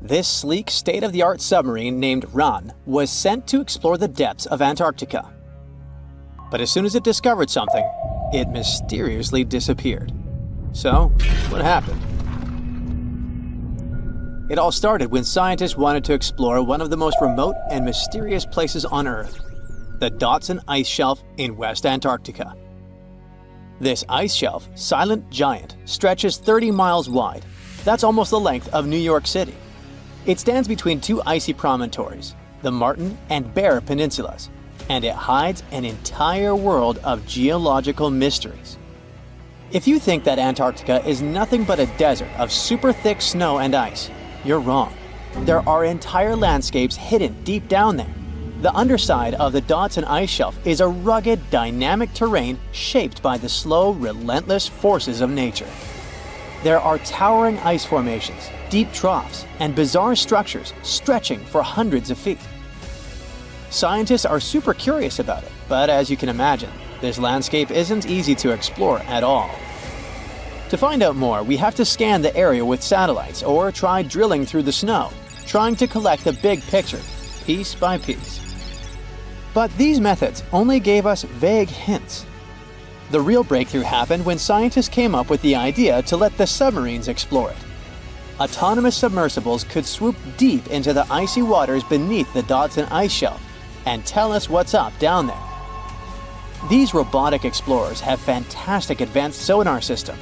This sleek, state-of-the-art submarine named Ran was sent to explore the depths of Antarctica. But as soon as it discovered something, it mysteriously disappeared. So, what happened? It all started when scientists wanted to explore one of the most remote and mysterious places on Earth, the Dotson Ice Shelf in West Antarctica. This ice shelf, Silent Giant, stretches 30 miles wide. That's almost the length of New York City. It stands between two icy promontories, the Martin and Bear Peninsulas, and it hides an entire world of geological mysteries. If you think that Antarctica is nothing but a desert of super thick snow and ice, you're wrong. There are entire landscapes hidden deep down there. The underside of the Dotson Ice Shelf is a rugged, dynamic terrain shaped by the slow, relentless forces of nature. There are towering ice formations, deep troughs, and bizarre structures stretching for hundreds of feet. Scientists are super curious about it, but as you can imagine, this landscape isn't easy to explore at all. To find out more, we have to scan the area with satellites or try drilling through the snow, trying to collect the big picture, piece by piece. But these methods only gave us vague hints. The real breakthrough happened when scientists came up with the idea to let the submarines explore it. Autonomous submersibles could swoop deep into the icy waters beneath the Dotson Ice Shelf and tell us what's up down there. These robotic explorers have fantastic advanced sonar systems.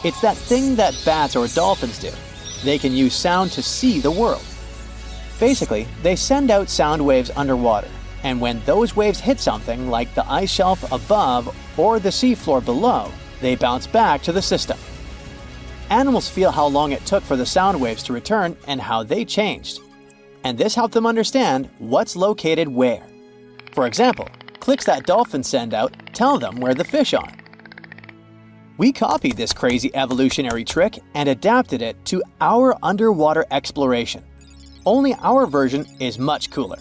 It's that thing that bats or dolphins do. They can use sound to see the world. Basically, they send out sound waves underwater, and when those waves hit something like the ice shelf above or the seafloor below, they bounce back to the system. Animals feel how long it took for the sound waves to return and how they changed. And this helped them understand what's located where. For example, clicks that dolphins send out tell them where the fish are. We copied this crazy evolutionary trick and adapted it to our underwater exploration. Only our version is much cooler,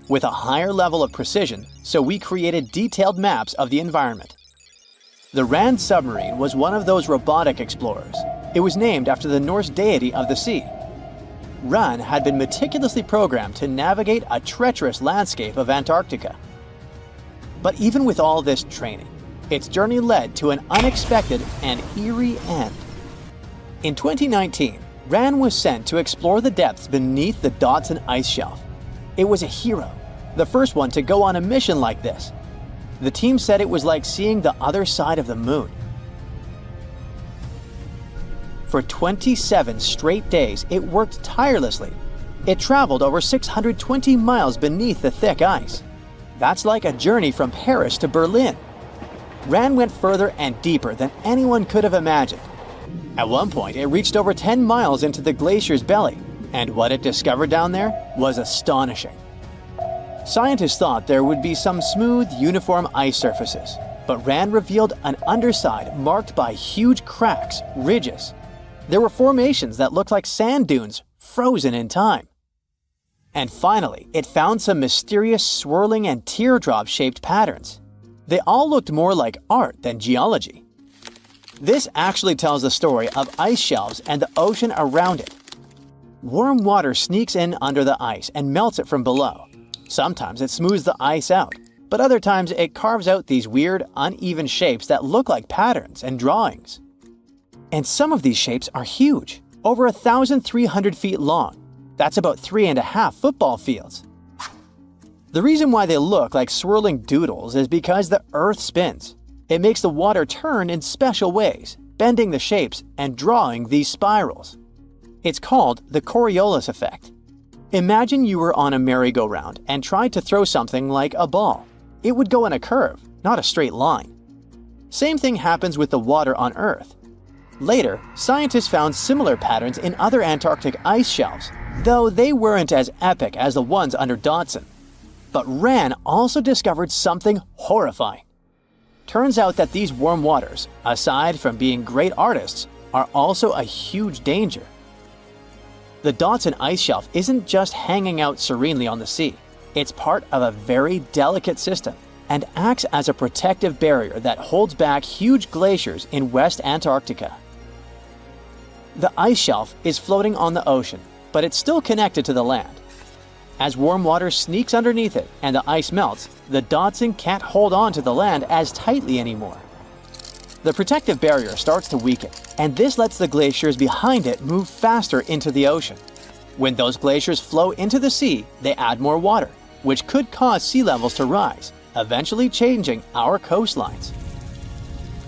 with a higher level of precision, so we created detailed maps of the environment. The Ran submarine was one of those robotic explorers. It was named after the Norse deity of the sea. Ran had been meticulously programmed to navigate a treacherous landscape of Antarctica. But even with all this training, its journey led to an unexpected and eerie end. In 2019, Ran was sent to explore the depths beneath the Dotson Ice Shelf. It was a hero, the first one to go on a mission like this. The team said it was like seeing the other side of the moon. For 27 straight days, it worked tirelessly. It traveled over 620 miles beneath the thick ice. That's like a journey from Paris to Berlin. Ran went further and deeper than anyone could have imagined. At one point, it reached over 10 miles into the glacier's belly, and what it discovered down there was astonishing. Scientists thought there would be some smooth, uniform ice surfaces, but Ran revealed an underside marked by huge cracks, ridges. There were formations that looked like sand dunes, frozen in time. And finally, it found some mysterious swirling and teardrop-shaped patterns. They all looked more like art than geology. This actually tells the story of ice shelves and the ocean around it. Warm water sneaks in under the ice and melts it from below. Sometimes it smooths the ice out, but other times it carves out these weird, uneven shapes that look like patterns and drawings. And some of these shapes are huge, over 1,300 feet long. That's about 3.5 football fields. The reason why they look like swirling doodles is because the Earth spins. It makes the water turn in special ways, bending the shapes and drawing these spirals. It's called the Coriolis effect. Imagine you were on a merry-go-round and tried to throw something like a ball. It would go in a curve, not a straight line. Same thing happens with the water on Earth. Later, scientists found similar patterns in other Antarctic ice shelves, though they weren't as epic as the ones under Dotson. But Ran also discovered something horrifying. Turns out that these warm waters, aside from being great artists, are also a huge danger. The Dotson Ice Shelf isn't just hanging out serenely on the sea. It's part of a very delicate system and acts as a protective barrier that holds back huge glaciers in West Antarctica. The ice shelf is floating on the ocean, but it's still connected to the land. As warm water sneaks underneath it and the ice melts, the Dotson can't hold on to the land as tightly anymore. The protective barrier starts to weaken, and this lets the glaciers behind it move faster into the ocean. When those glaciers flow into the sea, they add more water, which could cause sea levels to rise, eventually changing our coastlines.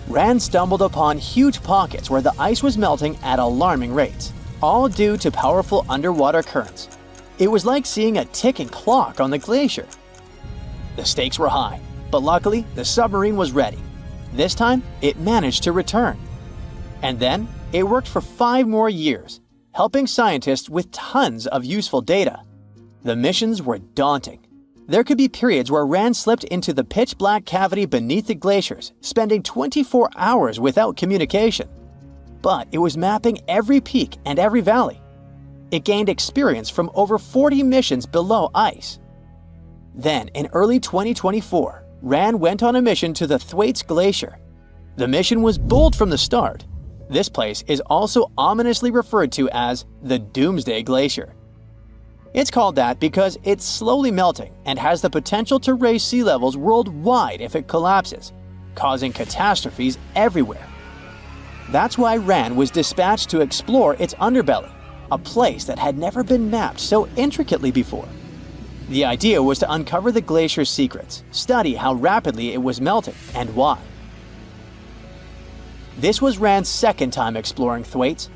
Rand stumbled upon huge pockets where the ice was melting at alarming rates, all due to powerful underwater currents. It was like seeing a ticking clock on the glacier. The stakes were high, but luckily the submarine was ready. This time, it managed to return. And then, it worked for 5 more years, helping scientists with tons of useful data. The missions were daunting. There could be periods where Rand slipped into the pitch-black cavity beneath the glaciers, spending 24 hours without communication. But it was mapping every peak and every valley. It gained experience from over 40 missions below ice. Then, in early 2024, Rand went on a mission to the Thwaites Glacier. The mission was bold from the start. This place is also ominously referred to as the Doomsday Glacier. It's called that because it's slowly melting and has the potential to raise sea levels worldwide if it collapses, causing catastrophes everywhere. That's why Rand was dispatched to explore its underbelly, a place that had never been mapped so intricately before. The idea was to uncover the glacier's secrets, study how rapidly it was melting and why. This was Rand's second time exploring Thwaites.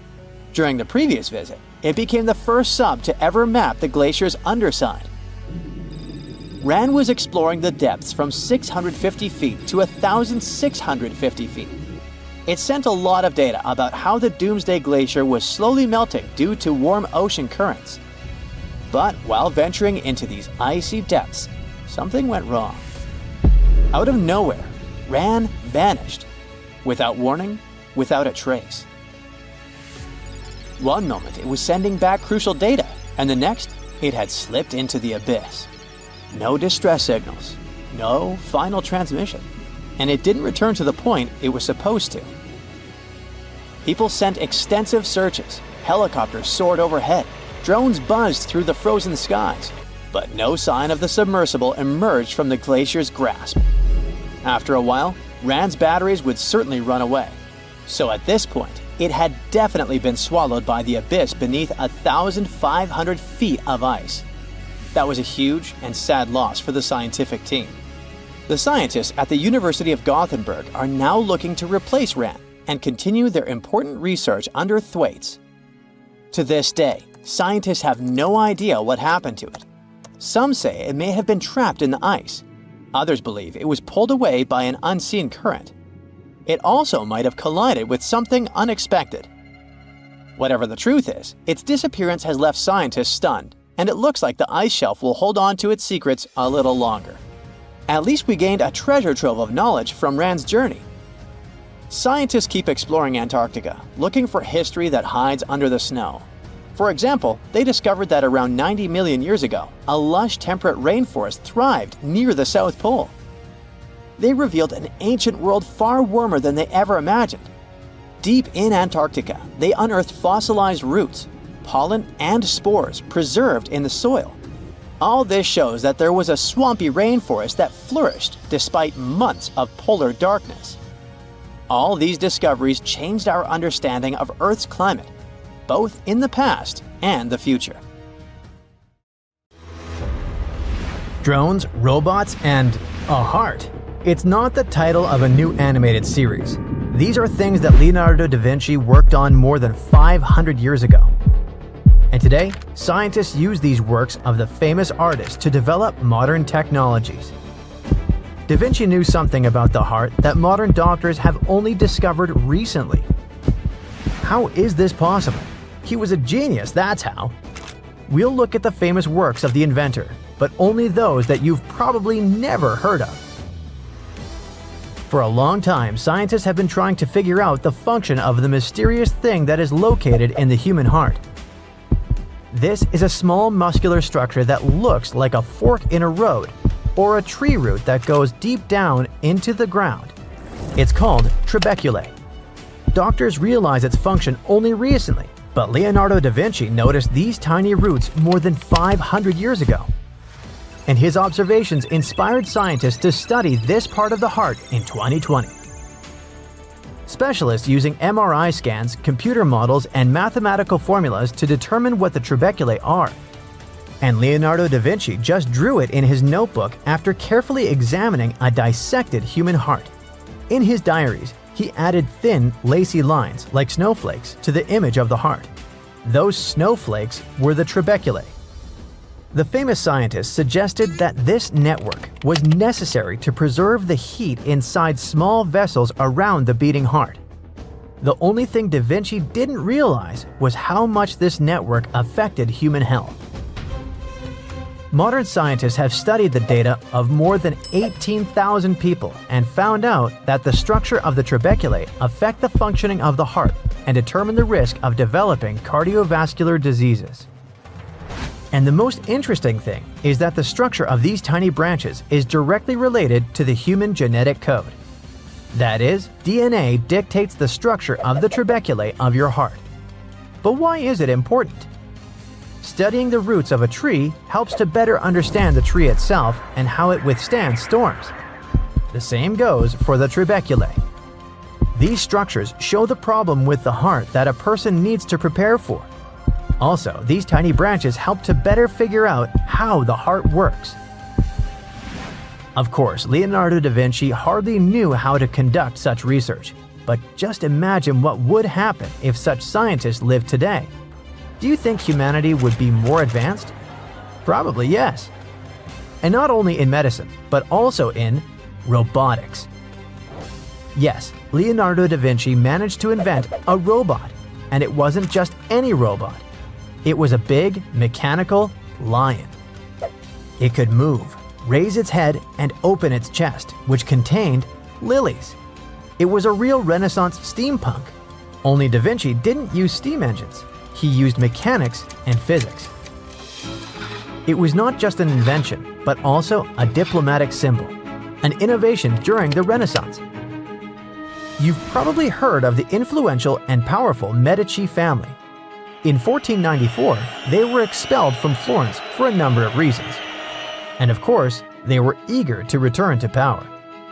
During the previous visit, it became the first sub to ever map the glacier's underside. Rand was exploring the depths from 650 feet to 1,650 feet. It sent a lot of data about how the Doomsday Glacier was slowly melting due to warm ocean currents. But while venturing into these icy depths, something went wrong. Out of nowhere, Rand vanished. Without warning, without a trace. One moment it was sending back crucial data, and the next, it had slipped into the abyss. No distress signals, no final transmission, and it didn't return to the point it was supposed to. People sent extensive searches, helicopters soared overhead, drones buzzed through the frozen skies, but no sign of the submersible emerged from the glacier's grasp. After a while, Rand's batteries would certainly run away, so at this point, it had definitely been swallowed by the abyss beneath 1,500 feet of ice. That was a huge and sad loss for the scientific team. The scientists at the University of Gothenburg are now looking to replace Rand and continue their important research under Thwaites. To this day, scientists have no idea what happened to it. Some say it may have been trapped in the ice. Others believe it was pulled away by an unseen current. It also might have collided with something unexpected. Whatever the truth is, its disappearance has left scientists stunned, and it looks like the ice shelf will hold on to its secrets a little longer. At least we gained a treasure trove of knowledge from Rand's journey. Scientists keep exploring Antarctica, looking for history that hides under the snow. For example, they discovered that around 90 million years ago, a lush temperate rainforest thrived near the South Pole. They revealed an ancient world far warmer than they ever imagined. Deep in Antarctica, they unearthed fossilized roots, pollen, and spores preserved in the soil. All this shows that there was a swampy rainforest that flourished despite months of polar darkness. All these discoveries changed our understanding of Earth's climate, both in the past and the future. Drones, robots, and a heart. It's not the title of a new animated series. These are things that Leonardo da Vinci worked on more than 500 years ago. And today, scientists use these works of the famous artist to develop modern technologies. Da Vinci knew something about the heart that modern doctors have only discovered recently. How is this possible? He was a genius, that's how. We'll look at the famous works of the inventor, but only those that you've probably never heard of. For a long time, scientists have been trying to figure out the function of the mysterious thing that is located in the human heart. This is a small muscular structure that looks like a fork in a road or a tree root that goes deep down into the ground. It's called trabeculae. Doctors realized its function only recently, But Leonardo da Vinci noticed these tiny roots more than 500 years ago. And his observations inspired scientists to study this part of the heart in 2020. Specialists using MRI scans, computer models, and mathematical formulas to determine what the trabeculae are. And Leonardo da Vinci just drew it in his notebook after carefully examining a dissected human heart. In his diaries, he added thin, lacy lines like snowflakes to the image of the heart. Those snowflakes were the trabeculae. The famous scientist suggested that this network was necessary to preserve the heat inside small vessels around the beating heart. The only thing da Vinci didn't realize was how much this network affected human health. Modern scientists have studied the data of more than 18,000 people and found out that the structure of the trabeculae affect the functioning of the heart and determine the risk of developing cardiovascular diseases. And the most interesting thing is that the structure of these tiny branches is directly related to the human genetic code. That is, DNA dictates the structure of the trabeculae of your heart. But why is it important? Studying the roots of a tree helps to better understand the tree itself and how it withstands storms. The same goes for the trabeculae. These structures show the problem with the heart that a person needs to prepare for. Also, these tiny branches help to better figure out how the heart works. Of course, Leonardo da Vinci hardly knew how to conduct such research, but just imagine what would happen if such scientists lived today. Do you think humanity would be more advanced? Probably yes. And not only in medicine, but also in robotics. Yes, Leonardo da Vinci managed to invent a robot, and it wasn't just any robot. It was a big, mechanical lion. It could move, raise its head, and open its chest, which contained lilies. It was a real Renaissance steampunk. Only da Vinci didn't use steam engines. He used mechanics and physics. It was not just an invention, but also a diplomatic symbol, an innovation during the Renaissance. You've probably heard of the influential and powerful Medici family. In 1494, they were expelled from Florence for a number of reasons. And of course, they were eager to return to power.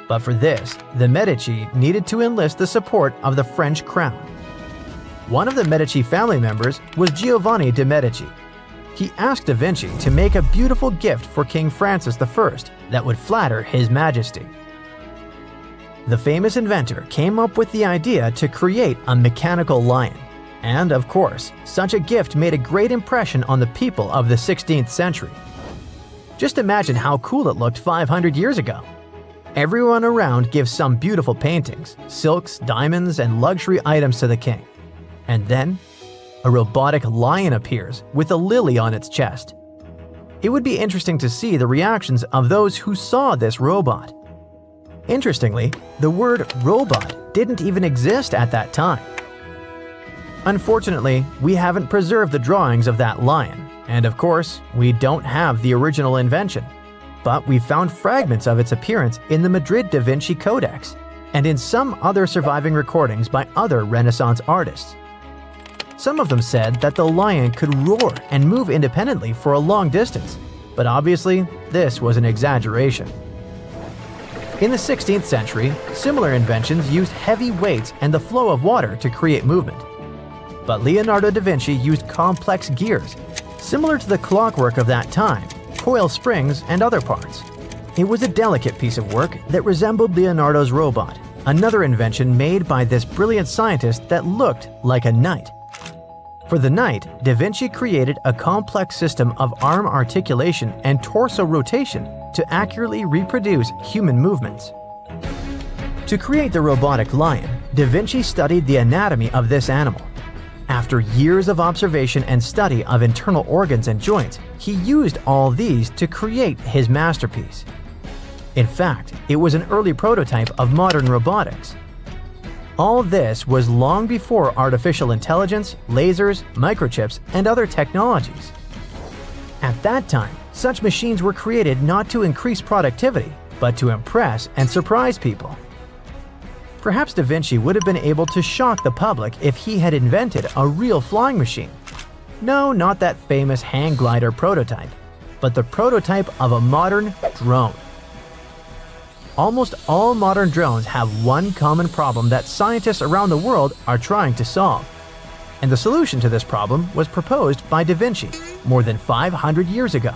But for this, the Medici needed to enlist the support of the French crown. One of the Medici family members was Giovanni de' Medici. He asked da Vinci to make a beautiful gift for King Francis I that would flatter His Majesty. The famous inventor came up with the idea to create a mechanical lion. And of course, such a gift made a great impression on the people of the 16th century. Just imagine how cool it looked 500 years ago. Everyone around gives some beautiful paintings, silks, diamonds, and luxury items to the king. And then, a robotic lion appears with a lily on its chest. It would be interesting to see the reactions of those who saw this robot. Interestingly, the word robot didn't even exist at that time. Unfortunately, we haven't preserved the drawings of that lion, and of course, we don't have the original invention. But we found fragments of its appearance in the Madrid Da Vinci Codex, and in some other surviving recordings by other Renaissance artists. Some of them said that the lion could roar and move independently for a long distance, but obviously, this was an exaggeration. In the 16th century, similar inventions used heavy weights and the flow of water to create movement. But Leonardo da Vinci used complex gears, similar to the clockwork of that time, coil springs, and other parts. It was a delicate piece of work that resembled Leonardo's robot, another invention made by this brilliant scientist that looked like a knight. For the knight, da Vinci created a complex system of arm articulation and torso rotation to accurately reproduce human movements. To create the robotic lion, da Vinci studied the anatomy of this animal. After years of observation and study of internal organs and joints, he used all these to create his masterpiece. In fact, it was an early prototype of modern robotics. All this was long before artificial intelligence, lasers, microchips, and other technologies. At that time, such machines were created not to increase productivity, but to impress and surprise people. Perhaps Da Vinci would have been able to shock the public if he had invented a real flying machine. No, not that famous hang glider prototype, but the prototype of a modern drone. Almost all modern drones have one common problem that scientists around the world are trying to solve. And the solution to this problem was proposed by Da Vinci more than 500 years ago.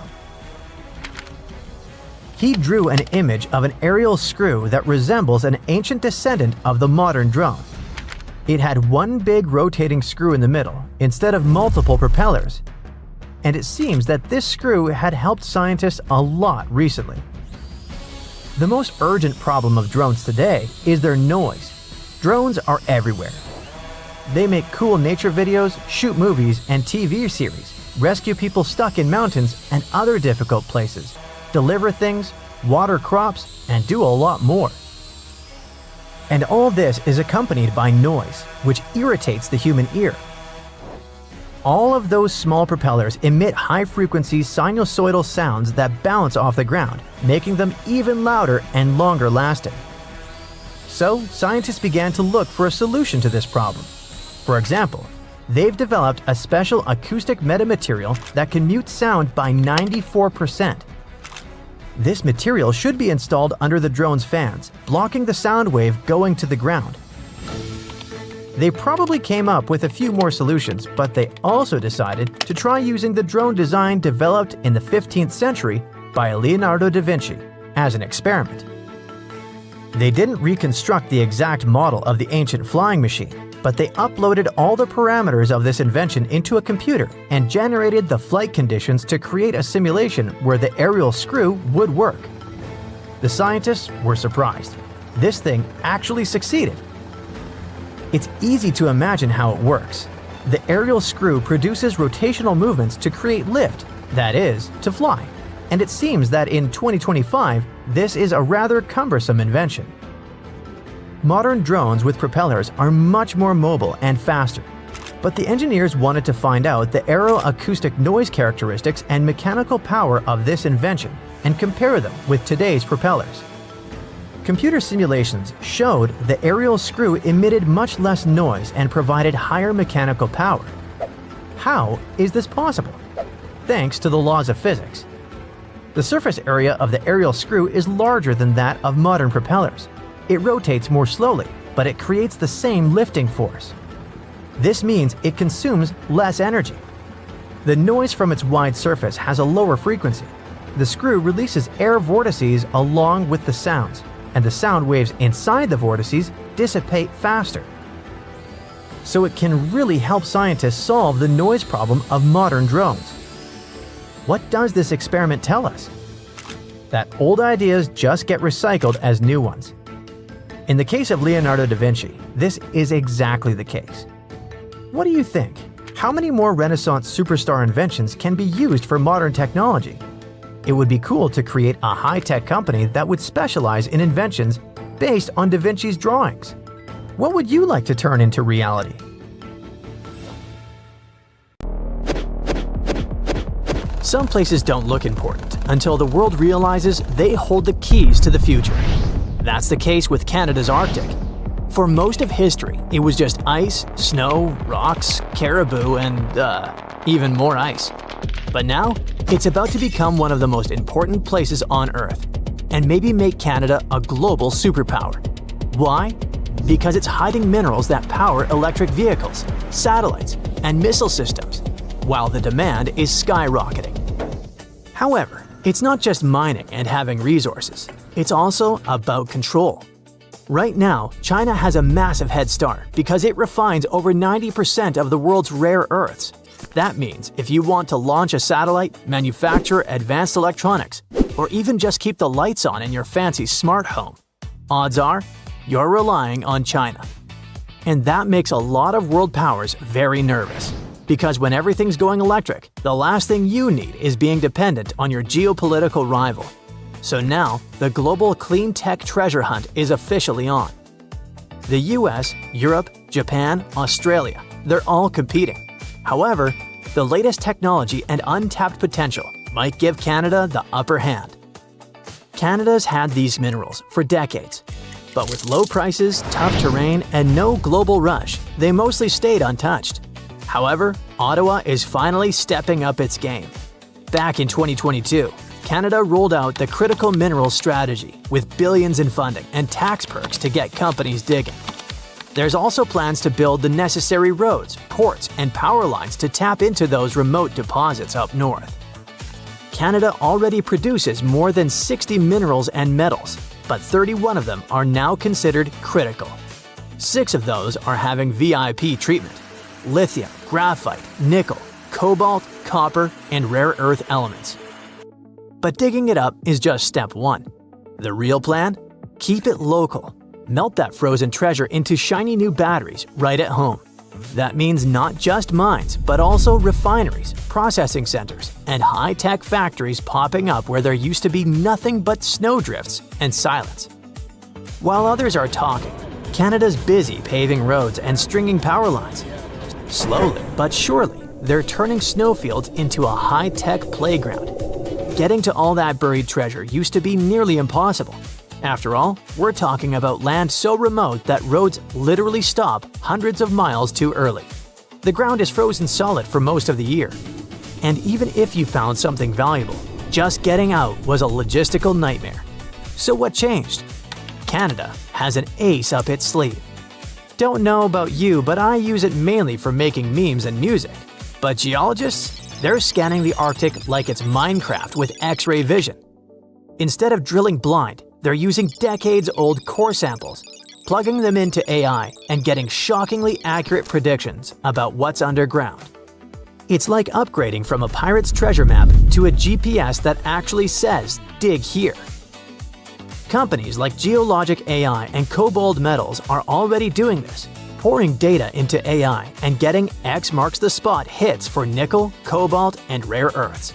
He drew an image of an aerial screw that resembles an ancient descendant of the modern drone. It had one big rotating screw in the middle instead of multiple propellers. And it seems that this screw had helped scientists a lot recently. The most urgent problem of drones today is their noise. Drones are everywhere. They make cool nature videos, shoot movies and TV series, rescue people stuck in mountains and other difficult places, deliver things, water crops, and do a lot more. And all this is accompanied by noise, which irritates the human ear. All of those small propellers emit high-frequency sinusoidal sounds that bounce off the ground, making them even louder and longer lasting. So, scientists began to look for a solution to this problem. For example, they've developed a special acoustic metamaterial that can mute sound by 94%. This material should be installed under the drone's fans, blocking the sound wave going to the ground. They probably came up with a few more solutions, but they also decided to try using the drone design developed in the 15th century by Leonardo da Vinci as an experiment. They didn't reconstruct the exact model of the ancient flying machine, but they uploaded all the parameters of this invention into a computer and generated the flight conditions to create a simulation where the aerial screw would work. The scientists were surprised. This thing actually succeeded. It's easy to imagine how it works. The aerial screw produces rotational movements to create lift, that is, to fly. And it seems that in 2025, this is a rather cumbersome invention. Modern drones with propellers are much more mobile and faster, but the engineers wanted to find out the aeroacoustic noise characteristics and mechanical power of this invention and compare them with today's propellers. Computer simulations showed the aerial screw emitted much less noise and provided higher mechanical power. How is this possible? Thanks to the laws of physics. The surface area of the aerial screw is larger than that of modern propellers. It rotates more slowly, but it creates the same lifting force. This means it consumes less energy. The noise from its wide surface has a lower frequency. The screw releases air vortices along with the sounds, and the sound waves inside the vortices dissipate faster. So it can really help scientists solve the noise problem of modern drones. What does this experiment tell us? That old ideas just get recycled as new ones. In the case of Leonardo da Vinci, this is exactly the case. What do you think? How many more Renaissance superstar inventions can be used for modern technology? It would be cool to create a high-tech company that would specialize in inventions based on Da Vinci's drawings. What would you like to turn into reality? Some places don't look important until the world realizes they hold the keys to the future. That's the case with Canada's Arctic. For most of history, it was just ice, snow, rocks, caribou, and even more ice. But now, it's about to become one of the most important places on Earth, and maybe make Canada a global superpower. Why? Because it's hiding minerals that power electric vehicles, satellites, and missile systems, while the demand is skyrocketing. However, it's not just mining and having resources. It's also about control. Right now, China has a massive head start because it refines over 90% of the world's rare earths. That means if you want to launch a satellite, manufacture advanced electronics, or even just keep the lights on in your fancy smart home, odds are you're relying on China. And that makes a lot of world powers very nervous. Because when everything's going electric, the last thing you need is being dependent on your geopolitical rival. So now, the global clean tech treasure hunt is officially on. The US, Europe, Japan, Australia, they're all competing. However, the latest technology and untapped potential might give Canada the upper hand. Canada's had these minerals for decades. But with low prices, tough terrain, and no global rush, they mostly stayed untouched. However, Ottawa is finally stepping up its game. Back in 2022, Canada rolled out the Critical Minerals Strategy with billions in funding and tax perks to get companies digging. There's also plans to build the necessary roads, ports, and power lines to tap into those remote deposits up north. Canada already produces more than 60 minerals and metals, but 31 of them are now considered critical. 6 of those are having VIP treatment: lithium, graphite, nickel, cobalt, copper, and rare earth elements. But digging it up is just step 1. The real plan? Keep it local. Melt that frozen treasure into shiny new batteries right at home. That means not just mines, but also refineries, processing centers, and high-tech factories popping up where there used to be nothing but snowdrifts and silence. While others are talking, Canada's busy paving roads and stringing power lines. Slowly but surely, they're turning snowfields into a high-tech playground. Getting to all that buried treasure used to be nearly impossible. After all, we're talking about land so remote that roads literally stop hundreds of miles too early. The ground is frozen solid for most of the year. And even if you found something valuable, just getting out was a logistical nightmare. So what changed? Canada has an ace up its sleeve. Don't know about you, but I use it mainly for making memes and music. But geologists? They're scanning the Arctic like it's Minecraft with X-ray vision. Instead of drilling blind, they're using decades-old core samples, plugging them into AI, and getting shockingly accurate predictions about what's underground. It's like upgrading from a pirate's treasure map to a GPS that actually says, "Dig here." Companies like Geologic AI and Cobalt Metals are already doing this, pouring data into AI and getting X marks the spot hits for nickel, cobalt, and rare earths.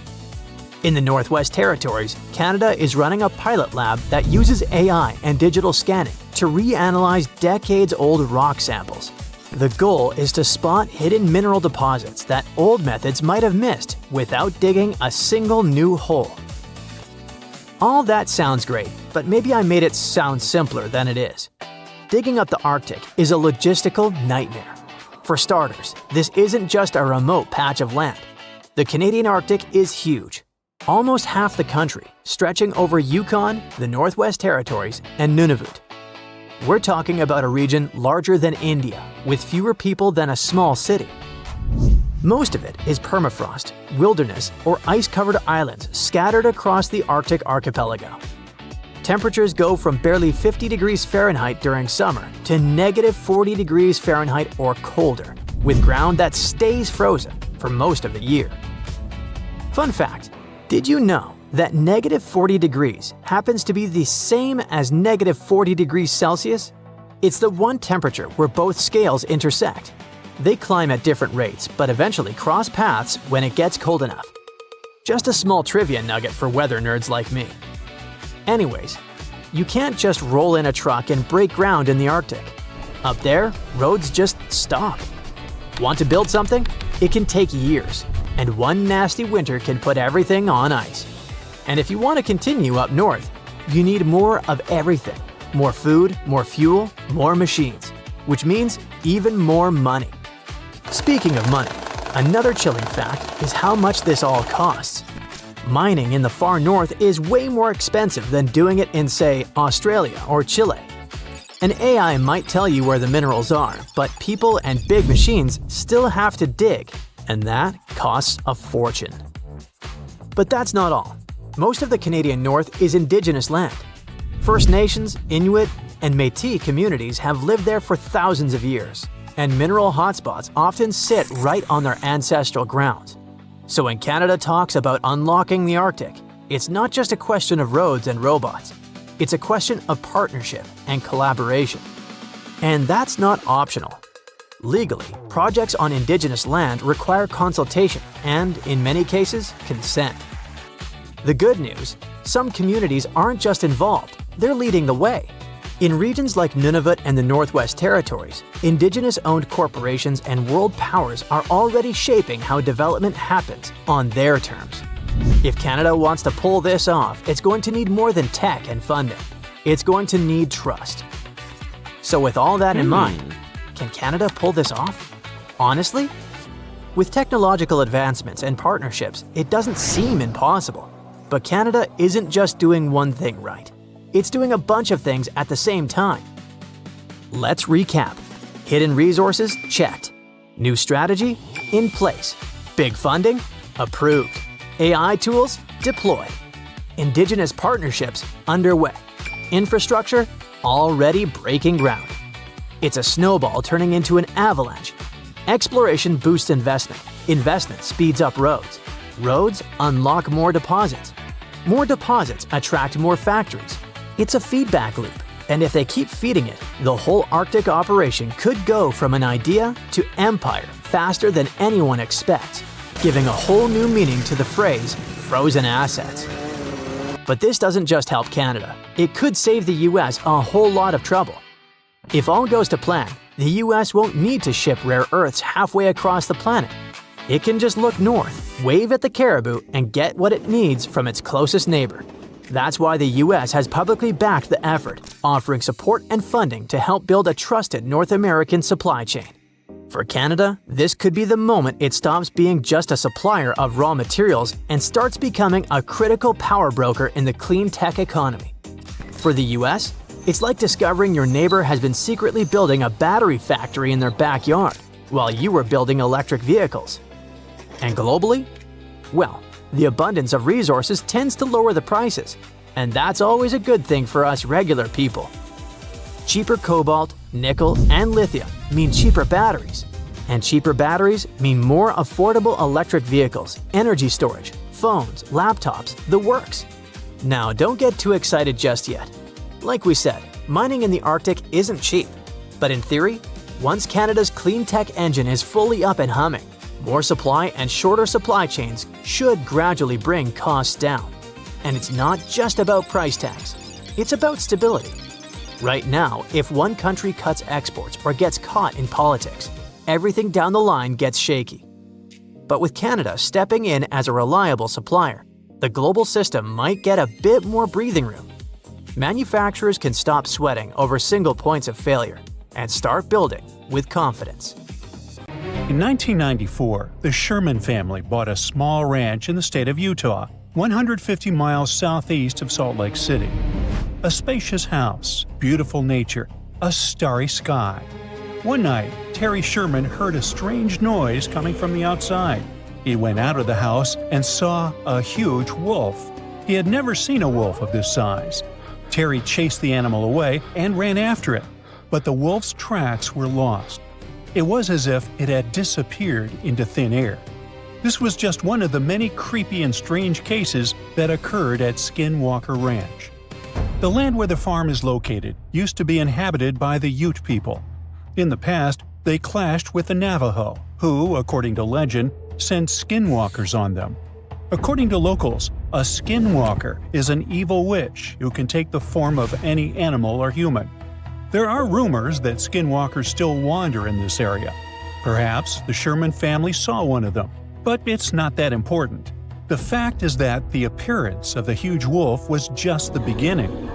In the Northwest Territories, Canada is running a pilot lab that uses AI and digital scanning to reanalyze decades-old rock samples. The goal is to spot hidden mineral deposits that old methods might have missed without digging a single new hole. All that sounds great, but maybe I made it sound simpler than it is. Digging up the Arctic is a logistical nightmare. For starters, this isn't just a remote patch of land. The Canadian Arctic is huge. Almost half the country, stretching over Yukon, the Northwest Territories, and Nunavut. We're talking about a region larger than India, with fewer people than a small city. Most of it is permafrost, wilderness, or ice-covered islands scattered across the Arctic archipelago. Temperatures go from barely 50 degrees Fahrenheit during summer to negative 40 degrees Fahrenheit or colder, with ground that stays frozen for most of the year. Fun fact, did you know that negative 40 degrees happens to be the same as negative 40 degrees Celsius? It's the one temperature where both scales intersect. They climb at different rates, but eventually cross paths when it gets cold enough. Just a small trivia nugget for weather nerds like me. Anyways, you can't just roll in a truck and break ground in the Arctic. Up there, roads just stop. Want to build something? It can take years, and one nasty winter can put everything on ice. And if you want to continue up north, you need more of everything. More food, more fuel, more machines, which means even more money. Speaking of money, another chilling fact is how much this all costs. Mining in the far north is way more expensive than doing it in, say, Australia or Chile. An AI might tell you where the minerals are, but people and big machines still have to dig, and that costs a fortune. But that's not all. Most of the Canadian North is Indigenous land. First Nations, Inuit, and Métis communities have lived there for thousands of years, and mineral hotspots often sit right on their ancestral grounds. So when Canada talks about unlocking the Arctic, it's not just a question of roads and robots. It's a question of partnership and collaboration. And that's not optional. Legally, projects on Indigenous land require consultation and, in many cases, consent. The good news, some communities aren't just involved, they're leading the way. In regions like Nunavut and the Northwest Territories, Indigenous-owned corporations and world powers are already shaping how development happens on their terms. If Canada wants to pull this off, it's going to need more than tech and funding. It's going to need trust. So with all that in mind, can Canada pull this off? Honestly? With technological advancements and partnerships, it doesn't seem impossible. But Canada isn't just doing one thing right. It's doing a bunch of things at the same time. Let's recap. Hidden resources? Checked. New strategy? In place. Big funding? Approved. AI tools? Deployed. Indigenous partnerships? Underway. Infrastructure? Already breaking ground. It's a snowball turning into an avalanche. Exploration boosts investment. Investment speeds up roads. Roads unlock more deposits. More deposits attract more factories. It's a feedback loop, and if they keep feeding it, the whole Arctic operation could go from an idea to empire faster than anyone expects, giving a whole new meaning to the phrase frozen assets. But this doesn't just help Canada. It could save the US a whole lot of trouble. If all goes to plan, the US won't need to ship rare earths halfway across the planet. It can just look north, wave at the caribou, and get what it needs from its closest neighbor. That's why the US has publicly backed the effort, offering support and funding to help build a trusted North American supply chain. For Canada, this could be the moment it stops being just a supplier of raw materials and starts becoming a critical power broker in the clean tech economy. For the US, it's like discovering your neighbor has been secretly building a battery factory in their backyard while you were building electric vehicles. And globally? Well, the abundance of resources tends to lower the prices, and that's always a good thing for us regular people. Cheaper cobalt, nickel, and lithium mean cheaper batteries, and cheaper batteries mean more affordable electric vehicles, energy storage, phones, laptops, the works. Now, don't get too excited just yet. Like we said, mining in the Arctic isn't cheap, but in theory, once Canada's clean tech engine is fully up and humming, more supply and shorter supply chains should gradually bring costs down. And it's not just about price tags, it's about stability. Right now, if one country cuts exports or gets caught in politics, everything down the line gets shaky. But with Canada stepping in as a reliable supplier, the global system might get a bit more breathing room. Manufacturers can stop sweating over single points of failure and start building with confidence. In 1994, the Sherman family bought a small ranch in the state of Utah, 150 miles southeast of Salt Lake City. A spacious house, beautiful nature, a starry sky. One night, Terry Sherman heard a strange noise coming from the outside. He went out of the house and saw a huge wolf. He had never seen a wolf of this size. Terry chased the animal away and ran after it, but the wolf's tracks were lost. It was as if it had disappeared into thin air. This was just one of the many creepy and strange cases that occurred at Skinwalker Ranch. The land where the farm is located used to be inhabited by the Ute people. In the past, they clashed with the Navajo, who, according to legend, sent skinwalkers on them. According to locals, a skinwalker is an evil witch who can take the form of any animal or human. There are rumors that skinwalkers still wander in this area. Perhaps the Sherman family saw one of them, but it's not that important. The fact is that the appearance of the huge wolf was just the beginning.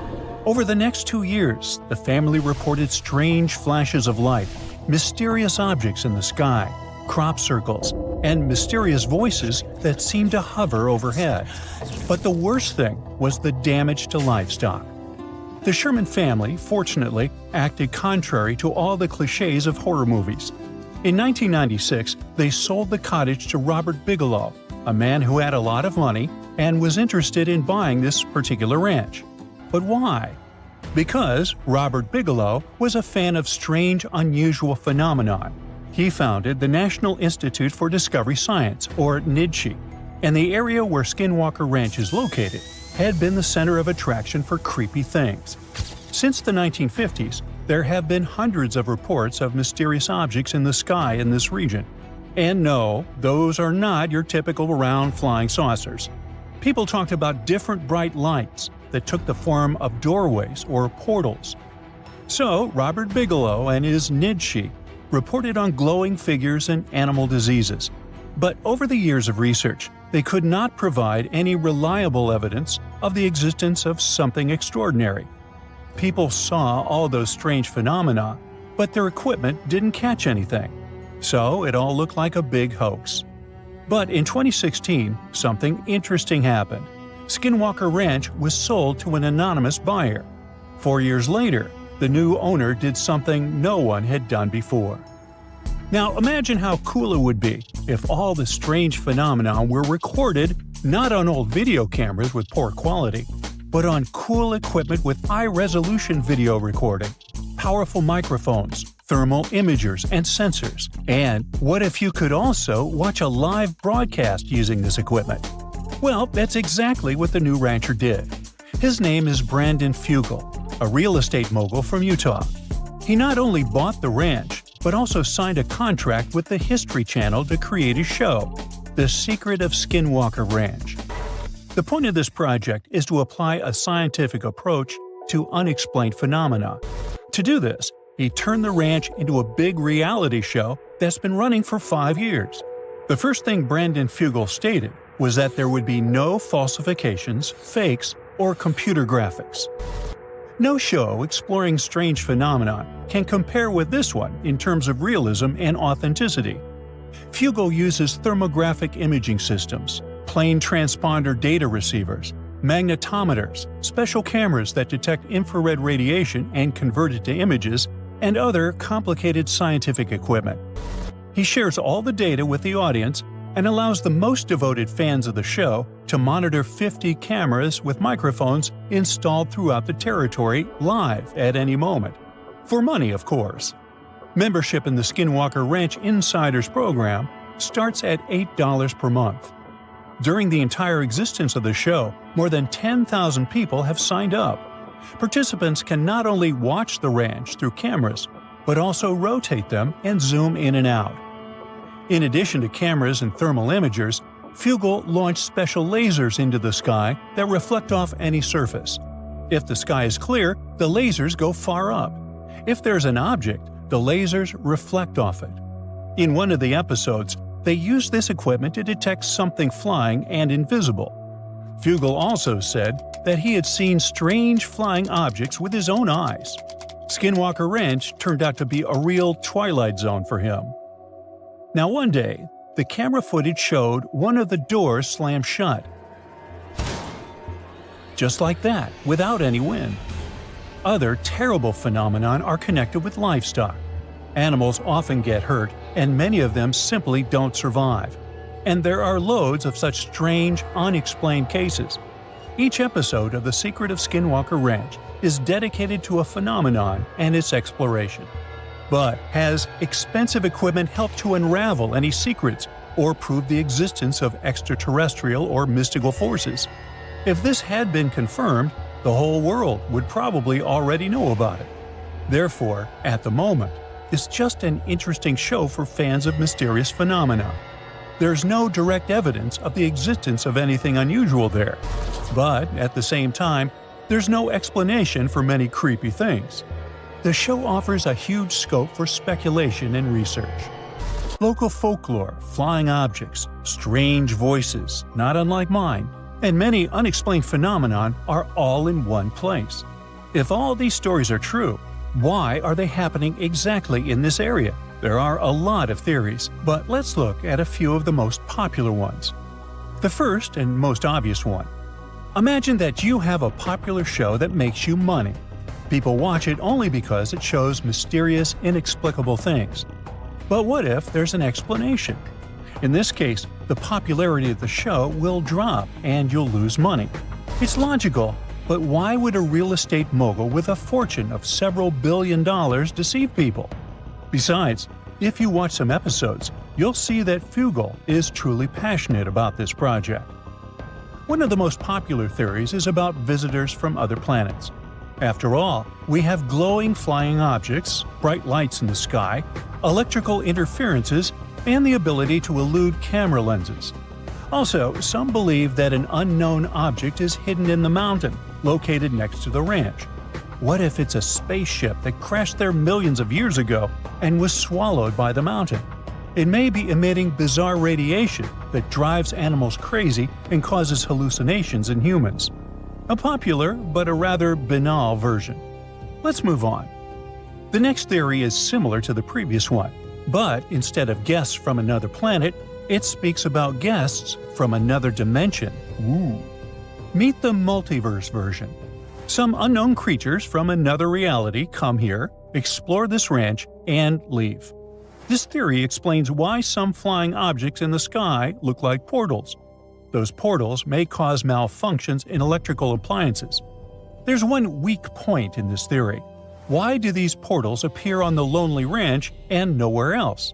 Over the next 2 years, the family reported strange flashes of light, mysterious objects in the sky, crop circles, and mysterious voices that seemed to hover overhead. But the worst thing was the damage to livestock. The Sherman family, fortunately, acted contrary to all the cliches of horror movies. In 1996, they sold the cottage to Robert Bigelow, a man who had a lot of money and was interested in buying this particular ranch. But why? Because Robert Bigelow was a fan of strange, unusual phenomenon. He founded the National Institute for Discovery Science, or NIDSI, and the area where Skinwalker Ranch is located had been the center of attraction for creepy things. Since the 1950s, there have been hundreds of reports of mysterious objects in the sky in this region. And no, those are not your typical round flying saucers. People talked about different bright lights that took the form of doorways or portals. So, Robert Bigelow and his NIDSI reported on glowing figures and animal diseases. But over the years of research, they could not provide any reliable evidence of the existence of something extraordinary. People saw all those strange phenomena, but their equipment didn't catch anything. So it all looked like a big hoax. But in 2016, something interesting happened. Skinwalker Ranch was sold to an anonymous buyer. 4 years later, the new owner did something no one had done before. Now imagine how cool it would be if all the strange phenomena were recorded not on old video cameras with poor quality, but on cool equipment with high-resolution video recording, powerful microphones, thermal imagers, and sensors. And what if you could also watch a live broadcast using this equipment? Well, that's exactly what the new rancher did. His name is Brandon Fugel, a real estate mogul from Utah. He not only bought the ranch, but also signed a contract with the History Channel to create a show, The Secret of Skinwalker Ranch. The point of this project is to apply a scientific approach to unexplained phenomena. To do this, he turned the ranch into a big reality show that's been running for 5 years. The first thing Brandon Fugel stated was that there would be no falsifications, fakes, or computer graphics. No show exploring strange phenomena can compare with this one in terms of realism and authenticity. Fugel uses thermographic imaging systems, plane transponder data receivers, magnetometers, special cameras that detect infrared radiation and convert it to images, and other complicated scientific equipment. He shares all the data with the audience and allows the most devoted fans of the show to monitor 50 cameras with microphones installed throughout the territory live at any moment. For money, of course. Membership in the Skinwalker Ranch Insiders program starts at $8 per month. During the entire existence of the show, more than 10,000 people have signed up. Participants can not only watch the ranch through cameras, but also rotate them and zoom in and out. In addition to cameras and thermal imagers, Fugel launched special lasers into the sky that reflect off any surface. If the sky is clear, the lasers go far up. If there's an object, the lasers reflect off it. In one of the episodes, they used this equipment to detect something flying and invisible. Fugel also said that he had seen strange flying objects with his own eyes. Skinwalker Ranch turned out to be a real twilight zone for him. Now one day, the camera footage showed one of the doors slam shut. Just like that, without any wind. Other terrible phenomena are connected with livestock. Animals often get hurt, and many of them simply don't survive. And there are loads of such strange, unexplained cases. Each episode of The Secret of Skinwalker Ranch is dedicated to a phenomenon and its exploration. But has expensive equipment helped to unravel any secrets or prove the existence of extraterrestrial or mystical forces? If this had been confirmed, the whole world would probably already know about it. Therefore, at the moment, it's just an interesting show for fans of mysterious phenomena. There's no direct evidence of the existence of anything unusual there. But, at the same time, there's no explanation for many creepy things. The show offers a huge scope for speculation and research. Local folklore, flying objects, strange voices, not unlike mine, and many unexplained phenomenon are all in one place. If all these stories are true, why are they happening exactly in this area? There are a lot of theories, but let's look at a few of the most popular ones. The first and most obvious one. Imagine that you have a popular show that makes you money. People watch it only because it shows mysterious, inexplicable things. But what if there's an explanation? In this case, the popularity of the show will drop and you'll lose money. It's logical, but why would a real estate mogul with a fortune of several $billion deceive people? Besides, if you watch some episodes, you'll see that Fugel is truly passionate about this project. One of the most popular theories is about visitors from other planets. After all, we have glowing flying objects, bright lights in the sky, electrical interferences, and the ability to elude camera lenses. Also, some believe that an unknown object is hidden in the mountain, located next to the ranch. What if it's a spaceship that crashed there millions of years ago and was swallowed by the mountain? It may be emitting bizarre radiation that drives animals crazy and causes hallucinations in humans. A popular, but a rather banal version. Let's move on. The next theory is similar to the previous one, but instead of guests from another planet, it speaks about guests from another dimension. Ooh. Meet the multiverse version. Some unknown creatures from another reality come here, explore this ranch, and leave. This theory explains why some flying objects in the sky look like portals. Those portals may cause malfunctions in electrical appliances. There's one weak point in this theory. Why do these portals appear on the lonely ranch and nowhere else?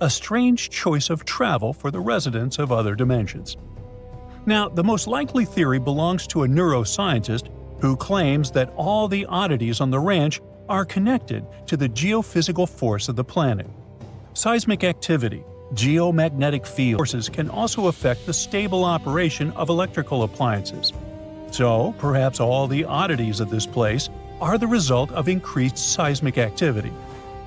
A strange choice of travel for the residents of other dimensions. Now, the most likely theory belongs to a neuroscientist who claims that all the oddities on the ranch are connected to the geophysical force of the planet. Seismic activity, geomagnetic field forces can also affect the stable operation of electrical appliances. So, perhaps all the oddities of this place are the result of increased seismic activity.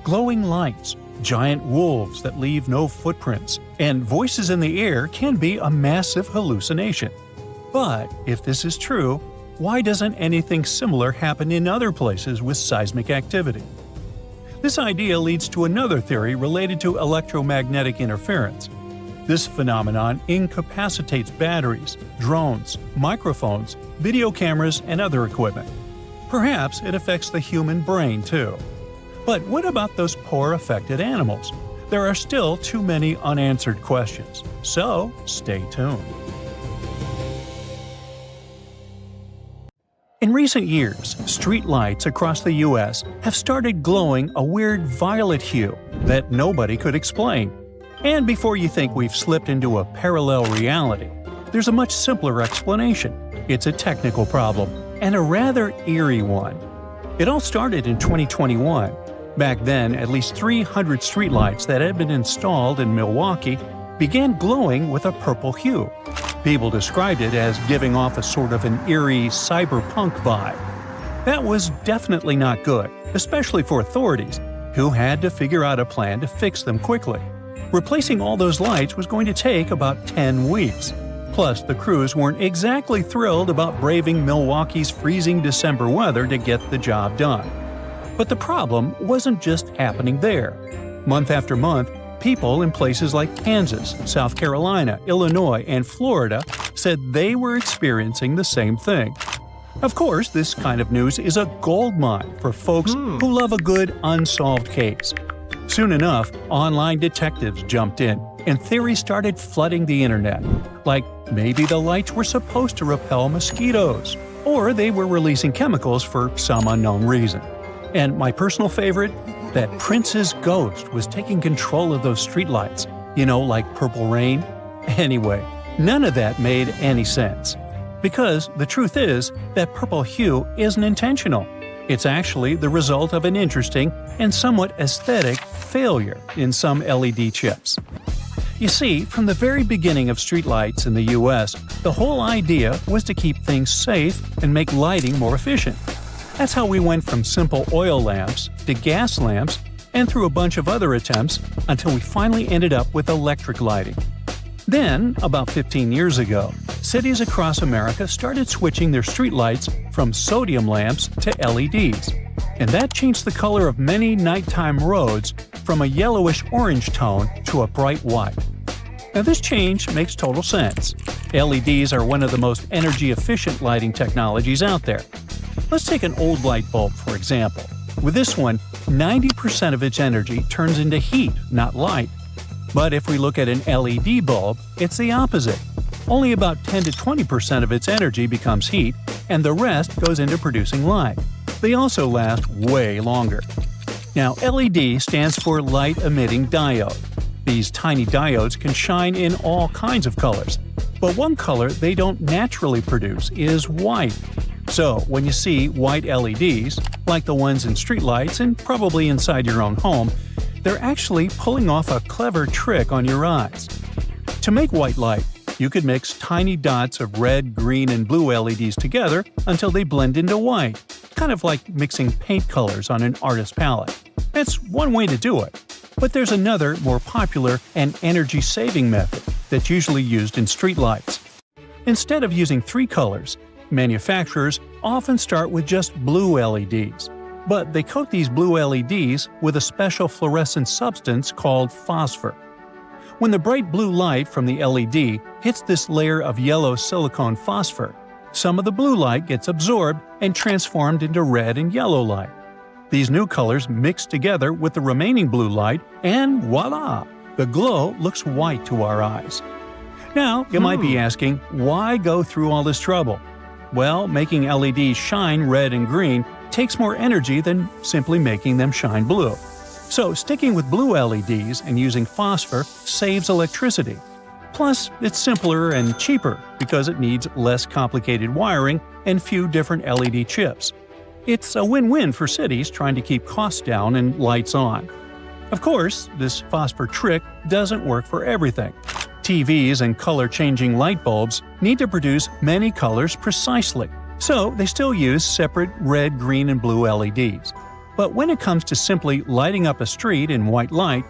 Glowing lights, giant wolves that leave no footprints, and voices in the air can be a massive hallucination. But if this is true, why doesn't anything similar happen in other places with seismic activity? This idea leads to another theory related to electromagnetic interference. This phenomenon incapacitates batteries, drones, microphones, video cameras, and other equipment. Perhaps it affects the human brain too. But what about those poor affected animals? There are still too many unanswered questions, so stay tuned. In recent years, streetlights across the U.S. have started glowing a weird violet hue that nobody could explain. And before you think we've slipped into a parallel reality, there's a much simpler explanation. It's a technical problem, and a rather eerie one. It all started in 2021. Back then, at least 300 streetlights that had been installed in Milwaukee began glowing with a purple hue. People described it as giving off a sort of an eerie cyberpunk vibe. That was definitely not good, especially for authorities, who had to figure out a plan to fix them quickly. Replacing all those lights was going to take about 10 weeks. Plus, the crews weren't exactly thrilled about braving Milwaukee's freezing December weather to get the job done. But the problem wasn't just happening there. Month after month, people in places like Kansas, South Carolina, Illinois, and Florida said they were experiencing the same thing. Of course, this kind of news is a goldmine for folks who love a good unsolved case. Soon enough, online detectives jumped in, and theories started flooding the internet. Like, maybe the lights were supposed to repel mosquitoes, or they were releasing chemicals for some unknown reason. And my personal favorite? That Prince's ghost was taking control of those streetlights. You know, like Purple Rain? Anyway, none of that made any sense. Because the truth is that purple hue isn't intentional. It's actually the result of an interesting and somewhat aesthetic failure in some LED chips. You see, from the very beginning of streetlights in the US, the whole idea was to keep things safe and make lighting more efficient. That's how we went from simple oil lamps to gas lamps and through a bunch of other attempts until we finally ended up with electric lighting. Then, about 15 years ago, cities across America started switching their streetlights from sodium lamps to LEDs. And that changed the color of many nighttime roads from a yellowish-orange tone to a bright white. Now this change makes total sense. LEDs are one of the most energy-efficient lighting technologies out there. Let's take an old light bulb, for example. With this one, 90% of its energy turns into heat, not light. But if we look at an LED bulb, it's the opposite. Only about 10 to 20% of its energy becomes heat, and the rest goes into producing light. They also last way longer. Now, LED stands for Light Emitting Diode. These tiny diodes can shine in all kinds of colors. But one color they don't naturally produce is white. So, when you see white LEDs, like the ones in streetlights and probably inside your own home, they're actually pulling off a clever trick on your eyes. To make white light, you could mix tiny dots of red, green, and blue LEDs together until they blend into white, kind of like mixing paint colors on an artist's palette. That's one way to do it. But there's another, more popular and energy-saving method that's usually used in streetlights. Instead of using 3 colors, manufacturers often start with just blue LEDs. But they coat these blue LEDs with a special fluorescent substance called phosphor. When the bright blue light from the LED hits this layer of yellow silicone phosphor, some of the blue light gets absorbed and transformed into red and yellow light. These new colors mix together with the remaining blue light, and voila! The glow looks white to our eyes. Now, you might be asking, why go through all this trouble? Well, making LEDs shine red and green takes more energy than simply making them shine blue. So sticking with blue LEDs and using phosphor saves electricity. Plus, it's simpler and cheaper because it needs less complicated wiring and few different LED chips. It's a win-win for cities trying to keep costs down and lights on. Of course, this phosphor trick doesn't work for everything. TVs and color-changing light bulbs need to produce many colors precisely, so they still use separate red, green, and blue LEDs. But when it comes to simply lighting up a street in white light,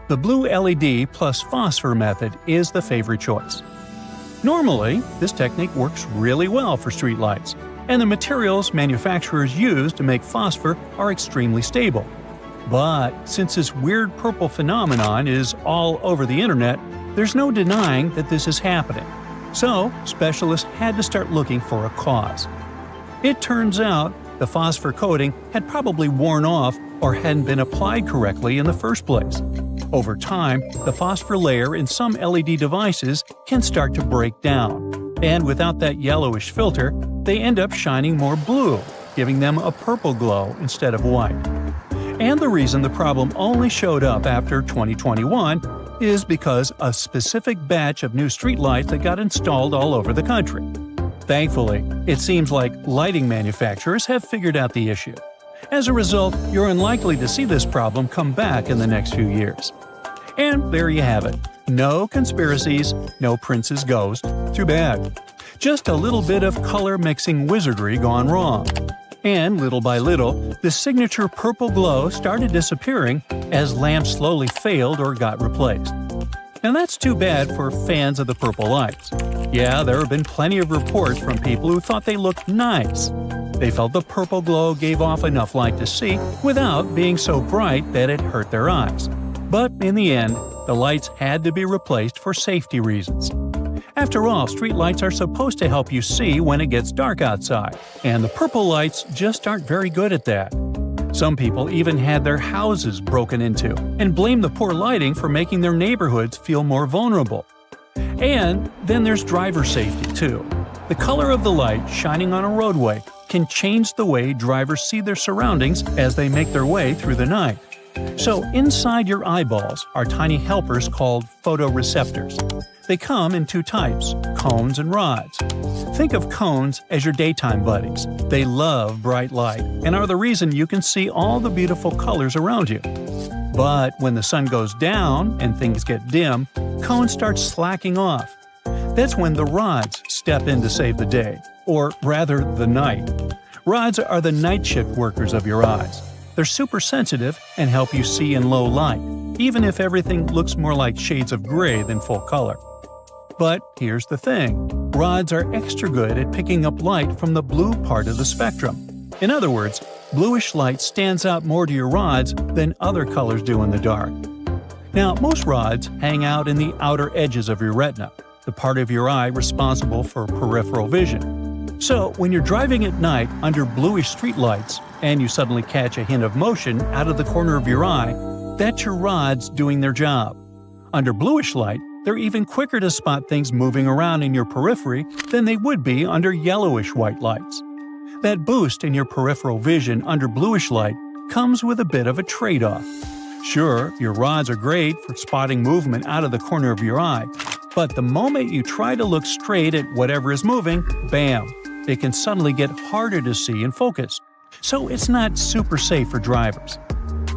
the blue LED plus phosphor method is the favorite choice. Normally, this technique works really well for streetlights, and the materials manufacturers use to make phosphor are extremely stable. But since this weird purple phenomenon is all over the internet, there's no denying that this is happening. So, specialists had to start looking for a cause. It turns out the phosphor coating had probably worn off or hadn't been applied correctly in the first place. Over time, the phosphor layer in some LED devices can start to break down, and without that yellowish filter, they end up shining more blue, giving them a purple glow instead of white. And the reason the problem only showed up after 2021 is because a specific batch of new streetlights that got installed all over the country. Thankfully, it seems like lighting manufacturers have figured out the issue. As a result, you're unlikely to see this problem come back in the next few years. And there you have it. No conspiracies, no Prince's ghost. Too bad. Just a little bit of color-mixing wizardry gone wrong. And little by little, the signature purple glow started disappearing as lamps slowly failed or got replaced. Now that's too bad for fans of the purple lights. Yeah, there have been plenty of reports from people who thought they looked nice. They felt the purple glow gave off enough light to see without being so bright that it hurt their eyes. But in the end, the lights had to be replaced for safety reasons. After all, streetlights are supposed to help you see when it gets dark outside, and the purple lights just aren't very good at that. Some people even had their houses broken into and blame the poor lighting for making their neighborhoods feel more vulnerable. And then there's driver safety too. The color of the light shining on a roadway can change the way drivers see their surroundings as they make their way through the night. So inside your eyeballs are tiny helpers called photoreceptors. They come in two types, cones and rods. Think of cones as your daytime buddies. They love bright light and are the reason you can see all the beautiful colors around you. But when the sun goes down and things get dim, cones start slacking off. That's when the rods step in to save the day, or rather the night. Rods are the night shift workers of your eyes. They're super sensitive and help you see in low light, even if everything looks more like shades of gray than full color. But here's the thing, rods are extra good at picking up light from the blue part of the spectrum. In other words, bluish light stands out more to your rods than other colors do in the dark. Now, most rods hang out in the outer edges of your retina, the part of your eye responsible for peripheral vision. So, when you're driving at night under bluish streetlights and you suddenly catch a hint of motion out of the corner of your eye, that's your rods doing their job. Under bluish light, they're even quicker to spot things moving around in your periphery than they would be under yellowish white lights. That boost in your peripheral vision under bluish light comes with a bit of a trade-off. Sure, your rods are great for spotting movement out of the corner of your eye, but the moment you try to look straight at whatever is moving, bam, it can suddenly get harder to see and focus. So it's not super safe for drivers.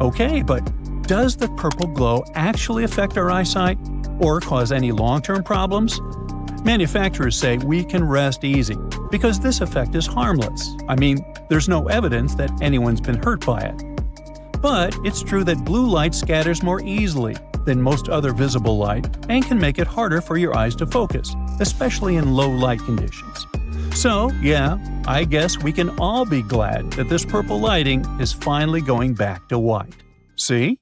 Okay, but does the purple glow actually affect our eyesight or cause any long-term problems? Manufacturers say we can rest easy because this effect is harmless. I mean, there's no evidence that anyone's been hurt by it. But it's true that blue light scatters more easily than most other visible light and can make it harder for your eyes to focus, especially in low light conditions. So, yeah, I guess we can all be glad that this purple lighting is finally going back to white. See?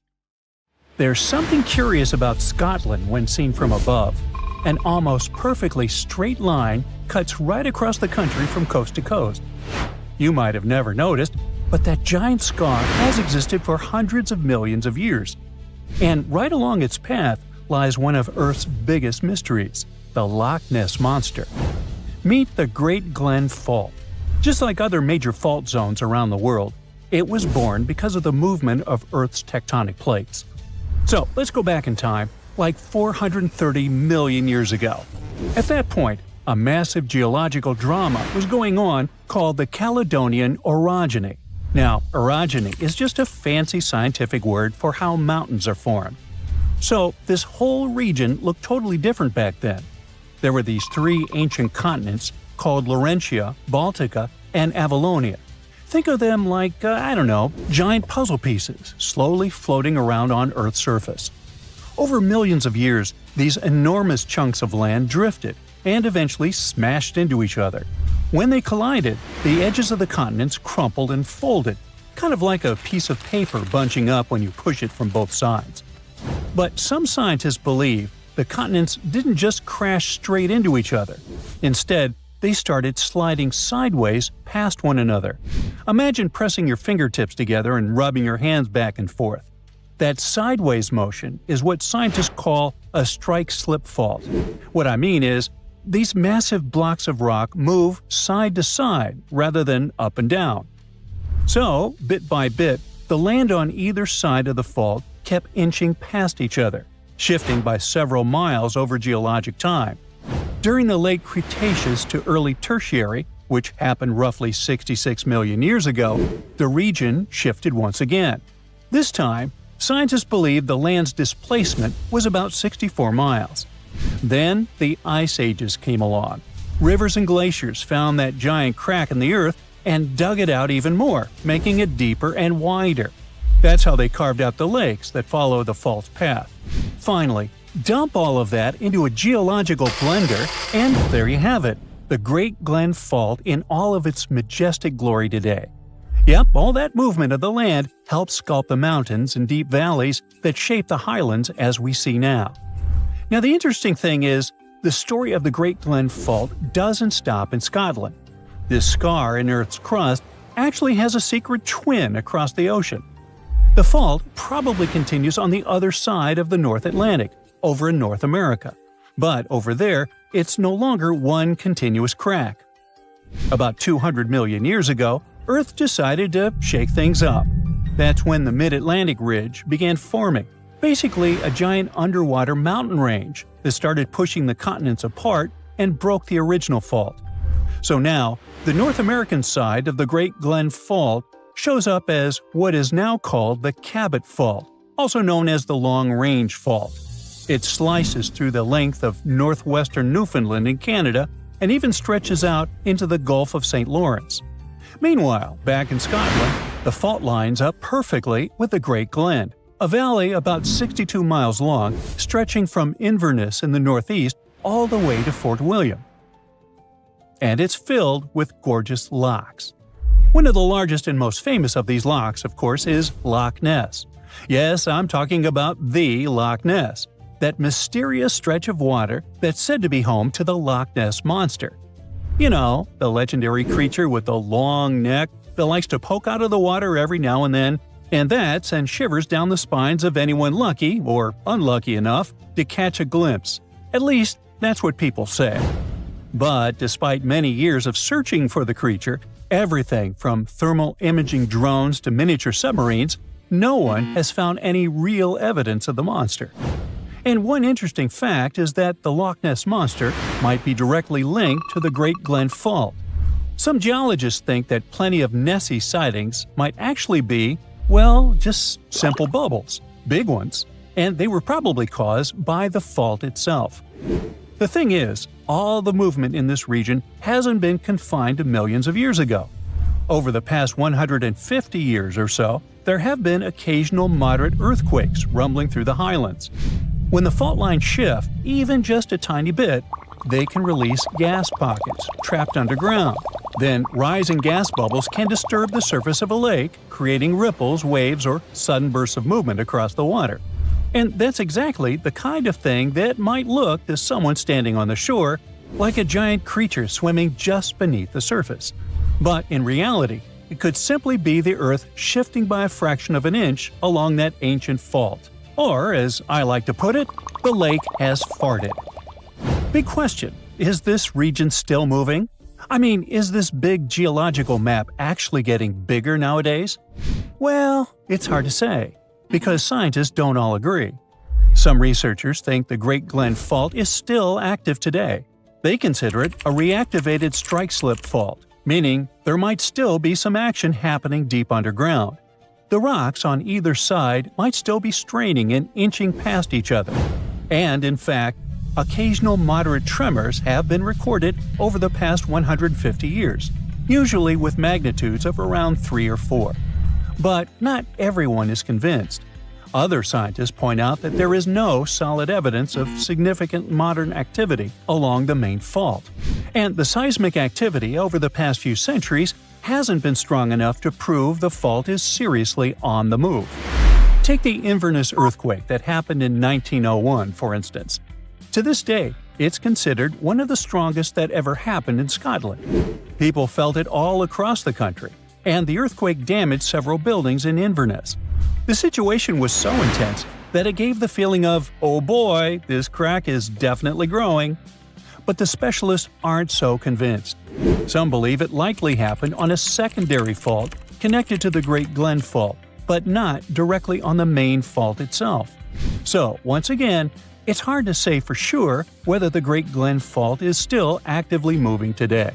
There's something curious about Scotland when seen from above. An almost perfectly straight line cuts right across the country from coast to coast. You might have never noticed, but that giant scar has existed for hundreds of millions of years. And right along its path lies one of Earth's biggest mysteries, the Loch Ness Monster. Meet the Great Glen Fault. Just like other major fault zones around the world, it was born because of the movement of Earth's tectonic plates. So let's go back in time, like 430 million years ago. At that point, a massive geological drama was going on called the Caledonian Orogeny. Now, orogeny is just a fancy scientific word for how mountains are formed. So this whole region looked totally different back then. There were these three ancient continents called Laurentia, Baltica, and Avalonia. Think of them like, giant puzzle pieces slowly floating around on Earth's surface. Over millions of years, these enormous chunks of land drifted and eventually smashed into each other. When they collided, the edges of the continents crumpled and folded, kind of like a piece of paper bunching up when you push it from both sides. But some scientists believe the continents didn't just crash straight into each other. Instead, they started sliding sideways past one another. Imagine pressing your fingertips together and rubbing your hands back and forth. That sideways motion is what scientists call a strike-slip fault. What I mean is, these massive blocks of rock move side to side rather than up and down. So, bit by bit, the land on either side of the fault kept inching past each other, shifting by several miles over geologic time. During the late Cretaceous to early Tertiary, which happened roughly 66 million years ago, the region shifted once again. This time, scientists believe the land's displacement was about 64 miles. Then, the ice ages came along. Rivers and glaciers found that giant crack in the earth and dug it out even more, making it deeper and wider. That's how they carved out the lakes that follow the fault's path. Finally, dump all of that into a geological blender, and there you have it, the Great Glen Fault in all of its majestic glory today. Yep, all that movement of the land helped sculpt the mountains and deep valleys that shape the highlands as we see now. Now, the interesting thing is, the story of the Great Glen Fault doesn't stop in Scotland. This scar in Earth's crust actually has a secret twin across the ocean. The fault probably continues on the other side of the North Atlantic, over in North America. But over there, it's no longer one continuous crack. About 200 million years ago, Earth decided to shake things up. That's when the Mid-Atlantic Ridge began forming, basically a giant underwater mountain range that started pushing the continents apart and broke the original fault. So now, the North American side of the Great Glen Fault shows up as what is now called the Cabot Fault, also known as the Long Range Fault. It slices through the length of northwestern Newfoundland in Canada and even stretches out into the Gulf of St. Lawrence. Meanwhile, back in Scotland, the fault lines up perfectly with the Great Glen, a valley about 62 miles long, stretching from Inverness in the northeast all the way to Fort William. And it's filled with gorgeous lochs. One of the largest and most famous of these lochs, of course, is Loch Ness. Yes, I'm talking about the Loch Ness, that mysterious stretch of water that's said to be home to the Loch Ness Monster. You know, the legendary creature with the long neck that likes to poke out of the water every now and then, and that sends shivers down the spines of anyone lucky or unlucky enough to catch a glimpse. At least, that's what people say. But despite many years of searching for the creature, everything from thermal imaging drones to miniature submarines, no one has found any real evidence of the monster. And one interesting fact is that the Loch Ness Monster might be directly linked to the Great Glen Fault. Some geologists think that plenty of Nessie sightings might actually be, well, just simple bubbles, big ones, and they were probably caused by the fault itself. The thing is, all the movement in this region hasn't been confined to millions of years ago. Over the past 150 years or so, there have been occasional moderate earthquakes rumbling through the highlands. When the fault lines shift, even just a tiny bit, they can release gas pockets trapped underground. Then, rising gas bubbles can disturb the surface of a lake, creating ripples, waves, or sudden bursts of movement across the water. And that's exactly the kind of thing that might look to someone standing on the shore like a giant creature swimming just beneath the surface. But in reality, it could simply be the Earth shifting by a fraction of an inch along that ancient fault. Or, as I like to put it, the lake has farted. Big question, is this region still moving? I mean, is this big geological map actually getting bigger nowadays? Well, it's hard to say, because scientists don't all agree. Some researchers think the Great Glen Fault is still active today. They consider it a reactivated strike-slip fault, meaning there might still be some action happening deep underground. The rocks on either side might still be straining and inching past each other. And in fact, occasional moderate tremors have been recorded over the past 150 years, usually with magnitudes of around 3 or 4. But not everyone is convinced. Other scientists point out that there is no solid evidence of significant modern activity along the main fault, and the seismic activity over the past few centuries hasn't been strong enough to prove the fault is seriously on the move. Take the Inverness earthquake that happened in 1901, for instance. To this day, it's considered one of the strongest that ever happened in Scotland. People felt it all across the country, and the earthquake damaged several buildings in Inverness. The situation was so intense that it gave the feeling of, oh boy, this crack is definitely growing. But the specialists aren't so convinced. Some believe it likely happened on a secondary fault connected to the Great Glen Fault, but not directly on the main fault itself. So, once again, it's hard to say for sure whether the Great Glen Fault is still actively moving today.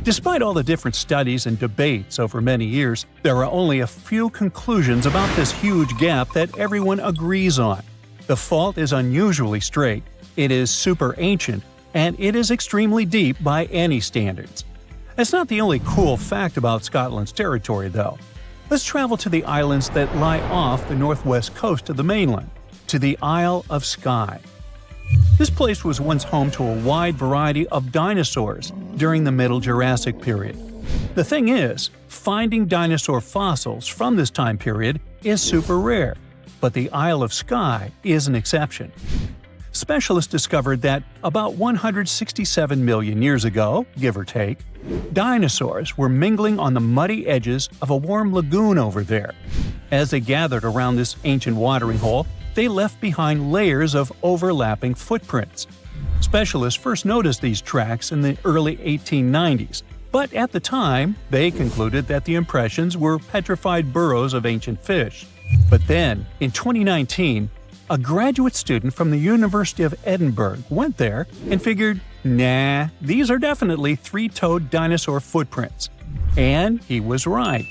Despite all the different studies and debates over many years, there are only a few conclusions about this huge gap that everyone agrees on. The fault is unusually straight, it is super ancient, and it is extremely deep by any standards. That's not the only cool fact about Scotland's territory, though. Let's travel to the islands that lie off the northwest coast of the mainland, to the Isle of Skye. This place was once home to a wide variety of dinosaurs during the Middle Jurassic period. The thing is, finding dinosaur fossils from this time period is super rare, but the Isle of Skye is an exception. Specialists discovered that about 167 million years ago, give or take, dinosaurs were mingling on the muddy edges of a warm lagoon over there. As they gathered around this ancient watering hole, they left behind layers of overlapping footprints. Specialists first noticed these tracks in the early 1890s, but at the time, they concluded that the impressions were petrified burrows of ancient fish. But then, in 2019, a graduate student from the University of Edinburgh went there and figured, nah, these are definitely three-toed dinosaur footprints. And he was right.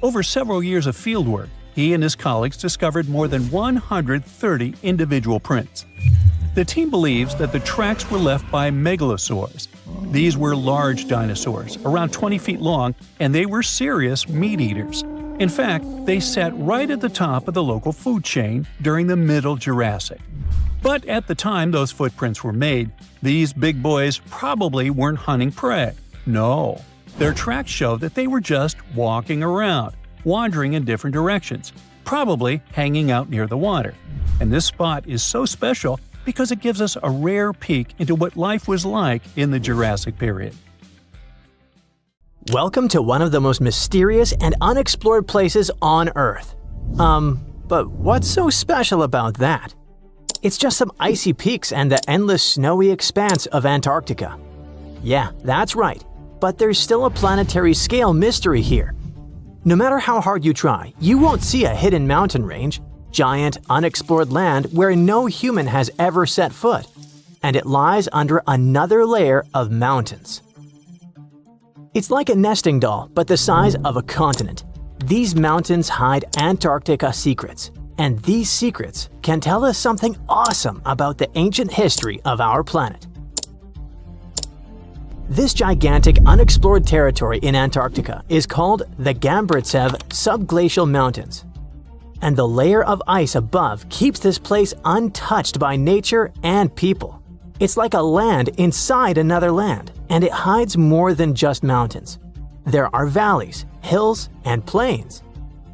Over several years of fieldwork, he and his colleagues discovered more than 130 individual prints. The team believes that the tracks were left by megalosaurs. These were large dinosaurs, around 20 feet long, and they were serious meat-eaters. In fact, they sat right at the top of the local food chain during the Middle Jurassic. But at the time those footprints were made, these big boys probably weren't hunting prey. No, their tracks show that they were just walking around, wandering in different directions, probably hanging out near the water. And this spot is so special because it gives us a rare peek into what life was like in the Jurassic period. Welcome to one of the most mysterious and unexplored places on Earth. But what's so special about that? It's just some icy peaks and the endless snowy expanse of Antarctica. Yeah, that's right, but there's still a planetary scale mystery here. No matter how hard you try, you won't see a hidden mountain range, giant, unexplored land where no human has ever set foot, and it lies under another layer of mountains. It's like a nesting doll, but the size of a continent. These mountains hide Antarctica secrets, and these secrets can tell us something awesome about the ancient history of our planet. This gigantic unexplored territory in Antarctica is called the Gambritsev Subglacial Mountains. And the layer of ice above keeps this place untouched by nature and people. It's like a land inside another land, and it hides more than just mountains. There are valleys, hills, and plains.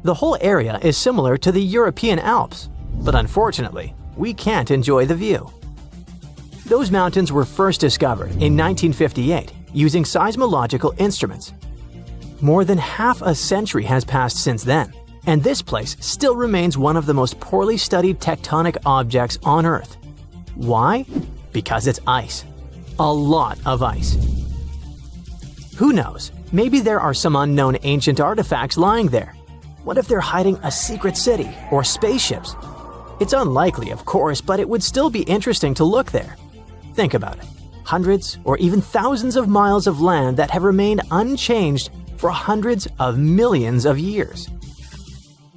The whole area is similar to the European Alps, but unfortunately, we can't enjoy the view. Those mountains were first discovered in 1958 using seismological instruments. More than half a century has passed since then, and this place still remains one of the most poorly studied tectonic objects on Earth. Why? Because it's ice. A lot of ice. Who knows? Maybe there are some unknown ancient artifacts lying there. What if they're hiding a secret city or spaceships? It's unlikely, of course, but it would still be interesting to look there. Think about it. Hundreds or even thousands of miles of land that have remained unchanged for hundreds of millions of years.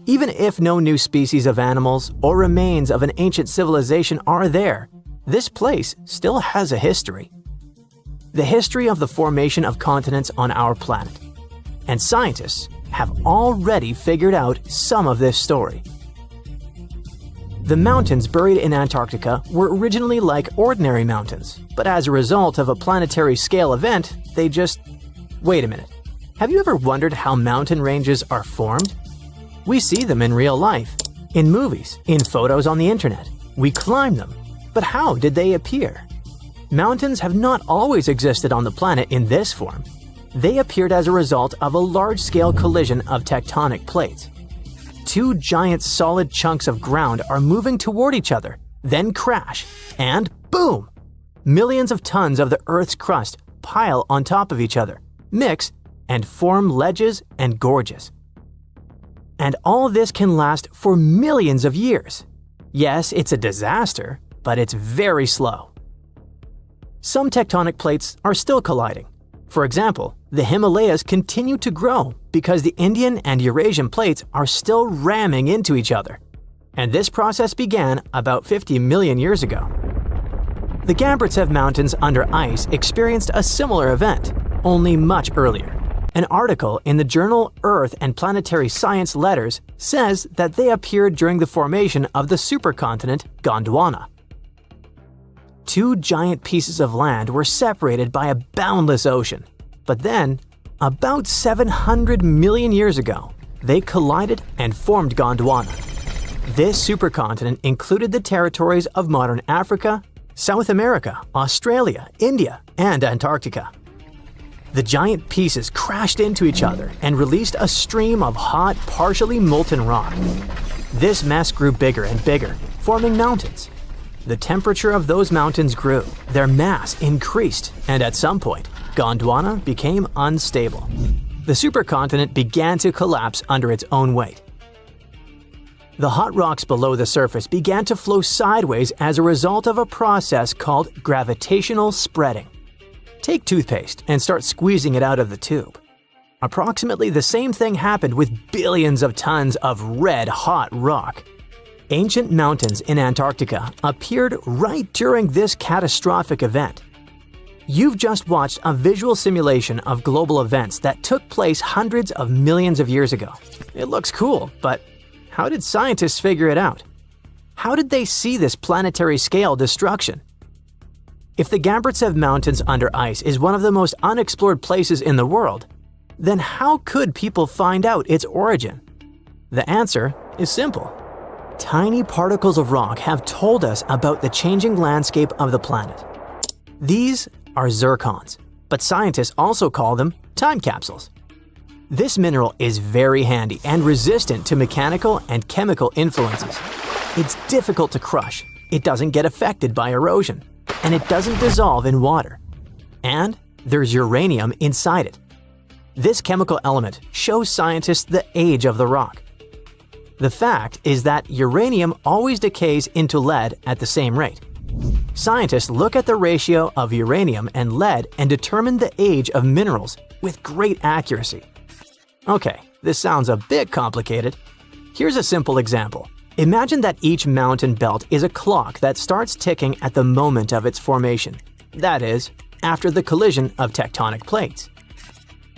Even if no new species of animals or remains of an ancient civilization are there, this place still has a history. The history of the formation of continents on our planet. And scientists have already figured out some of this story. The mountains buried in Antarctica were originally like ordinary mountains, but as a result of a planetary scale event, they just... Wait a minute. Have you ever wondered how mountain ranges are formed? We see them in real life, in movies, in photos on the internet. We climb them. But how did they appear? Mountains have not always existed on the planet in this form. They appeared as a result of a large-scale collision of tectonic plates. Two giant solid chunks of ground are moving toward each other, then crash, and boom! Millions of tons of the Earth's crust pile on top of each other, mix, and form ledges and gorges. And all this can last for millions of years. Yes, it's a disaster, but it's very slow. Some tectonic plates are still colliding. For example, the Himalayas continue to grow because the Indian and Eurasian plates are still ramming into each other. And this process began about 50 million years ago. The Gambrintsev Mountains under ice experienced a similar event, only much earlier. An article in the journal Earth and Planetary Science Letters says that they appeared during the formation of the supercontinent Gondwana. Two giant pieces of land were separated by a boundless ocean. But then, about 700 million years ago, they collided and formed Gondwana. This supercontinent included the territories of modern Africa, South America, Australia, India, and Antarctica. The giant pieces crashed into each other and released a stream of hot, partially molten rock. This mess grew bigger and bigger, forming mountains. The temperature of those mountains grew, their mass increased, and at some point, Gondwana became unstable. The supercontinent began to collapse under its own weight. The hot rocks below the surface began to flow sideways as a result of a process called gravitational spreading. Take toothpaste and start squeezing it out of the tube. Approximately the same thing happened with billions of tons of red-hot rock. Ancient mountains in Antarctica appeared right during this catastrophic event. You've just watched a visual simulation of global events that took place hundreds of millions of years ago. It looks cool, but how did scientists figure it out? How did they see this planetary scale destruction? If the Gambrintsev Mountains under ice is one of the most unexplored places in the world, then how could people find out its origin? The answer is simple. Tiny particles of rock have told us about the changing landscape of the planet. These are zircons, but scientists also call them time capsules. This mineral is very handy and resistant to mechanical and chemical influences. It's difficult to crush, it doesn't get affected by erosion, and it doesn't dissolve in water. And there's uranium inside it. This chemical element shows scientists the age of the rock. The fact is that uranium always decays into lead at the same rate. Scientists look at the ratio of uranium and lead and determine the age of minerals with great accuracy. Okay, this sounds a bit complicated. Here's a simple example. Imagine that each mountain belt is a clock that starts ticking at the moment of its formation. That is, after the collision of tectonic plates.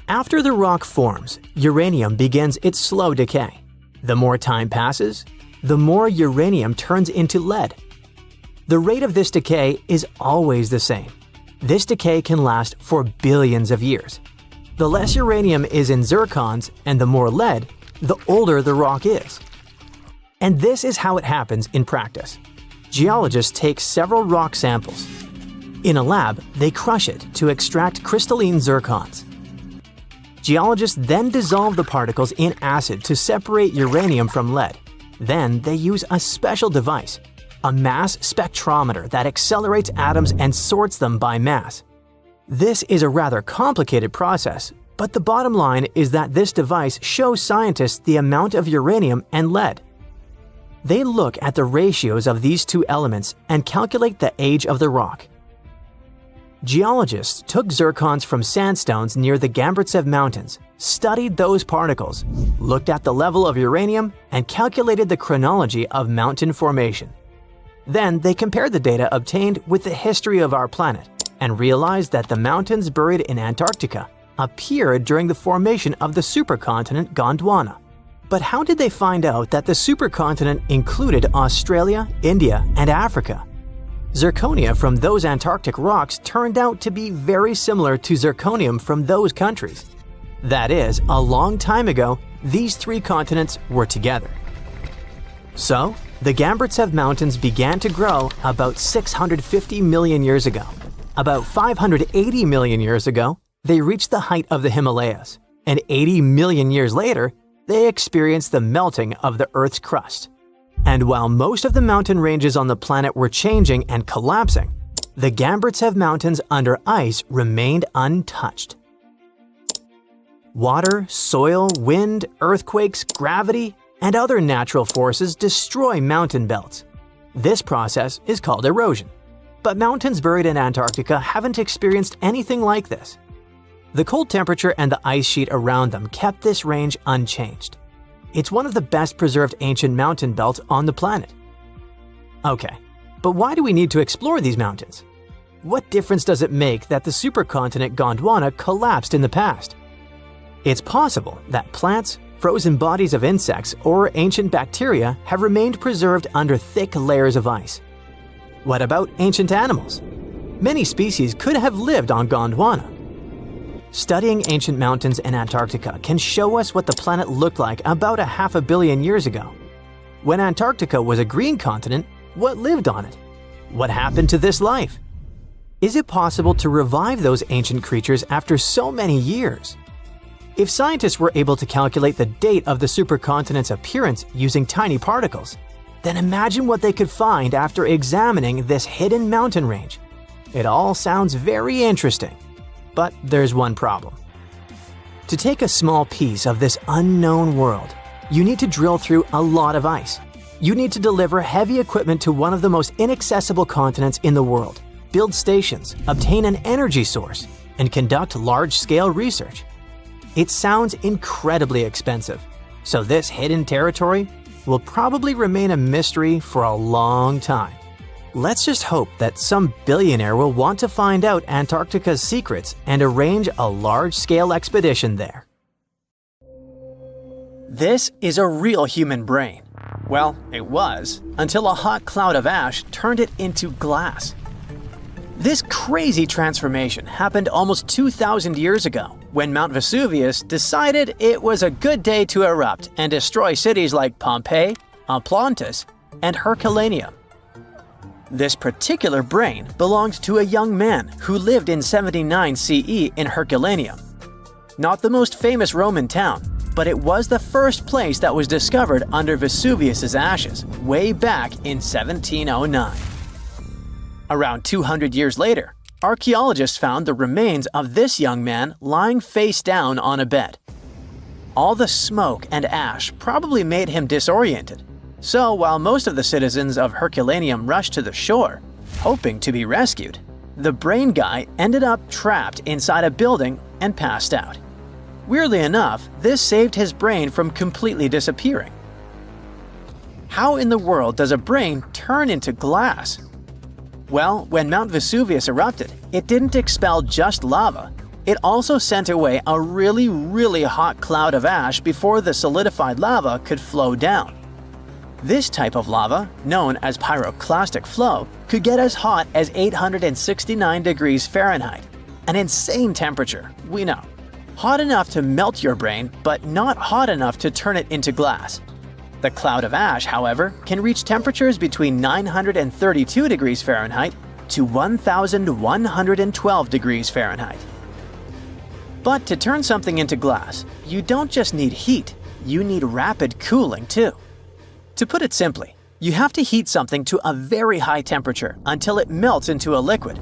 After the rock forms, uranium begins its slow decay. The more time passes, the more uranium turns into lead. The rate of this decay is always the same. This decay can last for billions of years. The less uranium is in zircons and the more lead, the older the rock is. And this is how it happens in practice. Geologists take several rock samples. In a lab, they crush it to extract crystalline zircons. Geologists then dissolve the particles in acid to separate uranium from lead. Then they use a special device, a mass spectrometer that accelerates atoms and sorts them by mass. This is a rather complicated process, but the bottom line is that this device shows scientists the amount of uranium and lead. They look at the ratios of these two elements and calculate the age of the rock. Geologists took zircons from sandstones near the Cambrian Mountains, studied those particles, looked at the level of uranium, and calculated the chronology of mountain formation. Then they compared the data obtained with the history of our planet and realized that the mountains buried in Antarctica appeared during the formation of the supercontinent Gondwana. But how did they find out that the supercontinent included Australia, India, and Africa? Zirconia from those Antarctic rocks turned out to be very similar to zirconium from those countries. That is, a long time ago, these three continents were together. So, the Cambrian Mountains began to grow about 650 million years ago. About 580 million years ago, they reached the height of the Himalayas, and 80 million years later, they experienced the melting of the Earth's crust. And while most of the mountain ranges on the planet were changing and collapsing, the Cambrian Mountains under ice remained untouched. Water, soil, wind, earthquakes, gravity, and other natural forces destroy mountain belts. This process is called erosion. But mountains buried in Antarctica haven't experienced anything like this. The cold temperature and the ice sheet around them kept this range unchanged. It's one of the best preserved ancient mountain belts on the planet. Okay, but why do we need to explore these mountains? What difference does it make that the supercontinent Gondwana collapsed in the past? It's possible that plants, frozen bodies of insects, or ancient bacteria have remained preserved under thick layers of ice. What about ancient animals? Many species could have lived on Gondwana. Studying ancient mountains in Antarctica can show us what the planet looked like about 500 million years ago. When Antarctica was a green continent, what lived on it? What happened to this life? Is it possible to revive those ancient creatures after so many years? If scientists were able to calculate the date of the supercontinent's appearance using tiny particles, then imagine what they could find after examining this hidden mountain range. It all sounds very interesting. But there's one problem. To take a small piece of this unknown world, you need to drill through a lot of ice. You need to deliver heavy equipment to one of the most inaccessible continents in the world, build stations, obtain an energy source, and conduct large-scale research. It sounds incredibly expensive, so this hidden territory will probably remain a mystery for a long time. Let's just hope that some billionaire will want to find out Antarctica's secrets and arrange a large-scale expedition there. This is a real human brain. Well, it was, until a hot cloud of ash turned it into glass. This crazy transformation happened almost 2,000 years ago, when Mount Vesuvius decided it was a good day to erupt and destroy cities like Pompeii, Atlantis, and Herculaneum. This particular brain belonged to a young man who lived in 79 CE in Herculaneum. Not the most famous Roman town, but it was the first place that was discovered under Vesuvius's ashes way back in 1709. Around 200 years later, archaeologists found the remains of this young man lying face down on a bed. All the smoke and ash probably made him disoriented. So while most of the citizens of Herculaneum rushed to the shore, hoping to be rescued, the brain guy ended up trapped inside a building and passed out. Weirdly enough, this saved his brain from completely disappearing. How in the world does a brain turn into glass? Well, when Mount Vesuvius erupted, it didn't expel just lava. It also sent away a really hot cloud of ash before the solidified lava could flow down. This type of lava, known as pyroclastic flow, could get as hot as 869 degrees Fahrenheit. An insane temperature, we know. Hot enough to melt your brain, but not hot enough to turn it into glass. The cloud of ash, however, can reach temperatures between 932 degrees Fahrenheit to 1,112 degrees Fahrenheit. But to turn something into glass, you don't just need heat, you need rapid cooling too. To put it simply, you have to heat something to a very high temperature until it melts into a liquid.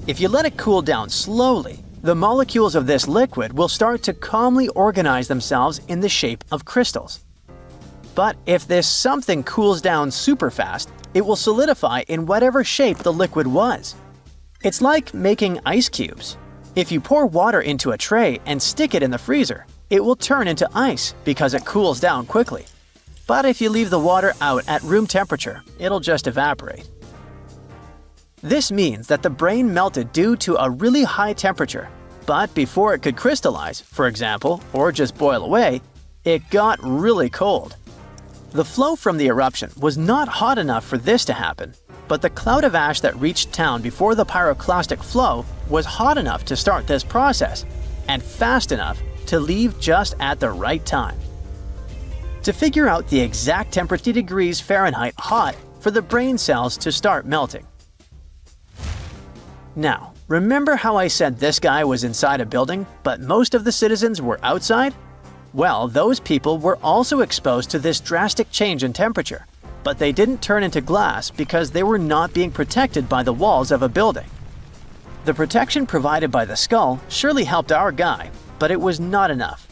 If you let it cool down slowly, the molecules of this liquid will start to calmly organize themselves in the shape of crystals. But if this something cools down super fast, it will solidify in whatever shape the liquid was. It's like making ice cubes. If you pour water into a tray and stick it in the freezer, it will turn into ice because it cools down quickly. But if you leave the water out at room temperature, it'll just evaporate. This means that the brain melted due to a really high temperature, but before it could crystallize, for example, or just boil away, it got really cold. The flow from the eruption was not hot enough for this to happen, but the cloud of ash that reached town before the pyroclastic flow was hot enough to start this process, and fast enough to leave just at the right time. To figure out the exact temperature degrees Fahrenheit hot for the brain cells to start melting. Now, remember how I said this guy was inside a building, but most of the citizens were outside? Well, those people were also exposed to this drastic change in temperature, but they didn't turn into glass because they were not being protected by the walls of a building. The protection provided by the skull surely helped our guy, but it was not enough.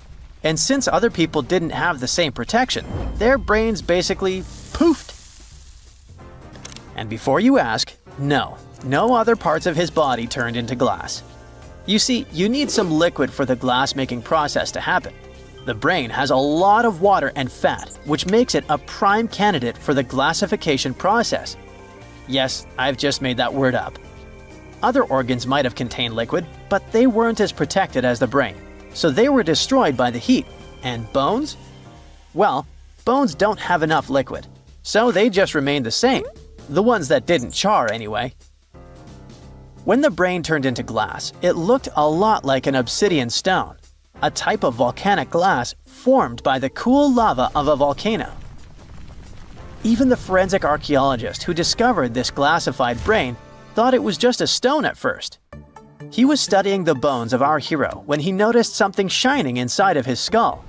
And since other people didn't have the same protection, their brains basically poofed. And before you ask, no other parts of his body turned into glass. You see, you need some liquid for the glass-making process to happen. The brain has a lot of water and fat, which makes it a prime candidate for the glassification process. Yes, I've just made that word up. Other organs might have contained liquid, but they weren't as protected as the brain, so they were destroyed by the heat. And bones? Well, bones don't have enough liquid, so they just remained the same. The ones that didn't char, anyway. When the brain turned into glass, it looked a lot like an obsidian stone, a type of volcanic glass formed by the cool lava of a volcano. Even the forensic archaeologist who discovered this glassified brain thought it was just a stone at first. He was studying the bones of our hero when he noticed something shining inside of his skull,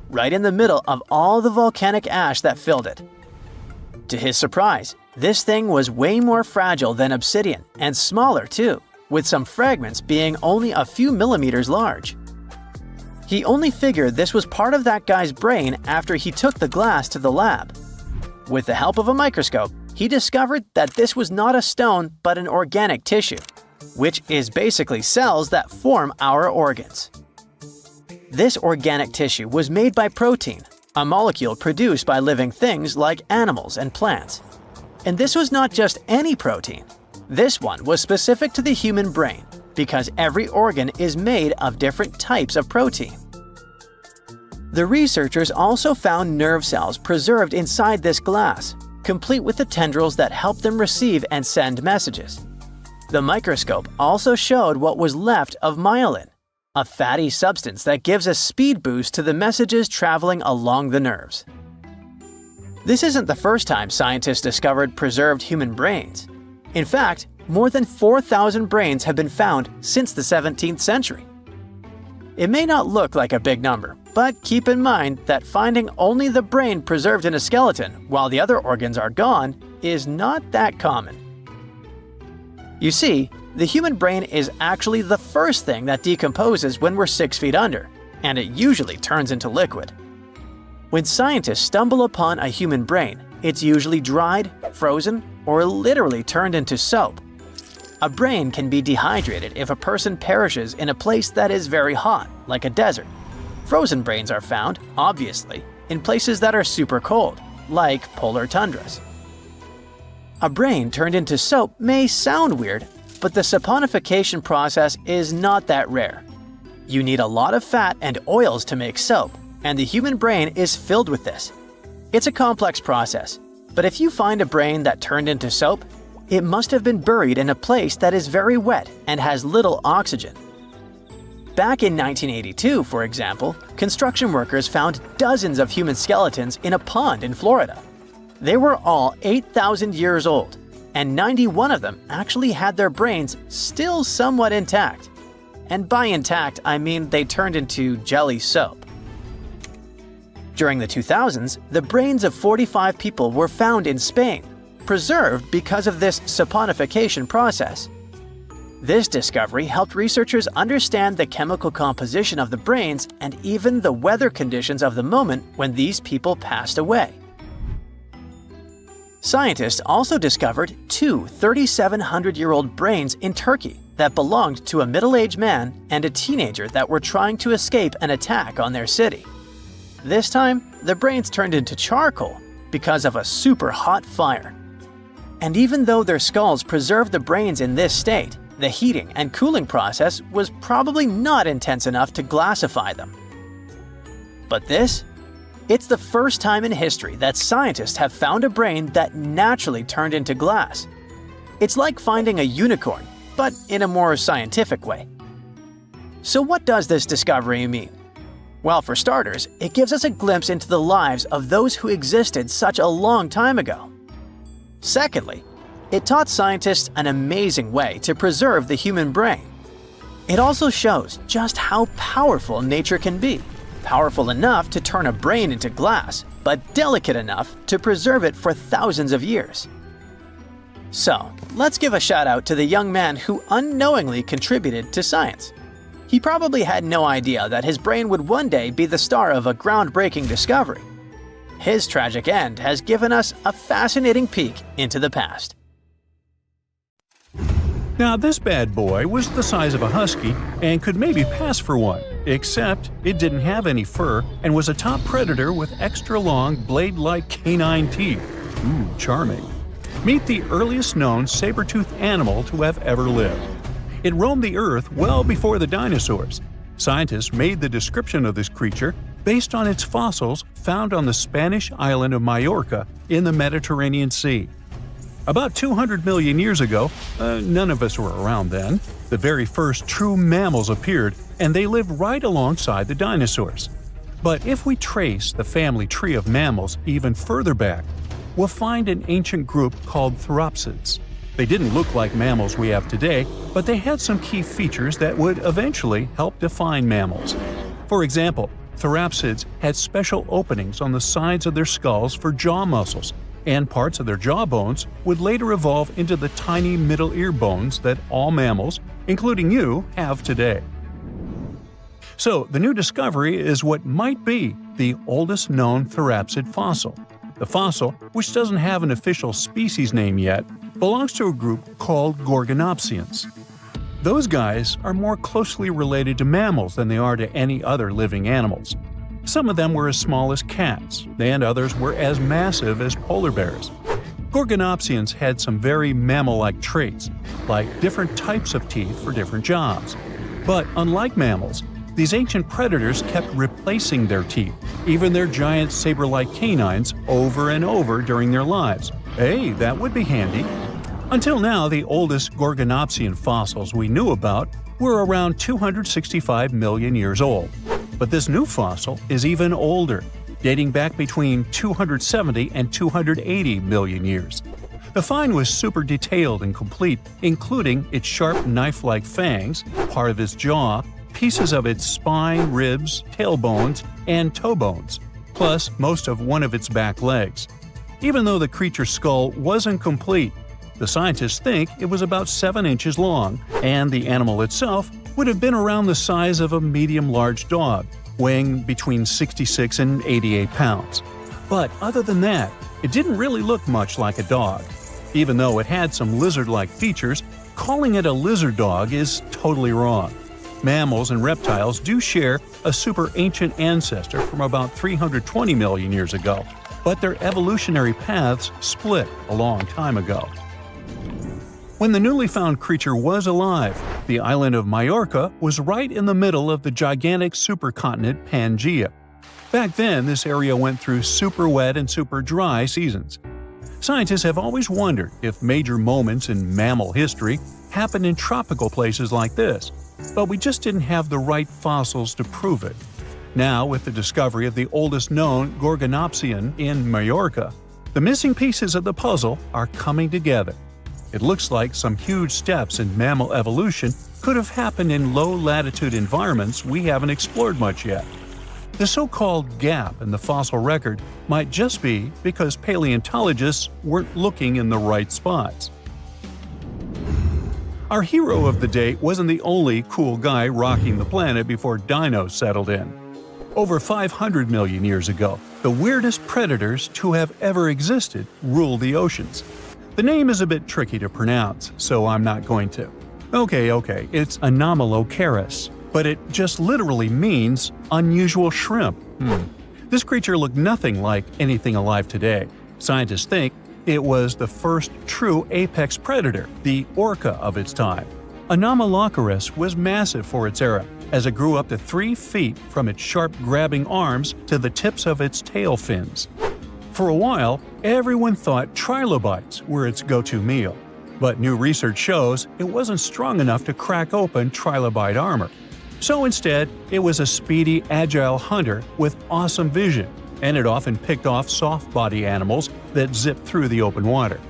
right in the middle of all the volcanic ash that filled it. To his surprise, this thing was way more fragile than obsidian and smaller too, with some fragments being only a few millimeters large. He only figured this was part of that guy's brain after he took the glass to the lab. With the help of a microscope, he discovered that this was not a stone but an organic tissue, which is basically cells that form our organs. This organic tissue was made by protein, a molecule produced by living things like animals and plants. And this was not just any protein. This one was specific to the human brain because every organ is made of different types of protein. The researchers also found nerve cells preserved inside this glass, complete with the tendrils that help them receive and send messages. The microscope also showed what was left of myelin, a fatty substance that gives a speed boost to the messages traveling along the nerves. This isn't the first time scientists discovered preserved human brains. In fact, more than 4,000 brains have been found since the 17th century. It may not look like a big number, but keep in mind that finding only the brain preserved in a skeleton while the other organs are gone is not that common. You see, the human brain is actually the first thing that decomposes when we're 6 feet under, and it usually turns into liquid. When scientists stumble upon a human brain, it's usually dried, frozen, or literally turned into soap. A brain can be dehydrated if a person perishes in a place that is very hot, like a desert. Frozen brains are found, obviously, in places that are super cold, like polar tundras. A brain turned into soap may sound weird, but the saponification process is not that rare. You need a lot of fat and oils to make soap, and the human brain is filled with this. It's a complex process, but if you find a brain that turned into soap, it must have been buried in a place that is very wet and has little oxygen. Back in 1982, for example, construction workers found dozens of human skeletons in a pond in Florida. They were all 8,000 years old, and 91 of them actually had their brains still somewhat intact. And by intact, I mean they turned into jelly soap. During the 2000s, the brains of 45 people were found in Spain, preserved because of this saponification process. This discovery helped researchers understand the chemical composition of the brains and even the weather conditions of the moment when these people passed away. Scientists also discovered two 3,700-year-old brains in Turkey that belonged to a middle-aged man and a teenager that were trying to escape an attack on their city. This time, the brains turned into charcoal because of a super hot fire. And even though their skulls preserved the brains in this state, the heating and cooling process was probably not intense enough to glassify them. But this? It's the first time in history that scientists have found a brain that naturally turned into glass. It's like finding a unicorn, but in a more scientific way. So what does this discovery mean? Well, for starters, it gives us a glimpse into the lives of those who existed such a long time ago. Secondly, it taught scientists an amazing way to preserve the human brain. It also shows just how powerful nature can be. Powerful enough to turn a brain into glass, but delicate enough to preserve it for thousands of years. So, let's give a shout out to the young man who unknowingly contributed to science. He probably had no idea that his brain would one day be the star of a groundbreaking discovery. His tragic end has given us a fascinating peek into the past. Now this bad boy was the size of a husky and could maybe pass for one, except it didn't have any fur and was a top predator with extra long blade-like canine teeth. Ooh, charming. Meet the earliest known saber-toothed animal to have ever lived. It roamed the Earth well before the dinosaurs. Scientists made the description of this creature based on its fossils found on the Spanish island of Majorca in the Mediterranean Sea. About 200 million years ago, none of us were around then, the very first true mammals appeared, and they lived right alongside the dinosaurs. But if we trace the family tree of mammals even further back, we'll find an ancient group called Therapsids. They didn't look like mammals we have today, but they had some key features that would eventually help define mammals. For example, Therapsids had special openings on the sides of their skulls for jaw muscles, and parts of their jaw bones would later evolve into the tiny middle ear bones that all mammals, including you, have today. So, the new discovery is what might be the oldest known Therapsid fossil. The fossil, which doesn't have an official species name yet, belongs to a group called Gorgonopsians. Those guys are more closely related to mammals than they are to any other living animals. Some of them were as small as cats, and others were as massive as polar bears. Gorgonopsians had some very mammal-like traits, like different types of teeth for different jobs. But unlike mammals, these ancient predators kept replacing their teeth, even their giant saber-like canines, over and over during their lives. Hey, that would be handy. Until now, the oldest Gorgonopsian fossils we knew about were around 265 million years old. But this new fossil is even older, dating back between 270 and 280 million years. The find was super detailed and complete, including its sharp knife-like fangs, part of its jaw, pieces of its spine, ribs, tailbones, and toe bones, plus most of one of its back legs. Even though the creature's skull wasn't complete, the scientists think it was about 7 inches long, and the animal itself would have been around the size of a medium-large dog, weighing between 66 and 88 pounds. But other than that, it didn't really look much like a dog. Even though it had some lizard-like features, calling it a lizard dog is totally wrong. Mammals and reptiles do share a super ancient ancestor from about 320 million years ago, but their evolutionary paths split a long time ago. When the newly found creature was alive, the island of Majorca was right in the middle of the gigantic supercontinent Pangaea. Back then, this area went through super wet and super dry seasons. Scientists have always wondered if major moments in mammal history happened in tropical places like this, but we just didn't have the right fossils to prove it. Now, with the discovery of the oldest known Gorgonopsian in Majorca, the missing pieces of the puzzle are coming together. It looks like some huge steps in mammal evolution could have happened in low-latitude environments we haven't explored much yet. The so-called gap in the fossil record might just be because paleontologists weren't looking in the right spots. Our hero of the day wasn't the only cool guy rocking the planet before dinos settled in. Over 500 million years ago, the weirdest predators to have ever existed ruled the oceans. The name is a bit tricky to pronounce, so I'm not going to. Okay, it's Anomalocaris, but it just literally means unusual shrimp. This creature looked nothing like anything alive today. Scientists think it was the first true apex predator, the orca of its time. Anomalocaris was massive for its era, as it grew up to 3 feet from its sharp grabbing arms to the tips of its tail fins. For a while, everyone thought trilobites were its go-to meal, but new research shows it wasn't strong enough to crack open trilobite armor. So instead, it was a speedy, agile hunter with awesome vision, and it often picked off soft-body animals that zipped through the open water.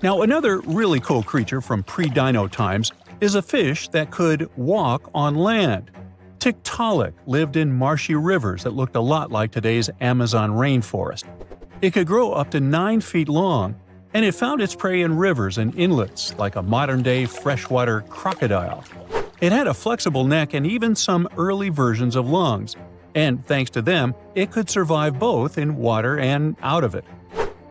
Now, another really cool creature from pre-dino times is a fish that could walk on land. Tiktaalik lived in marshy rivers that looked a lot like today's Amazon rainforest. It could grow up to 9 feet long, and it found its prey in rivers and inlets like a modern-day freshwater crocodile. It had a flexible neck and even some early versions of lungs, and thanks to them, it could survive both in water and out of it.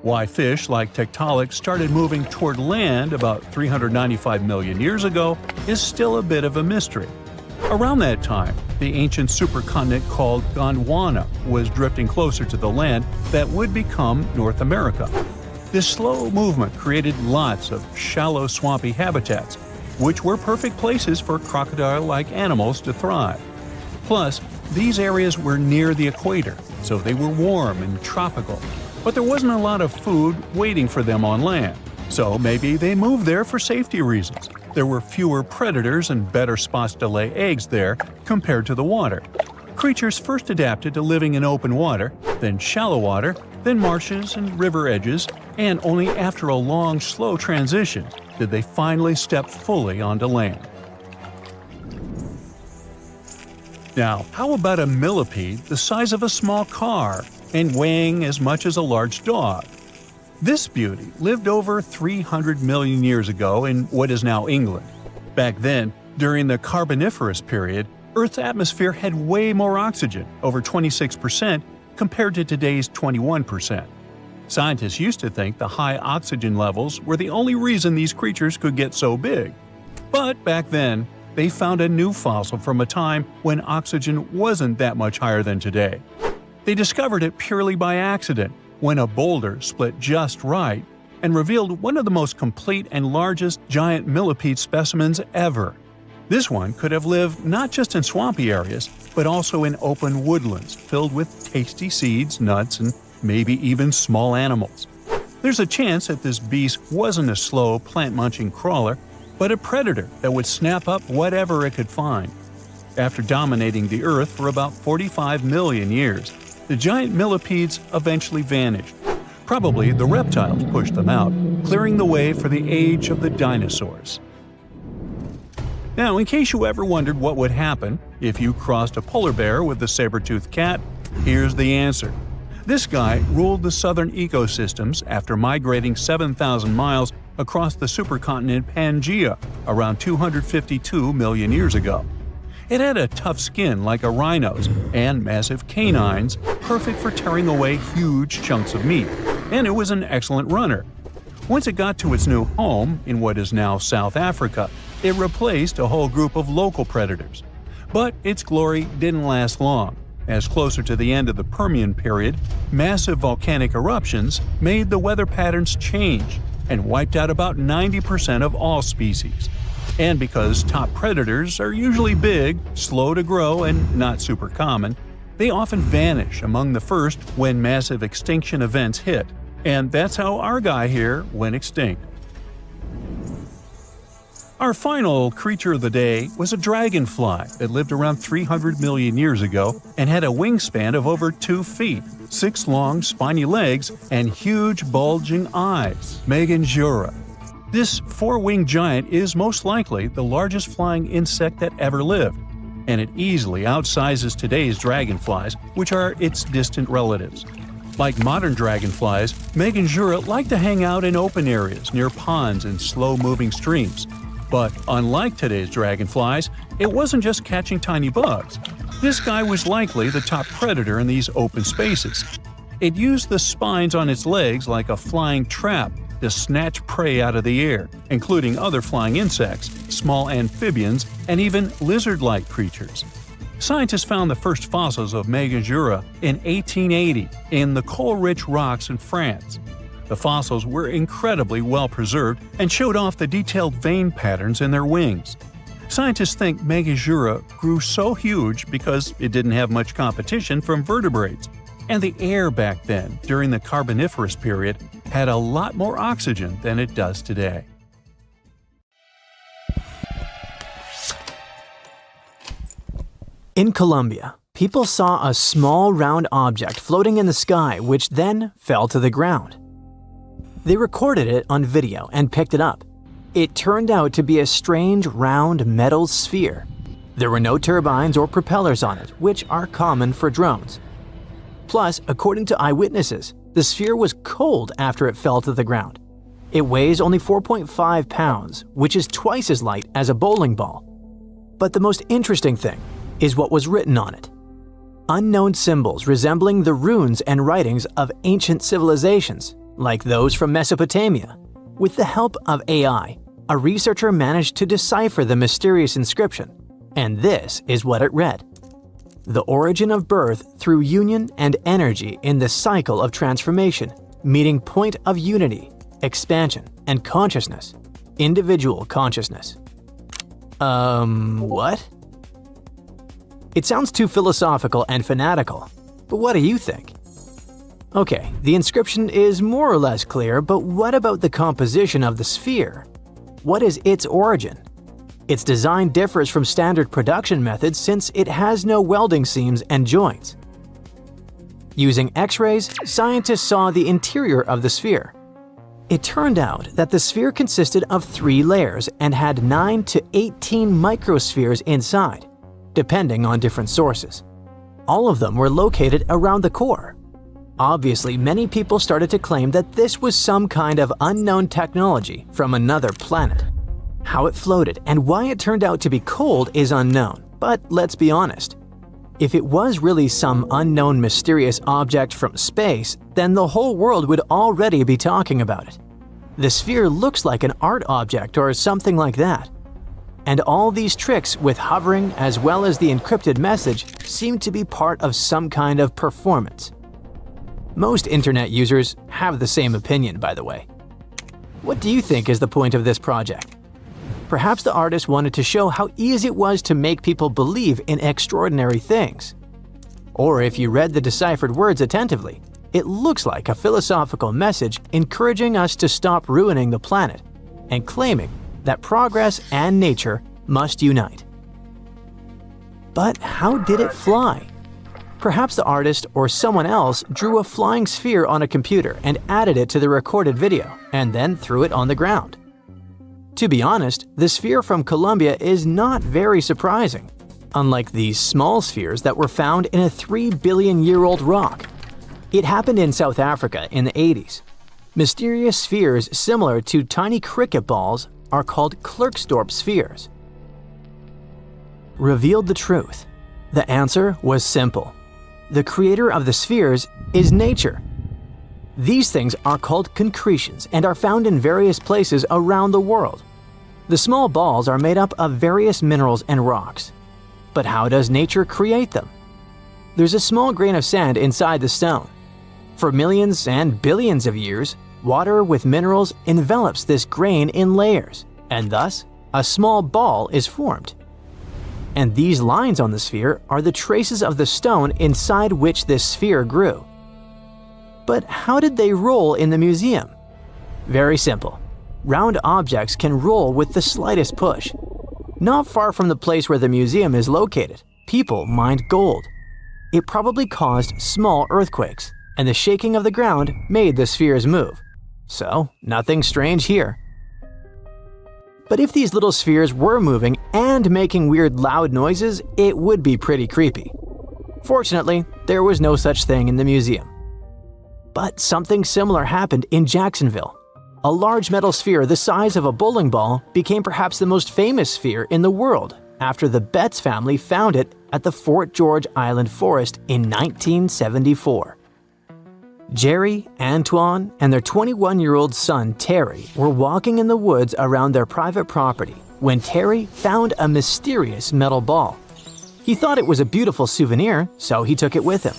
Why fish like Tiktaalik started moving toward land about 395 million years ago is still a bit of a mystery. Around that time, the ancient supercontinent called Gondwana was drifting closer to the land that would become North America. This slow movement created lots of shallow, swampy habitats, which were perfect places for crocodile-like animals to thrive. Plus, these areas were near the equator, so they were warm and tropical. But there wasn't a lot of food waiting for them on land, so maybe they moved there for safety reasons. There were fewer predators and better spots to lay eggs there compared to the water. Creatures first adapted to living in open water, then shallow water, then marshes and river edges, and only after a long, slow transition did they finally step fully onto land. Now, how about a millipede the size of a small car and weighing as much as a large dog? This beauty lived over 300 million years ago in what is now England. Back then, during the Carboniferous period, Earth's atmosphere had way more oxygen, over 26%, compared to today's 21%. Scientists used to think the high oxygen levels were the only reason these creatures could get so big. But back then, they found a new fossil from a time when oxygen wasn't that much higher than today. They discovered it purely by accident when a boulder split just right and revealed one of the most complete and largest giant millipede specimens ever. This one could have lived not just in swampy areas, but also in open woodlands filled with tasty seeds, nuts, and maybe even small animals. There's a chance that this beast wasn't a slow, plant-munching crawler, but a predator that would snap up whatever it could find. After dominating the Earth for about 45 million years, the giant millipedes eventually vanished. Probably the reptiles pushed them out, clearing the way for the age of the dinosaurs. Now, in case you ever wondered what would happen if you crossed a polar bear with a saber-toothed cat, here's the answer. This guy ruled the southern ecosystems after migrating 7,000 miles across the supercontinent Pangaea around 252 million years ago. It had a tough skin like a rhino's and massive canines, perfect for tearing away huge chunks of meat, and it was an excellent runner. Once it got to its new home in what is now South Africa, it replaced a whole group of local predators. But its glory didn't last long, as closer to the end of the Permian period, massive volcanic eruptions made the weather patterns change and wiped out about 90% of all species. And because top predators are usually big, slow to grow, and not super common, They often vanish among the first when massive extinction events hit, and that's how our guy here went extinct. Our final creature of the day was a dragonfly that lived around 300 million years ago and had a wingspan of over 2 feet, 6 long, spiny legs, and huge, bulging eyes. Megalithic. This 4-winged giant is most likely the largest flying insect that ever lived, and it easily outsizes today's dragonflies, which are its distant relatives. Like modern dragonflies, Megalithic like to hang out in open areas near ponds and slow-moving streams. But unlike today's dragonflies, it wasn't just catching tiny bugs. This guy was likely the top predator in these open spaces. It used the spines on its legs like a flying trap to snatch prey out of the air, including other flying insects, small amphibians, and even lizard-like creatures. Scientists found the first fossils of Megalithic in 1880 in the coal-rich rocks in France. The fossils were incredibly well preserved and showed off the detailed vein patterns in their wings. Scientists think Megalithic grew so huge because it didn't have much competition from vertebrates, and the air back then, during the Carboniferous period, had a lot more oxygen than it does today. In Colombia, people saw a small round object floating in the sky which then fell to the ground. They recorded it on video and picked it up. It turned out to be a strange round metal sphere. There were no turbines or propellers on it, which are common for drones. Plus, according to eyewitnesses, the sphere was cold after it fell to the ground. It weighs only 4.5 pounds, which is twice as light as a bowling ball. But the most interesting thing is what was written on it. Unknown symbols resembling the runes and writings of ancient civilizations, like those from Mesopotamia. With the help of AI, a researcher managed to decipher the mysterious inscription, and this is what it read: "The origin of birth through union and energy in the cycle of transformation, meeting point of unity, expansion, and consciousness, individual consciousness." What? It sounds too philosophical and fanatical, but what do you think? Okay, the inscription is more or less clear, but what about the composition of the sphere? What is its origin? Its design differs from standard production methods since it has no welding seams and joints. Using X-rays, scientists saw the interior of the sphere. It turned out that the sphere consisted of 3 layers and had 9 to 18 microspheres inside, depending on different sources. All of them were located around the core. Obviously, many people started to claim that this was some kind of unknown technology from another planet. How it floated and why it turned out to be cold is unknown, but let's be honest. If it was really some unknown mysterious object from space, then the whole world would already be talking about it. The sphere looks like an art object or something like that. And all these tricks with hovering as well as the encrypted message seem to be part of some kind of performance. Most internet users have the same opinion, by the way. What do you think is the point of this project? Perhaps the artist wanted to show how easy it was to make people believe in extraordinary things. Or if you read the deciphered words attentively, it looks like a philosophical message encouraging us to stop ruining the planet and claiming that progress and nature must unite. But how did it fly? Perhaps the artist or someone else drew a flying sphere on a computer and added it to the recorded video, and then threw it on the ground. To be honest, the sphere from Colombia is not very surprising, unlike these small spheres that were found in a 3-billion-year-old rock. It happened in South Africa in the 80s. Mysterious spheres similar to tiny cricket balls are called Klerksdorp spheres. Revealed the truth. The answer was simple. The creator of the spheres is nature. These things are called concretions and are found in various places around the world. The small balls are made up of various minerals and rocks. But how does nature create them? There's a small grain of sand inside the stone. For millions and billions of years, water with minerals envelops this grain in layers, and thus, a small ball is formed. and these lines on the sphere are the traces of the stone inside which this sphere grew. But how did they roll in the museum? Very simple. Round objects can roll with the slightest push. Not far from the place where the museum is located, people mined gold. It probably caused small earthquakes, and the shaking of the ground made the spheres move. So, nothing strange here. But if these little spheres were moving and making weird loud noises, it would be pretty creepy. Fortunately, there was no such thing in the museum. But something similar happened in Jacksonville. A large metal sphere the size of a bowling ball became perhaps the most famous sphere in the world after the Betts family found it at the Fort George Island Forest in 1974. Jerry, Antoine, and their 21-year-old son Terry were walking in the woods around their private property when Terry found a mysterious metal ball. He thought it was a beautiful souvenir, so he took it with him.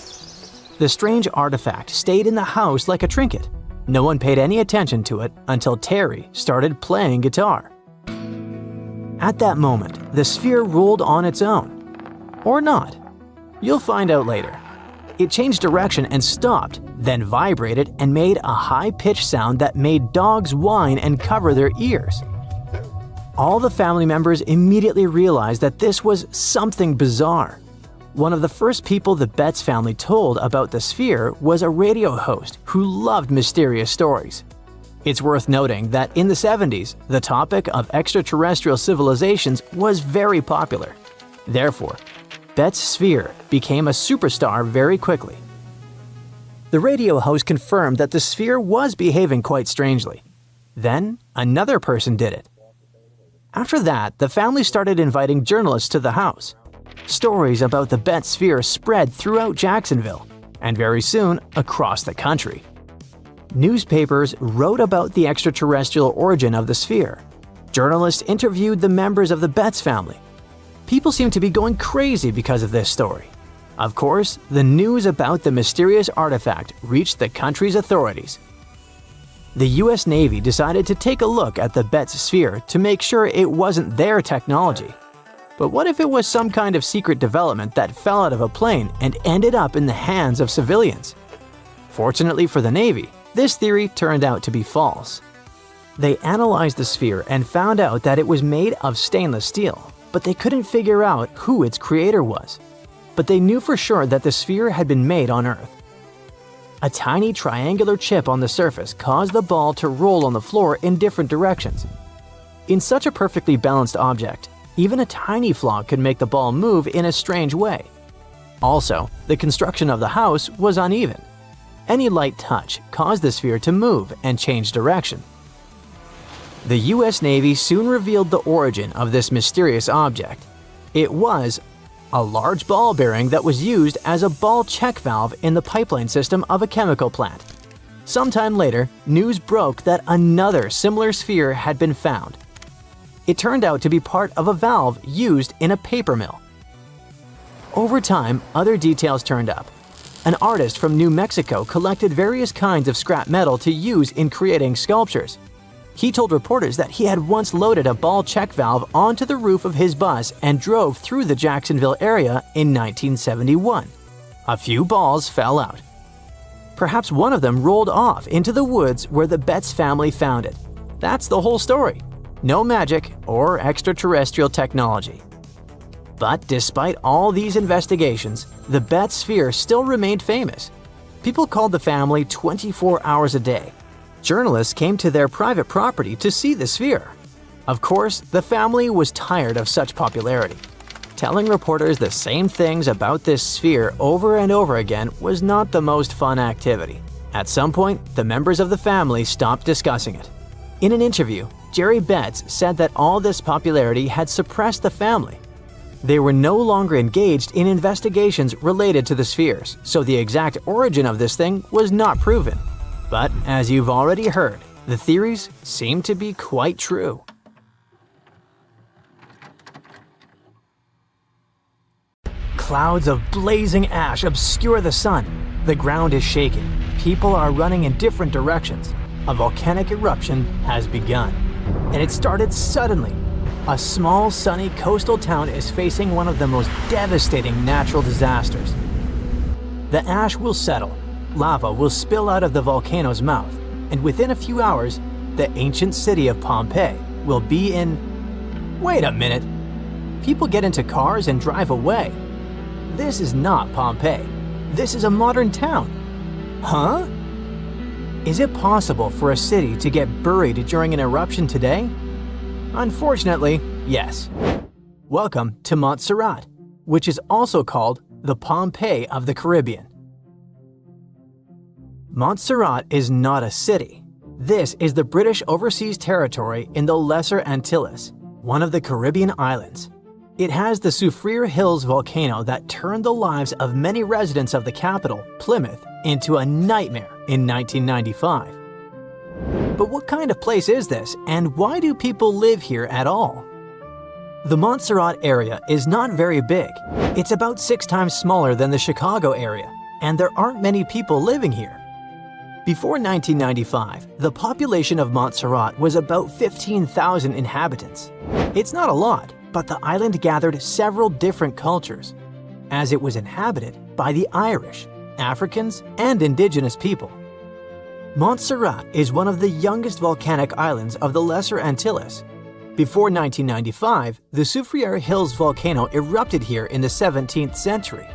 The strange artifact stayed in the house like a trinket. No one paid any attention to it until Terry started playing guitar. At that moment, the sphere rolled on its own. Or not. You'll find out later. It changed direction and stopped, then vibrated and made a high-pitched sound that made dogs whine and cover their ears. All the family members immediately realized that this was something bizarre. One of the first people the Betts family told about the sphere was a radio host who loved mysterious stories. It's worth noting that in the 70s, the topic of extraterrestrial civilizations was very popular. Therefore, Betts' sphere became a superstar very quickly. The radio host confirmed that the sphere was behaving quite strangely. Then, another person did it. After that, the family started inviting journalists to the house. Stories about the Betts sphere spread throughout Jacksonville, and very soon across the country. Newspapers wrote about the extraterrestrial origin of the sphere. Journalists interviewed the members of the Betts family. People seemed to be going crazy because of this story. Of course, the news about the mysterious artifact reached the country's authorities. The US Navy decided to take a look at the Betts sphere to make sure it wasn't their technology. But what if it was some kind of secret development that fell out of a plane and ended up in the hands of civilians? Fortunately for the Navy, this theory turned out to be false. They analyzed the sphere and found out that it was made of stainless steel, but they couldn't figure out who its creator was. But they knew for sure that the sphere had been made on Earth. A tiny triangular chip on the surface caused the ball to roll on the floor in different directions. In such a perfectly balanced object, even a tiny flaw could make the ball move in a strange way. Also, the construction of the house was uneven. Any light touch caused the sphere to move and change direction. The US Navy soon revealed the origin of this mysterious object. It was a large ball bearing that was used as a ball check valve in the pipeline system of a chemical plant. Sometime later, news broke that another similar sphere had been found. It turned out to be part of a valve used in a paper mill. Over time, other details turned up. An artist from New Mexico collected various kinds of scrap metal to use in creating sculptures. He told reporters that he had once loaded a ball check valve onto the roof of his bus and drove through the Jacksonville area in 1971. A few balls fell out. Perhaps one of them rolled off into the woods where the Betts family found it. That's the whole story. No magic or extraterrestrial technology. But despite all these investigations, the Betts sphere still remained famous. People called the family 24 hours a day. Journalists came to their private property to see the sphere. Of course, the family was tired of such popularity. Telling reporters the same things about this sphere over and over again was not the most fun activity. At some point, the members of the family stopped discussing it. In an interview, Jerry Betts said that all this popularity had suppressed the family. They were no longer engaged in investigations related to the spheres, so the exact origin of this thing was not proven. But as you've already heard, the theories seem to be quite true. Clouds of blazing ash obscure the sun. The ground is shaking. People are running in different directions. A volcanic eruption has begun. And it started suddenly. a small sunny coastal town is facing one of the most devastating natural disasters. The ash will settle, lava will spill out of the volcano's mouth, and within a few hours, the ancient city of Pompeii will be in... Wait a minute! People get into cars and drive away. This is not Pompeii. This is a modern town. Huh? Is it possible for a city to get buried during an eruption today? Unfortunately, yes. Welcome to Montserrat, which is also called the Pompeii of the Caribbean. Montserrat is not a city. This is the British Overseas Territory in the Lesser Antilles, one of the Caribbean islands. It has the Soufriere Hills volcano that turned the lives of many residents of the capital, Plymouth, into a nightmare in 1995. But what kind of place is this, and why do people live here at all? The Montserrat area is not very big. It's about 6 times smaller than the Chicago area, and there aren't many people living here. Before 1995, the population of Montserrat was about 15,000 inhabitants. It's not a lot, but the island gathered several different cultures, as it was inhabited by the Irish, Africans, and indigenous people. Montserrat is one of the youngest volcanic islands of the Lesser Antilles. Before 1995, the Soufriere Hills volcano erupted here in the 17th century.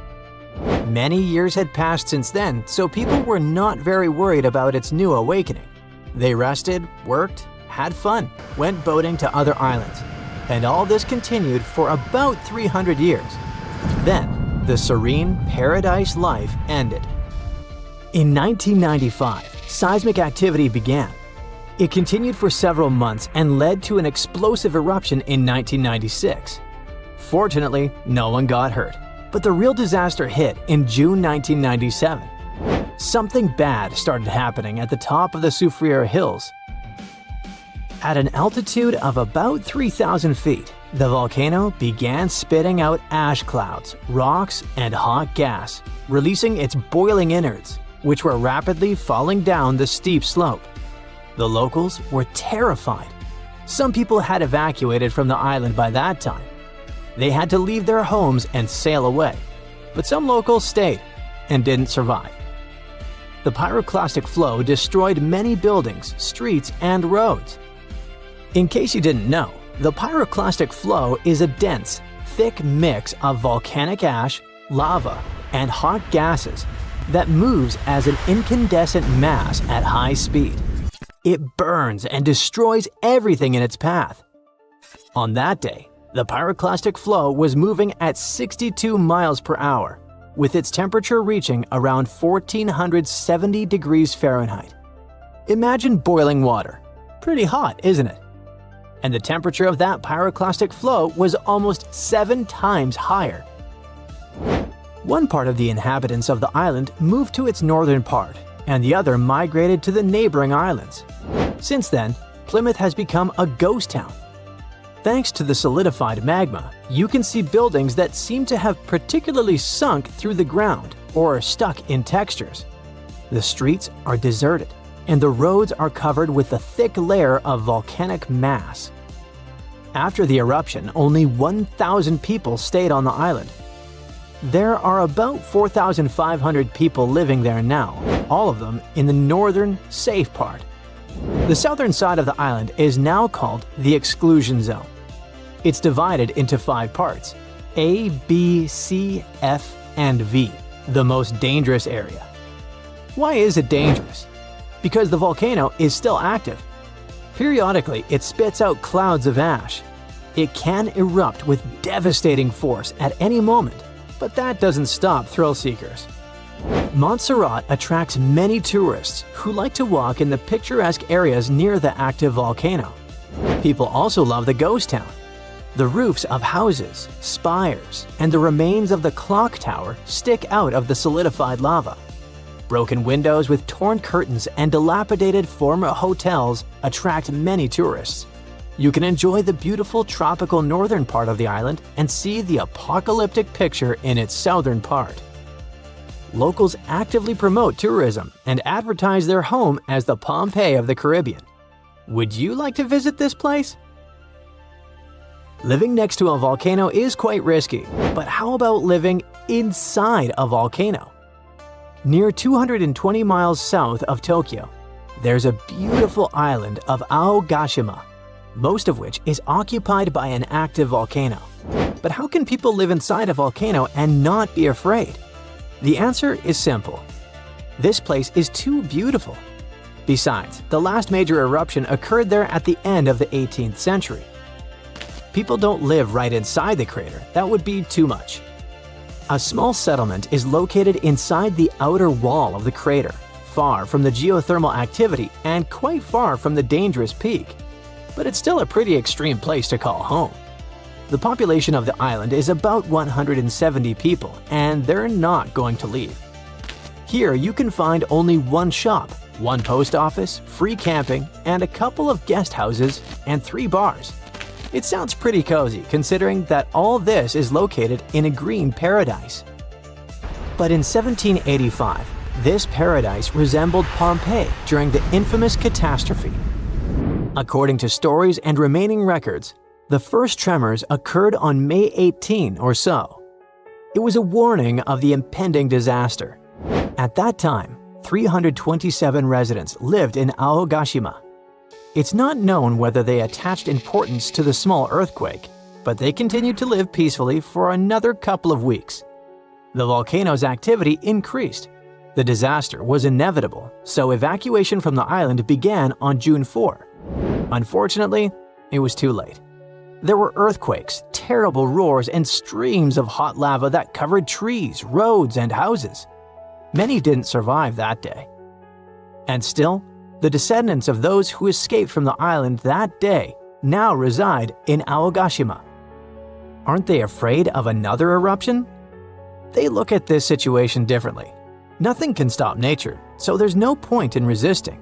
Many years had passed since then, so people were not very worried about its new awakening. They rested, worked, had fun, went boating to other islands, and all this continued for about 300 years. Then, the serene paradise life ended. In 1995, seismic activity began. It continued for several months and led to an explosive eruption in 1996. Fortunately, no one got hurt, but the real disaster hit in June 1997. Something bad started happening at the top of the Soufriere Hills. At an altitude of about 3,000 feet, the volcano began spitting out ash clouds, rocks, and hot gas, releasing its boiling innards, which were rapidly falling down the steep slope. The locals were terrified. Some people had evacuated from the island by that time. They had to leave their homes and sail away, but some locals stayed and didn't survive. The pyroclastic flow destroyed many buildings, streets, and roads. In case you didn't know, the pyroclastic flow is a dense, thick mix of volcanic ash, lava, and hot gases that moves as an incandescent mass at high speed. It burns and destroys everything in its path. On that day, the pyroclastic flow was moving at 62 miles per hour, with its temperature reaching around 1470 degrees Fahrenheit. Imagine boiling water. Pretty hot, isn't it? And the temperature of that pyroclastic flow was almost 7 times higher. One part of the inhabitants of the island moved to its northern part, and the other migrated to the neighboring islands. Since then, Plymouth has become a ghost town. Thanks to the solidified magma, you can see buildings that seem to have particularly sunk through the ground or stuck in textures. The streets are deserted, and the roads are covered with a thick layer of volcanic mass. After the eruption, only 1,000 people stayed on the island. There are about 4,500 people living there now, all of them in the northern, safe part. The southern side of the island is now called the Exclusion Zone. It's divided into 5 parts: A, B, C, F, and V, the most dangerous area. Why is it dangerous? Because the volcano is still active. Periodically, it spits out clouds of ash. It can erupt with devastating force at any moment, but that doesn't stop thrill seekers. Montserrat attracts many tourists who like to walk in the picturesque areas near the active volcano. People also love the ghost town. The roofs of houses, spires, and the remains of the clock tower stick out of the solidified lava. Broken windows with torn curtains and dilapidated former hotels attract many tourists. You can enjoy the beautiful tropical northern part of the island and see the apocalyptic picture in its southern part. Locals actively promote tourism and advertise their home as the Pompeii of the Caribbean. Would you like to visit this place? Living next to a volcano is quite risky, but how about living inside a volcano? Near 220 miles south of Tokyo, there's a beautiful island of Aogashima, most of which is occupied by an active volcano. But how can people live inside a volcano and not be afraid? The answer is simple. This place is too beautiful. Besides, the last major eruption occurred there at the end of the 18th century. People don't live right inside the crater, that would be too much. A small settlement is located inside the outer wall of the crater, far from the geothermal activity and quite far from the dangerous peak. But it's still a pretty extreme place to call home. The population of the island is about 170 people, and they're not going to leave. Here you can find only one shop, one post office, free camping, and a couple of guest houses and 3 bars. It sounds pretty cozy considering that all this is located in a green paradise. But in 1785, this paradise resembled Pompeii during the infamous catastrophe. According to stories and remaining records, the first tremors occurred on May 18 or so. It was a warning of the impending disaster. At that time, 327 residents lived in Aogashima. It's not known whether they attached importance to the small earthquake, but they continued to live peacefully for another couple of weeks. The volcano's activity increased. The disaster was inevitable, so evacuation from the island began on June 4. Unfortunately, it was too late. There were earthquakes, terrible roars, and streams of hot lava that covered trees, roads, and houses. Many didn't survive that day. And still, the descendants of those who escaped from the island that day now reside in Aogashima. Aren't they afraid of another eruption? They look at this situation differently. Nothing can stop nature, so there's no point in resisting.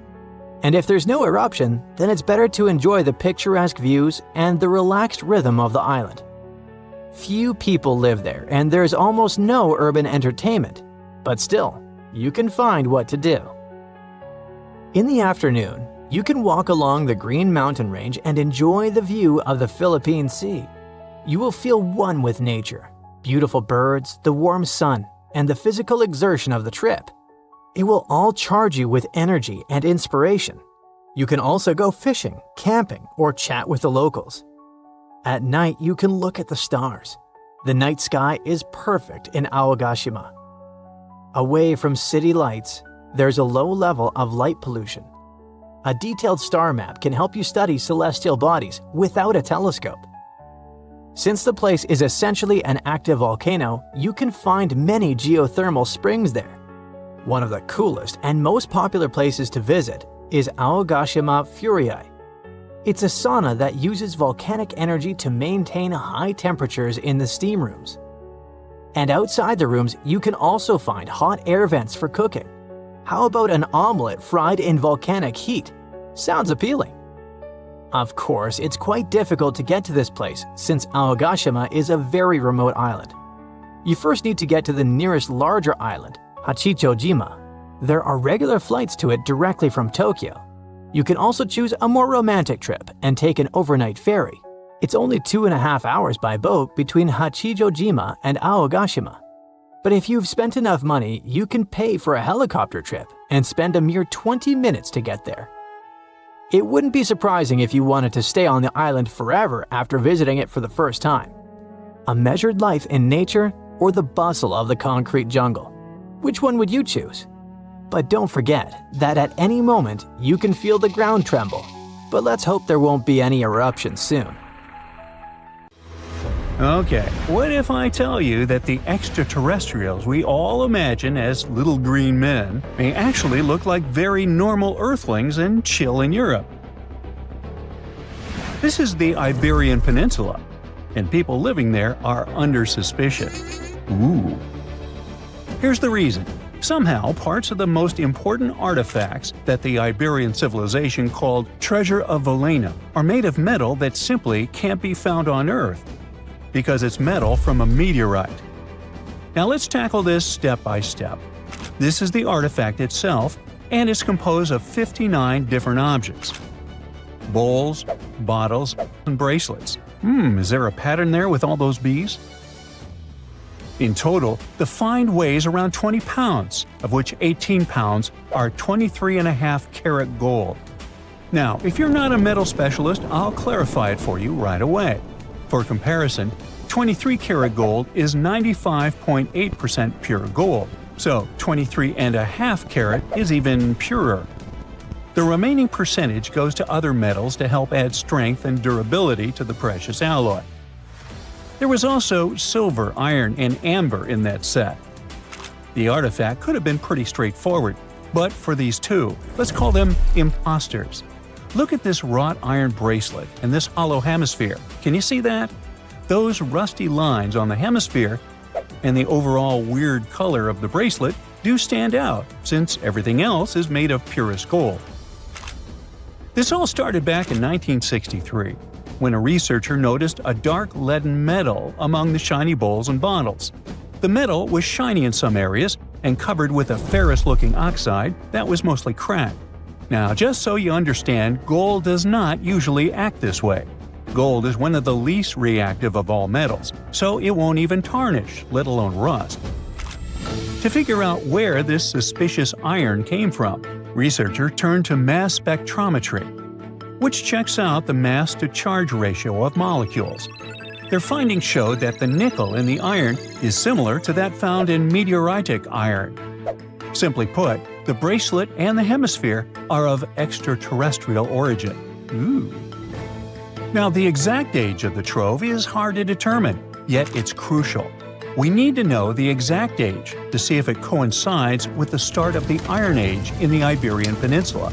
And if there's no eruption, then it's better to enjoy the picturesque views and the relaxed rhythm of the island. Few people live there, and there's almost no urban entertainment, but still, you can find what to do. In the afternoon, you can walk along the Green Mountain Range and enjoy the view of the Philippine Sea. You will feel one with nature, beautiful birds, the warm sun, and the physical exertion of the trip. It will all charge you with energy and inspiration. You can also go fishing, camping, or chat with the locals. At night, you can look at the stars. The night sky is perfect in Aogashima. Away from city lights, there's a low level of light pollution. A detailed star map can help you study celestial bodies without a telescope. Since the place is essentially an active volcano, you can find many geothermal springs there. One of the coolest and most popular places to visit is Aogashima Furiai. It's a sauna that uses volcanic energy to maintain high temperatures in the steam rooms. And outside the rooms, you can also find hot air vents for cooking. How about an omelet fried in volcanic heat? Sounds appealing. Of course, it's quite difficult to get to this place since Aogashima is a very remote island. You first need to get to the nearest larger island, Hachichojima. There are regular flights to it directly from Tokyo. You can also choose a more romantic trip and take an overnight ferry. It's only 2.5 hours by boat between Hachichojima and Aogashima. But if you've spent enough money, you can pay for a helicopter trip and spend a mere 20 minutes to get there. It wouldn't be surprising if you wanted to stay on the island forever after visiting it for the first time. A measured life in nature or the bustle of the concrete jungle? Which one would you choose? But don't forget that at any moment you can feel the ground tremble. But let's hope there won't be any eruptions soon. Okay, what if I tell you that the extraterrestrials we all imagine as little green men may actually look like very normal Earthlings and chill in Europe? This is the Iberian Peninsula, and people living there are under suspicion. Ooh. Here's the reason. Somehow, parts of the most important artifacts that the Iberian civilization called Treasure of Volcano are made of metal that simply can't be found on Earth, because it's metal from a meteorite. Now let's tackle this step by step. This is the artifact itself, and it's composed of 59 different objects. Bowls, bottles, and bracelets. Is there a pattern there with all those bees? In total, the find weighs around 20 pounds, of which 18 pounds are 23.5 karat gold. Now, if you're not a metal specialist, I'll clarify it for you right away. For comparison, 23 karat gold is 95.8% pure gold, so 23.5 karat is even purer. The remaining percentage goes to other metals to help add strength and durability to the precious alloy. There was also silver, iron, and amber in that set. The artifact could have been pretty straightforward, but for these two, let's call them imposters. Look at this wrought iron bracelet and this hollow hemisphere. Can you see that? Those rusty lines on the hemisphere and the overall weird color of the bracelet do stand out, since everything else is made of purest gold. This all started back in 1963, when a researcher noticed a dark leaden metal among the shiny bowls and bottles. The metal was shiny in some areas and covered with a ferrous-looking oxide that was mostly cracked. Now, just so you understand, gold does not usually act this way. Gold is one of the least reactive of all metals, so it won't even tarnish, let alone rust. To figure out where this suspicious iron came from, researchers turned to mass spectrometry, which checks out the mass-to-charge ratio of molecules. Their findings showed that the nickel in the iron is similar to that found in meteoritic iron. Simply put, the bracelet and the hemisphere are of extraterrestrial origin. Ooh. Now, the exact age of the trove is hard to determine, yet it's crucial. We need to know the exact age to see if it coincides with the start of the Iron Age in the Iberian Peninsula.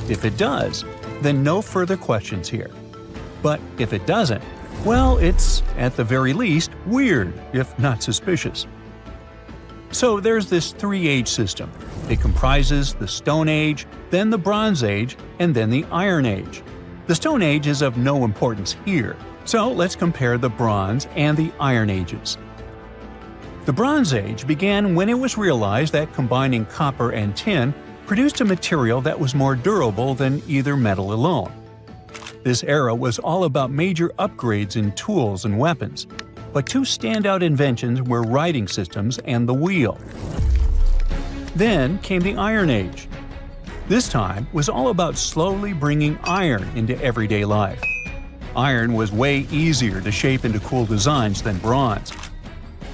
If it does, then no further questions here. But if it doesn't, well, it's, at the very least, weird, if not suspicious. So there's this three-age system. It comprises the Stone Age, then the Bronze Age, and then the Iron Age. The Stone Age is of no importance here, so let's compare the Bronze and the Iron Ages. The Bronze Age began when it was realized that combining copper and tin produced a material that was more durable than either metal alone. This era was all about major upgrades in tools and weapons, but two standout inventions were writing systems and the wheel. Then came the Iron Age. This time was all about slowly bringing iron into everyday life. Iron was way easier to shape into cool designs than bronze.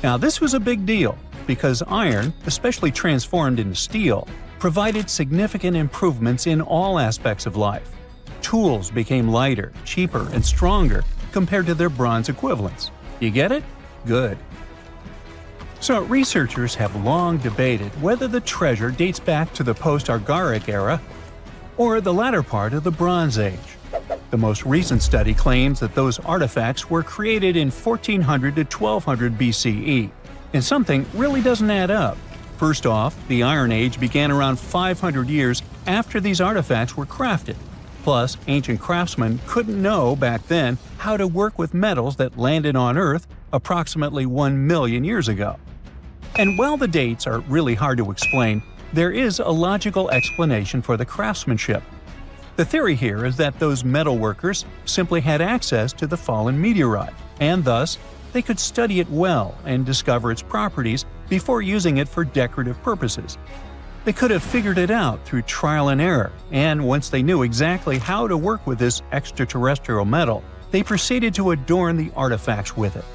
Now, this was a big deal because iron, especially transformed into steel, provided significant improvements in all aspects of life. Tools became lighter, cheaper, and stronger compared to their bronze equivalents. You get it? Good. So, researchers have long debated whether the treasure dates back to the post-Argaric era or the latter part of the Bronze Age. The most recent study claims that those artifacts were created in 1400 to 1200 BCE, and something really doesn't add up. First off, the Iron Age began around 500 years after these artifacts were crafted. Plus, ancient craftsmen couldn't know back then how to work with metals that landed on Earth approximately 1 million years ago. And while the dates are really hard to explain, there is a logical explanation for the craftsmanship. The theory here is that those metal workers simply had access to the fallen meteorite, and thus, they could study it well and discover its properties before using it for decorative purposes. They could have figured it out through trial and error, and once they knew exactly how to work with this extraterrestrial metal, they proceeded to adorn the artifacts with it.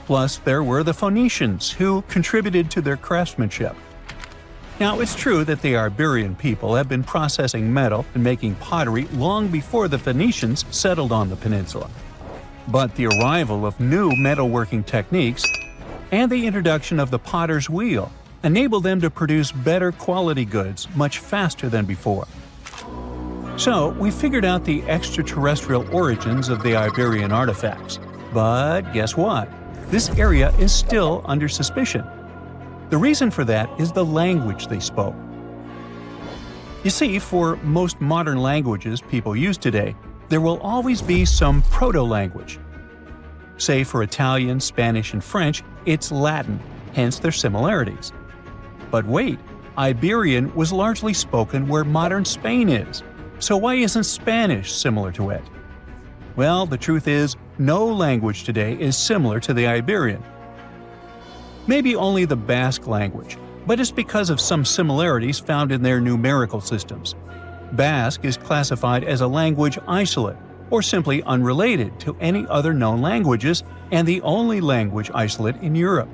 Plus, there were the Phoenicians, who contributed to their craftsmanship. Now, it's true that the Iberian people have been processing metal and making pottery long before the Phoenicians settled on the peninsula. But the arrival of new metalworking techniques and the introduction of the potter's wheel enabled them to produce better quality goods much faster than before. So, we figured out the extraterrestrial origins of the Iberian artifacts. But guess what? This area is still under suspicion. The reason for that is the language they spoke. You see, for most modern languages people use today, there will always be some proto-language. Say for Italian, Spanish, and French, it's Latin, hence their similarities. But wait, Iberian was largely spoken where modern Spain is, so why isn't Spanish similar to it? Well, the truth is, no language today is similar to the Iberian. Maybe only the Basque language, but it's because of some similarities found in their numerical systems. Basque is classified as a language isolate, or simply unrelated to any other known languages, and the only language isolate in Europe.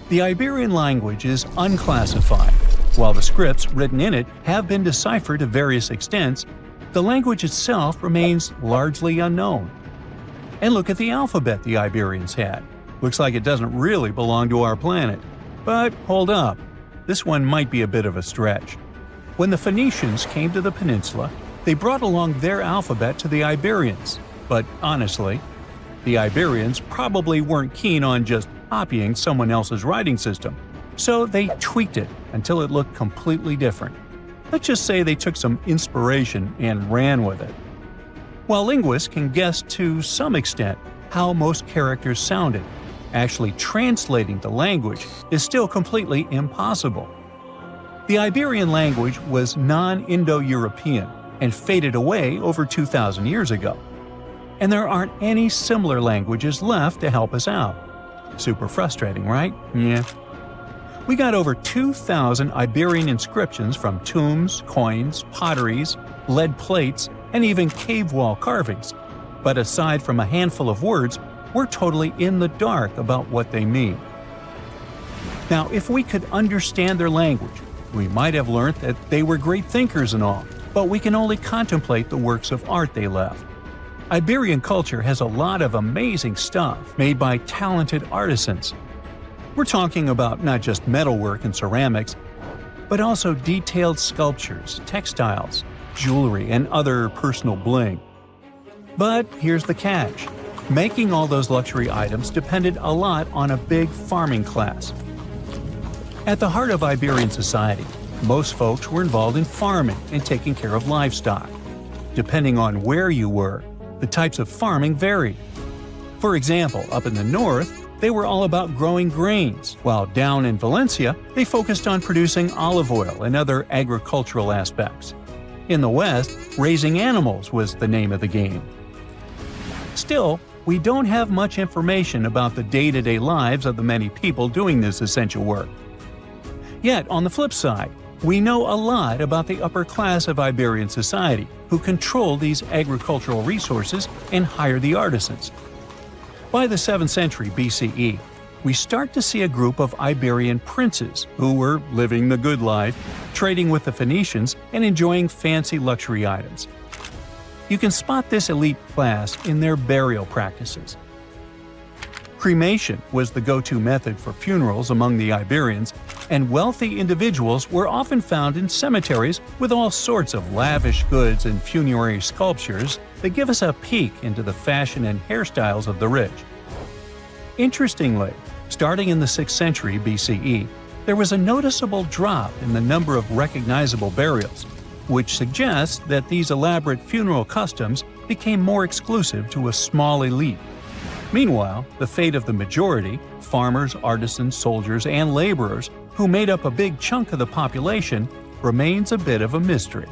The Iberian language is unclassified. While the scripts written in it have been deciphered to various extents, the language itself remains largely unknown. And look at the alphabet the Iberians had. Looks like it doesn't really belong to our planet. But hold up, this one might be a bit of a stretch. When the Phoenicians came to the peninsula, they brought along their alphabet to the Iberians. But honestly, the Iberians probably weren't keen on just copying someone else's writing system, so they tweaked it until it looked completely different. Let's just say they took some inspiration and ran with it. While linguists can guess to some extent how most characters sounded, actually translating the language is still completely impossible. The Iberian language was non-Indo-European and faded away over 2,000 years ago. And there aren't any similar languages left to help us out. Super frustrating, right? Yeah. We got over 2,000 Iberian inscriptions from tombs, coins, potteries, lead plates, and even cave wall carvings. But aside from a handful of words, we're totally in the dark about what they mean. Now, if we could understand their language, we might have learned that they were great thinkers and all, but we can only contemplate the works of art they left. Iberian culture has a lot of amazing stuff made by talented artisans. We're talking about not just metalwork and ceramics, but also detailed sculptures, textiles, jewelry, and other personal bling. But here's the catch. Making all those luxury items depended a lot on a big farming class. At the heart of Iberian society, most folks were involved in farming and taking care of livestock. Depending on where you were, the types of farming varied. For example, up in the north, they were all about growing grains, while down in Valencia, they focused on producing olive oil and other agricultural aspects. In the west, raising animals was the name of the game. Still, we don't have much information about the day-to-day lives of the many people doing this essential work. Yet, on the flip side, we know a lot about the upper class of Iberian society, who control these agricultural resources and hire the artisans. By the 7th century BCE, we start to see a group of Iberian princes who were living the good life, trading with the Phoenicians and enjoying fancy luxury items. You can spot this elite class in their burial practices. Cremation was the go-to method for funerals among the Iberians, and wealthy individuals were often found in cemeteries with all sorts of lavish goods and funerary sculptures that give us a peek into the fashion and hairstyles of the rich. Interestingly, starting in the 6th century BCE, there was a noticeable drop in the number of recognizable burials, which suggests that these elaborate funeral customs became more exclusive to a small elite. Meanwhile, the fate of the majority, farmers, artisans, soldiers, and laborers, who made up a big chunk of the population, remains a bit of a mystery.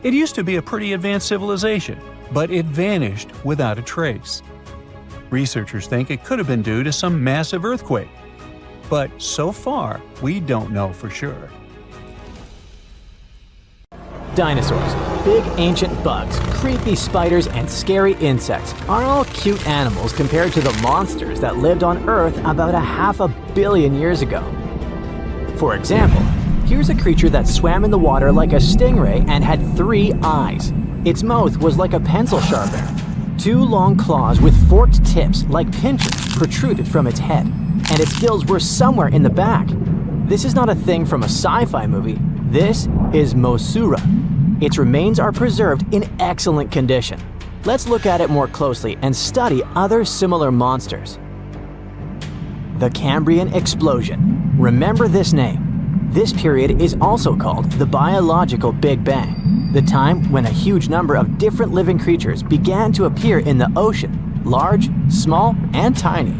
It used to be a pretty advanced civilization, but it vanished without a trace. Researchers think it could have been due to some massive earthquake, but so far, we don't know for sure. Dinosaurs, big ancient bugs, creepy spiders, and scary insects are all cute animals compared to the monsters that lived on Earth about 500 million years ago. For example, here's a creature that swam in the water like a stingray and had 3 eyes. Its mouth was like a pencil sharpener. 2 long claws with forked tips like pinchers protruded from its head, and its gills were somewhere in the back. This is not a thing from a sci-fi movie. This is Mosasaur. Its remains are preserved in excellent condition. Let's look at it more closely and study other similar monsters. The Cambrian Explosion. Remember this name. This period is also called the Biological Big Bang, the time when a huge number of different living creatures began to appear in the ocean, large, small, and tiny.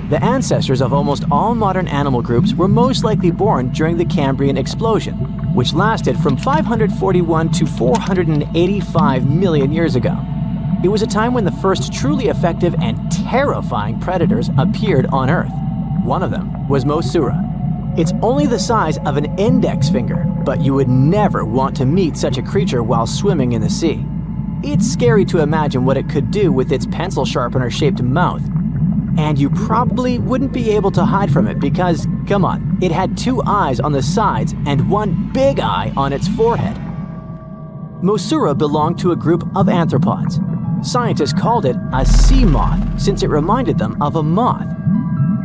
The ancestors of almost all modern animal groups were most likely born during the Cambrian Explosion, which lasted from 541 to 485 million years ago. It was a time when the first truly effective and terrifying predators appeared on Earth. One of them was Mosasaur. It's only the size of an index finger, but you would never want to meet such a creature while swimming in the sea. It's scary to imagine what it could do with its pencil sharpener-shaped mouth. And you probably wouldn't be able to hide from it because, come on, it had 2 eyes on the sides and 1 big eye on its forehead. Mosasaur belonged to a group of arthropods. Scientists called it a sea moth since it reminded them of a moth.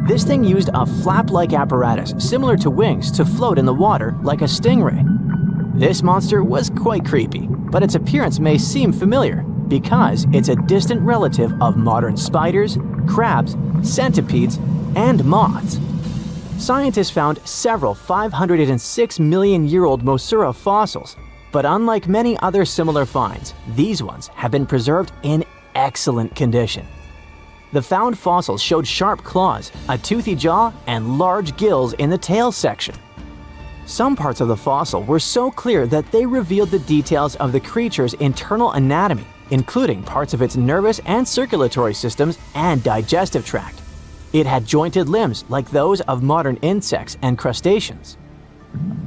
This thing used a flap-like apparatus similar to wings to float in the water like a stingray. This monster was quite creepy, but its appearance may seem familiar because it's a distant relative of modern spiders, crabs, centipedes, and moths. Scientists found several 506 million-year-old Mosasaur fossils, but unlike many other similar finds, these ones have been preserved in excellent condition. The found fossils showed sharp claws, a toothy jaw, and large gills in the tail section. Some parts of the fossil were so clear that they revealed the details of the creature's internal anatomy, including parts of its nervous and circulatory systems and digestive tract. It had jointed limbs like those of modern insects and crustaceans.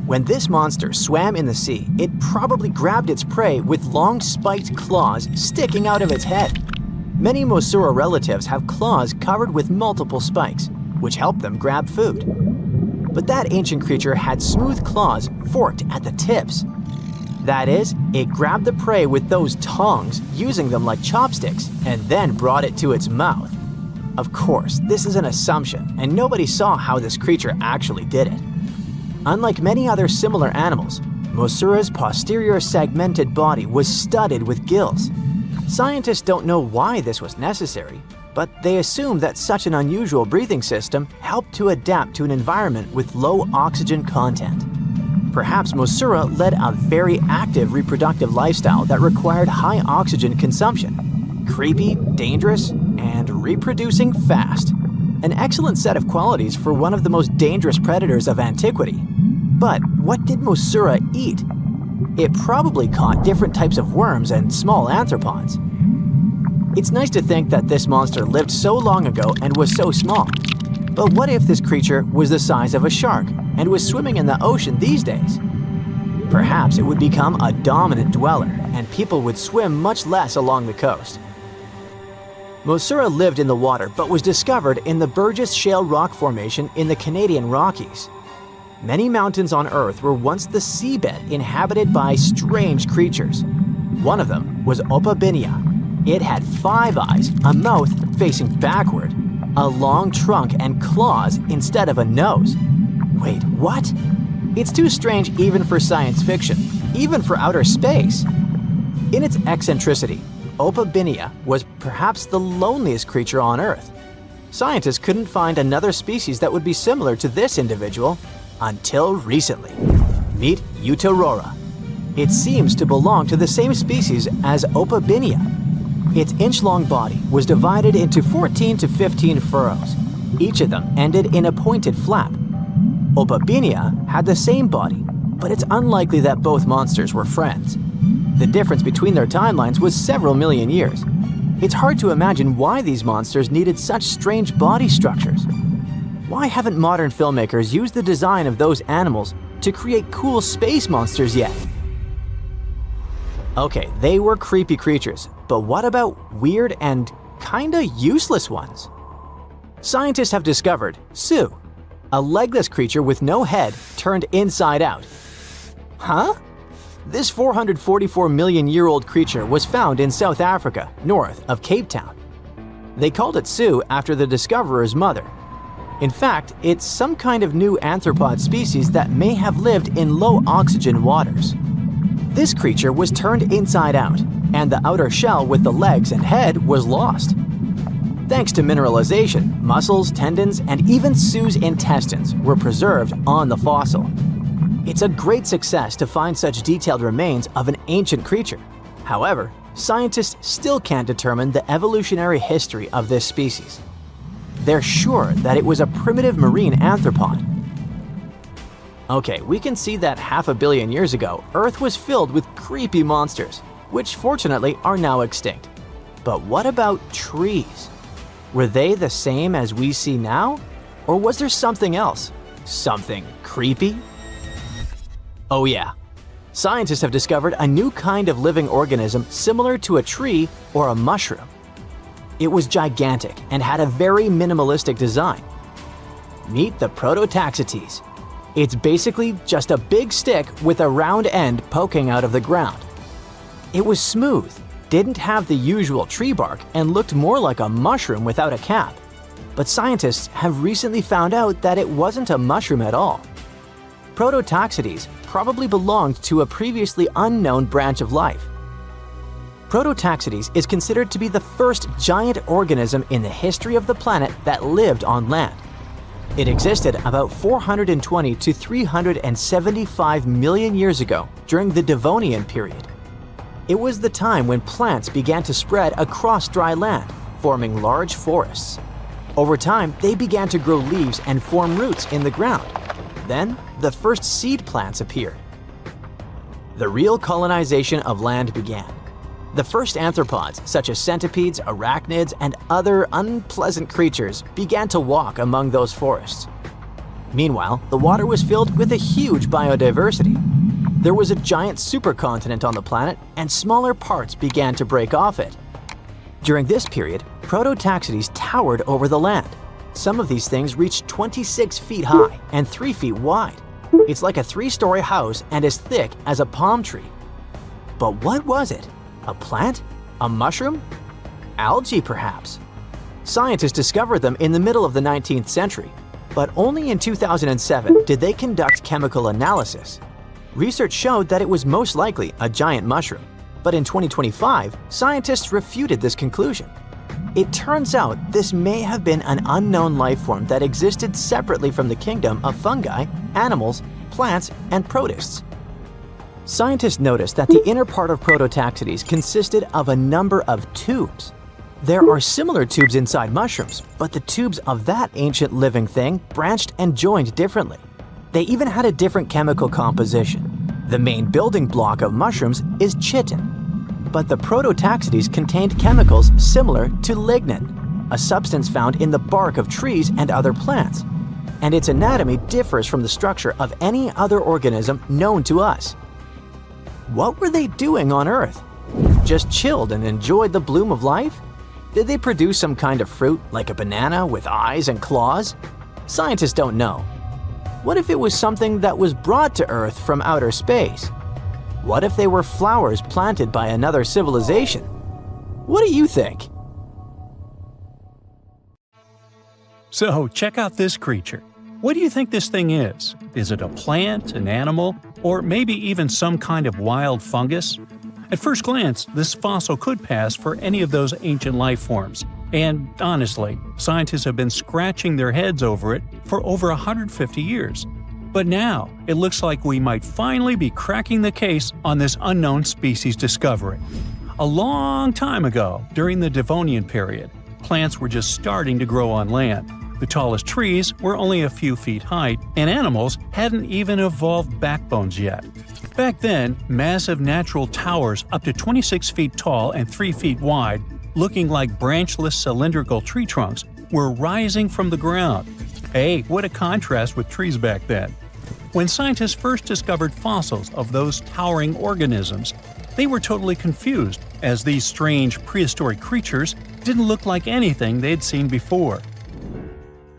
When this monster swam in the sea, it probably grabbed its prey with long spiked claws sticking out of its head. Many Mosasaur relatives have claws covered with multiple spikes, which help them grab food. But that ancient creature had smooth claws forked at the tips. That is, it grabbed the prey with those tongs, using them like chopsticks, and then brought it to its mouth. Of course, this is an assumption, and nobody saw how this creature actually did it. Unlike many other similar animals, Mosasaur's posterior segmented body was studded with gills. Scientists don't know why this was necessary, but they assume that such an unusual breathing system helped to adapt to an environment with low oxygen content. Perhaps Mosasaur led a very active reproductive lifestyle that required high oxygen consumption. Creepy, dangerous, and reproducing fast. An excellent set of qualities for one of the most dangerous predators of antiquity. But what did Mosasaur eat? It probably caught different types of worms and small arthropods. It's nice to think that this monster lived so long ago and was so small. But what if this creature was the size of a shark and was swimming in the ocean these days? Perhaps it would become a dominant dweller and people would swim much less along the coast. Mosasaur lived in the water but was discovered in the Burgess Shale Rock Formation in the Canadian Rockies. Many mountains on Earth were once the seabed inhabited by strange creatures. One of them was Opabinia. It had 5 eyes, a mouth facing backward, a long trunk and claws instead of a nose. Wait, what? It's too strange even for science fiction, even for outer space. In its eccentricity, Opabinia was perhaps the loneliest creature on Earth. Scientists couldn't find another species that would be similar to this individual until recently. Meet Utaurora. It seems to belong to the same species as Opabinia. Its inch-long body was divided into 14 to 15 furrows. Each of them ended in a pointed flap. Opabinia had the same body, but it's unlikely that both monsters were friends. The difference between their timelines was several million years. It's hard to imagine why these monsters needed such strange body structures. Why haven't modern filmmakers used the design of those animals to create cool space monsters yet? Okay, they were creepy creatures, but what about weird and kinda useless ones? Scientists have discovered Su, a legless creature with no head turned inside out. Huh? This 444 million-year-old creature was found in South Africa, north of Cape Town. They called it Su after the discoverer's mother. In fact, it's some kind of new arthropod species that may have lived in low-oxygen waters. This creature was turned inside out, and the outer shell with the legs and head was lost. Thanks to mineralization, muscles, tendons, and even Su's intestines were preserved on the fossil. It's a great success to find such detailed remains of an ancient creature. However, scientists still can't determine the evolutionary history of this species. They're sure that it was a primitive marine arthropod. Okay, we can see that 500 million years ago, Earth was filled with creepy monsters, which fortunately are now extinct. But what about trees? Were they the same as we see now? Or was there something else? Something creepy? Oh yeah. Scientists have discovered a new kind of living organism similar to a tree or a mushroom. It was gigantic and had a very minimalistic design. Meet the Prototaxites. It's basically just a big stick with a round end poking out of the ground. It was smooth, didn't have the usual tree bark, and looked more like a mushroom without a cap. But scientists have recently found out that it wasn't a mushroom at all. Prototaxites probably belonged to a previously unknown branch of life. Prototaxites is considered to be the first giant organism in the history of the planet that lived on land. It existed about 420 to 375 million years ago during the Devonian period. It was the time when plants began to spread across dry land, forming large forests. Over time, they began to grow leaves and form roots in the ground. Then, the first seed plants appeared. The real colonization of land began. The first arthropods, such as centipedes, arachnids, and other unpleasant creatures, began to walk among those forests. Meanwhile, the water was filled with a huge biodiversity. There was a giant supercontinent on the planet, and smaller parts began to break off it. During this period, Prototaxites towered over the land. Some of these things reached 26 feet high and 3 feet wide. It's like a 3-story house and as thick as a palm tree. But what was it? A plant? A mushroom? Algae, perhaps? Scientists discovered them in the middle of the 19th century, but only in 2007 did they conduct chemical analysis. Research showed that it was most likely a giant mushroom, but in 2025, scientists refuted this conclusion. It turns out this may have been an unknown life form that existed separately from the kingdom of fungi, animals, plants, and protists. Scientists noticed that the inner part of Prototaxites consisted of a number of tubes. There are similar tubes inside mushrooms, but the tubes of that ancient living thing branched and joined differently. They even had a different chemical composition. The main building block of mushrooms is chitin. But the Prototaxites contained chemicals similar to lignin, a substance found in the bark of trees and other plants. And its anatomy differs from the structure of any other organism known to us. What were they doing on Earth? Just chilled and enjoyed the bloom of life? Did they produce some kind of fruit, like a banana with eyes and claws? Scientists don't know. What if it was something that was brought to Earth from outer space? What if they were flowers planted by another civilization? What do you think? So, check out this creature. What do you think this thing is? Is it a plant, an animal, or maybe even some kind of wild fungus? At first glance, this fossil could pass for any of those ancient life forms. And honestly, scientists have been scratching their heads over it for over 150 years. But now, it looks like we might finally be cracking the case on this unknown species discovery. A long time ago, during the Devonian period, plants were just starting to grow on land. The tallest trees were only a few feet high, and animals hadn't even evolved backbones yet. Back then, massive natural towers up to 26 feet tall and 3 feet wide, looking like branchless cylindrical tree trunks, were rising from the ground. Hey, what a contrast with trees back then. When scientists first discovered fossils of those towering organisms, they were totally confused, as these strange prehistoric creatures didn't look like anything they'd seen before.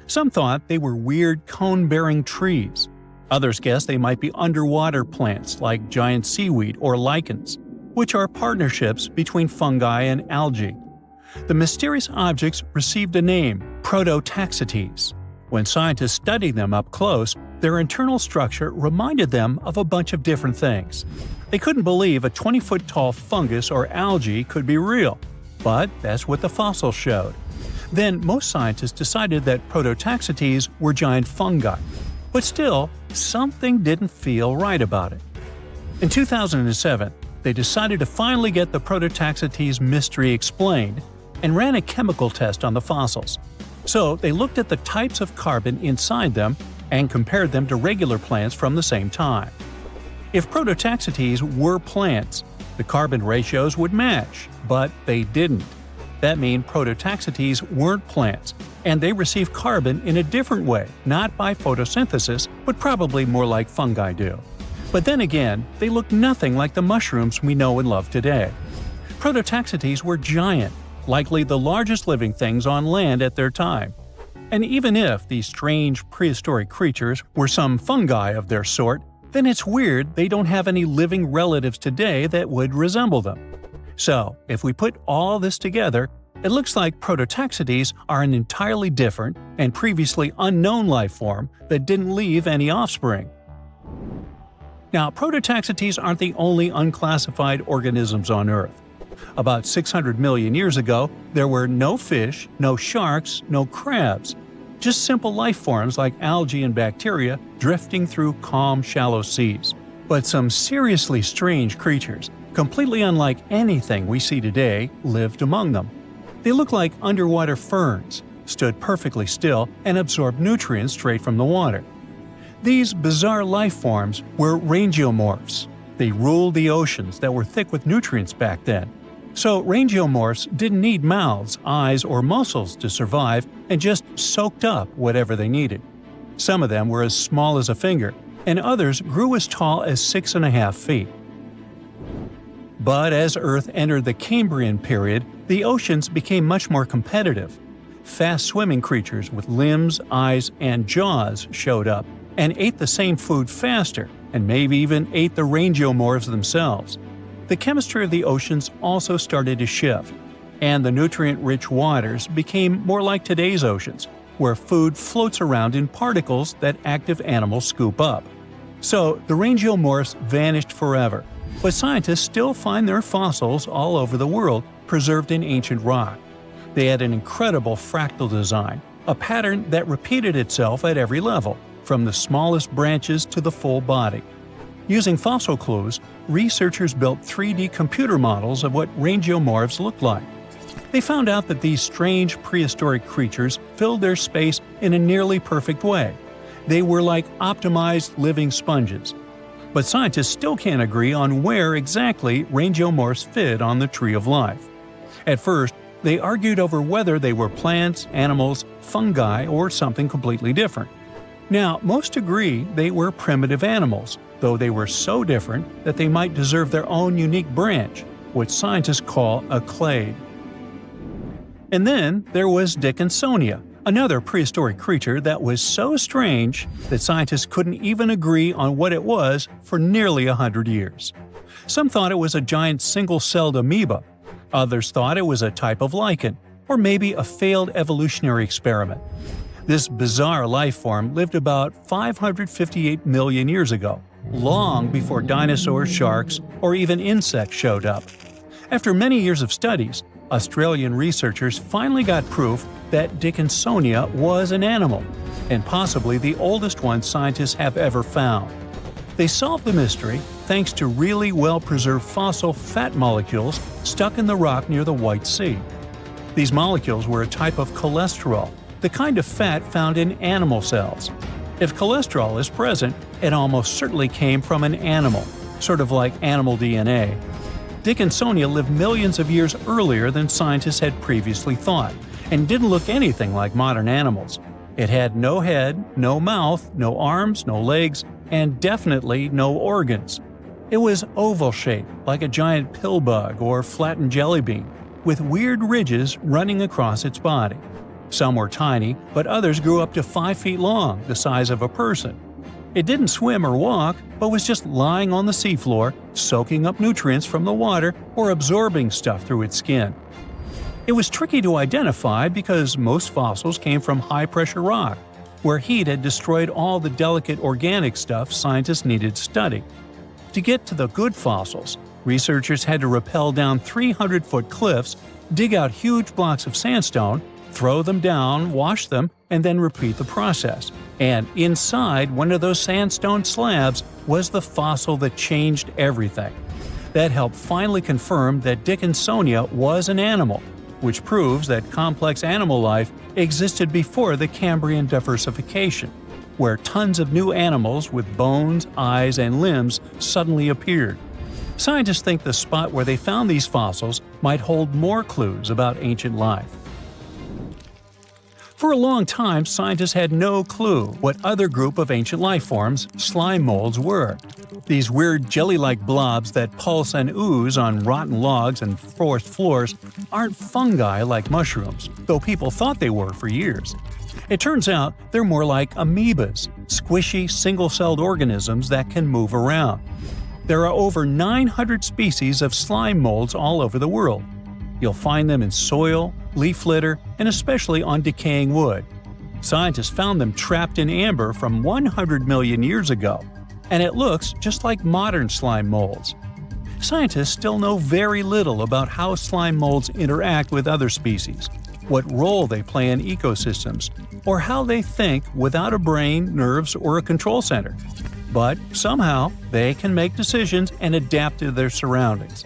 Some thought they were weird cone-bearing trees. Others guessed they might be underwater plants like giant seaweed or lichens, which are partnerships between fungi and algae. The mysterious objects received a name, Prototaxites. When scientists studied them up close, their internal structure reminded them of a bunch of different things. They couldn't believe a 20-foot-tall fungus or algae could be real, but that's what the fossils showed. Then most scientists decided that Prototaxites were giant fungi. But still, something didn't feel right about it. In 2007, they decided to finally get the Prototaxites mystery explained and ran a chemical test on the fossils. So they looked at the types of carbon inside them and compared them to regular plants from the same time. If Prototaxites were plants, the carbon ratios would match, but they didn't. That means Prototaxites weren't plants, and they receive carbon in a different way, not by photosynthesis, but probably more like fungi do. But then again, they look nothing like the mushrooms we know and love today. Prototaxites were giant, likely the largest living things on land at their time. And even if these strange prehistoric creatures were some fungi of their sort, then it's weird they don't have any living relatives today that would resemble them. So, if we put all this together, it looks like Prototaxites are an entirely different and previously unknown life form that didn't leave any offspring. Now, Prototaxites aren't the only unclassified organisms on Earth. About 600 million years ago, there were no fish, no sharks, no crabs. Just simple life forms like algae and bacteria drifting through calm, shallow seas. But some seriously strange creatures, completely unlike anything we see today, lived among them. They looked like underwater ferns, stood perfectly still, and absorbed nutrients straight from the water. These bizarre life forms were rangeomorphs. They ruled the oceans that were thick with nutrients back then. So rangeomorphs didn't need mouths, eyes, or muscles to survive and just soaked up whatever they needed. Some of them were as small as a finger, and others grew as tall as 6.5 feet. But as Earth entered the Cambrian period, the oceans became much more competitive. Fast-swimming creatures with limbs, eyes, and jaws showed up and ate the same food faster, and maybe even ate the rangeomorphs themselves. The chemistry of the oceans also started to shift, and the nutrient-rich waters became more like today's oceans, where food floats around in particles that active animals scoop up. So the rangeomorphs vanished forever, but scientists still find their fossils all over the world, preserved in ancient rock. They had an incredible fractal design, a pattern that repeated itself at every level, from the smallest branches to the full body. Using fossil clues, researchers built 3D computer models of what rangeomorphs looked like. They found out that these strange prehistoric creatures filled their space in a nearly perfect way. They were like optimized living sponges. But scientists still can't agree on where exactly rangeomorphs fit on the tree of life. At first, they argued over whether they were plants, animals, fungi, or something completely different. Now, most agree they were primitive animals, though they were so different that they might deserve their own unique branch, what scientists call a clade. And then there was Dickinsonia, another prehistoric creature that was so strange that scientists couldn't even agree on what it was for nearly 100 years. Some thought it was a giant single-celled amoeba. Others thought it was a type of lichen, or maybe a failed evolutionary experiment. This bizarre life form lived about 558 million years ago, long before dinosaurs, sharks, or even insects showed up. After many years of studies, Australian researchers finally got proof that Dickinsonia was an animal, and possibly the oldest one scientists have ever found. They solved the mystery thanks to really well-preserved fossil fat molecules stuck in the rock near the White Sea. These molecules were a type of cholesterol, the kind of fat found in animal cells. If cholesterol is present, it almost certainly came from an animal, sort of like animal DNA. Dickinsonia lived millions of years earlier than scientists had previously thought, and didn't look anything like modern animals. It had no head, no mouth, no arms, no legs, and definitely no organs. It was oval-shaped, like a giant pill bug or flattened jelly bean, with weird ridges running across its body. Some were tiny, but others grew up to 5 feet long, the size of a person. It didn't swim or walk, but was just lying on the seafloor, soaking up nutrients from the water or absorbing stuff through its skin. It was tricky to identify because most fossils came from high-pressure rock, where heat had destroyed all the delicate organic stuff scientists needed to study. To get to the good fossils, researchers had to rappel down 300-foot cliffs, dig out huge blocks of sandstone, throw them down, wash them, and then repeat the process. And inside one of those sandstone slabs was the fossil that changed everything. That helped finally confirm that Dickinsonia was an animal, which proves that complex animal life existed before the Cambrian diversification, where tons of new animals with bones, eyes, and limbs suddenly appeared. Scientists think the spot where they found these fossils might hold more clues about ancient life. For a long time, scientists had no clue what other group of ancient life forms, slime molds, were. These weird jelly-like blobs that pulse and ooze on rotten logs and forest floors aren't fungi like mushrooms, though people thought they were for years. It turns out they're more like amoebas, squishy, single-celled organisms that can move around. There are over 900 species of slime molds all over the world. You'll find them in soil, leaf litter, and especially on decaying wood. Scientists found them trapped in amber from 100 million years ago, and it looks just like modern slime molds. Scientists still know very little about how slime molds interact with other species, what role they play in ecosystems, or how they think without a brain, nerves, or a control center. But somehow, they can make decisions and adapt to their surroundings.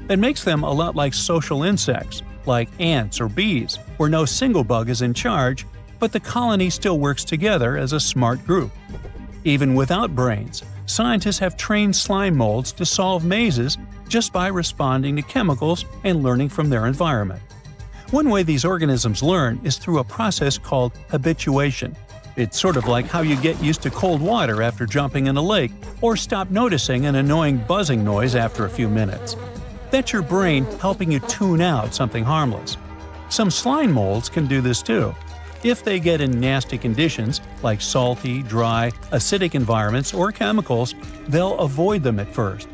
It makes them a lot like social insects, like ants or bees, where no single bug is in charge, but the colony still works together as a smart group. Even without brains, scientists have trained slime molds to solve mazes just by responding to chemicals and learning from their environment. One way these organisms learn is through a process called habituation. It's sort of like how you get used to cold water after jumping in a lake, or stop noticing an annoying buzzing noise after a few minutes. That's your brain helping you tune out something harmless. Some slime molds can do this too. If they get in nasty conditions, like salty, dry, acidic environments or chemicals, they'll avoid them at first.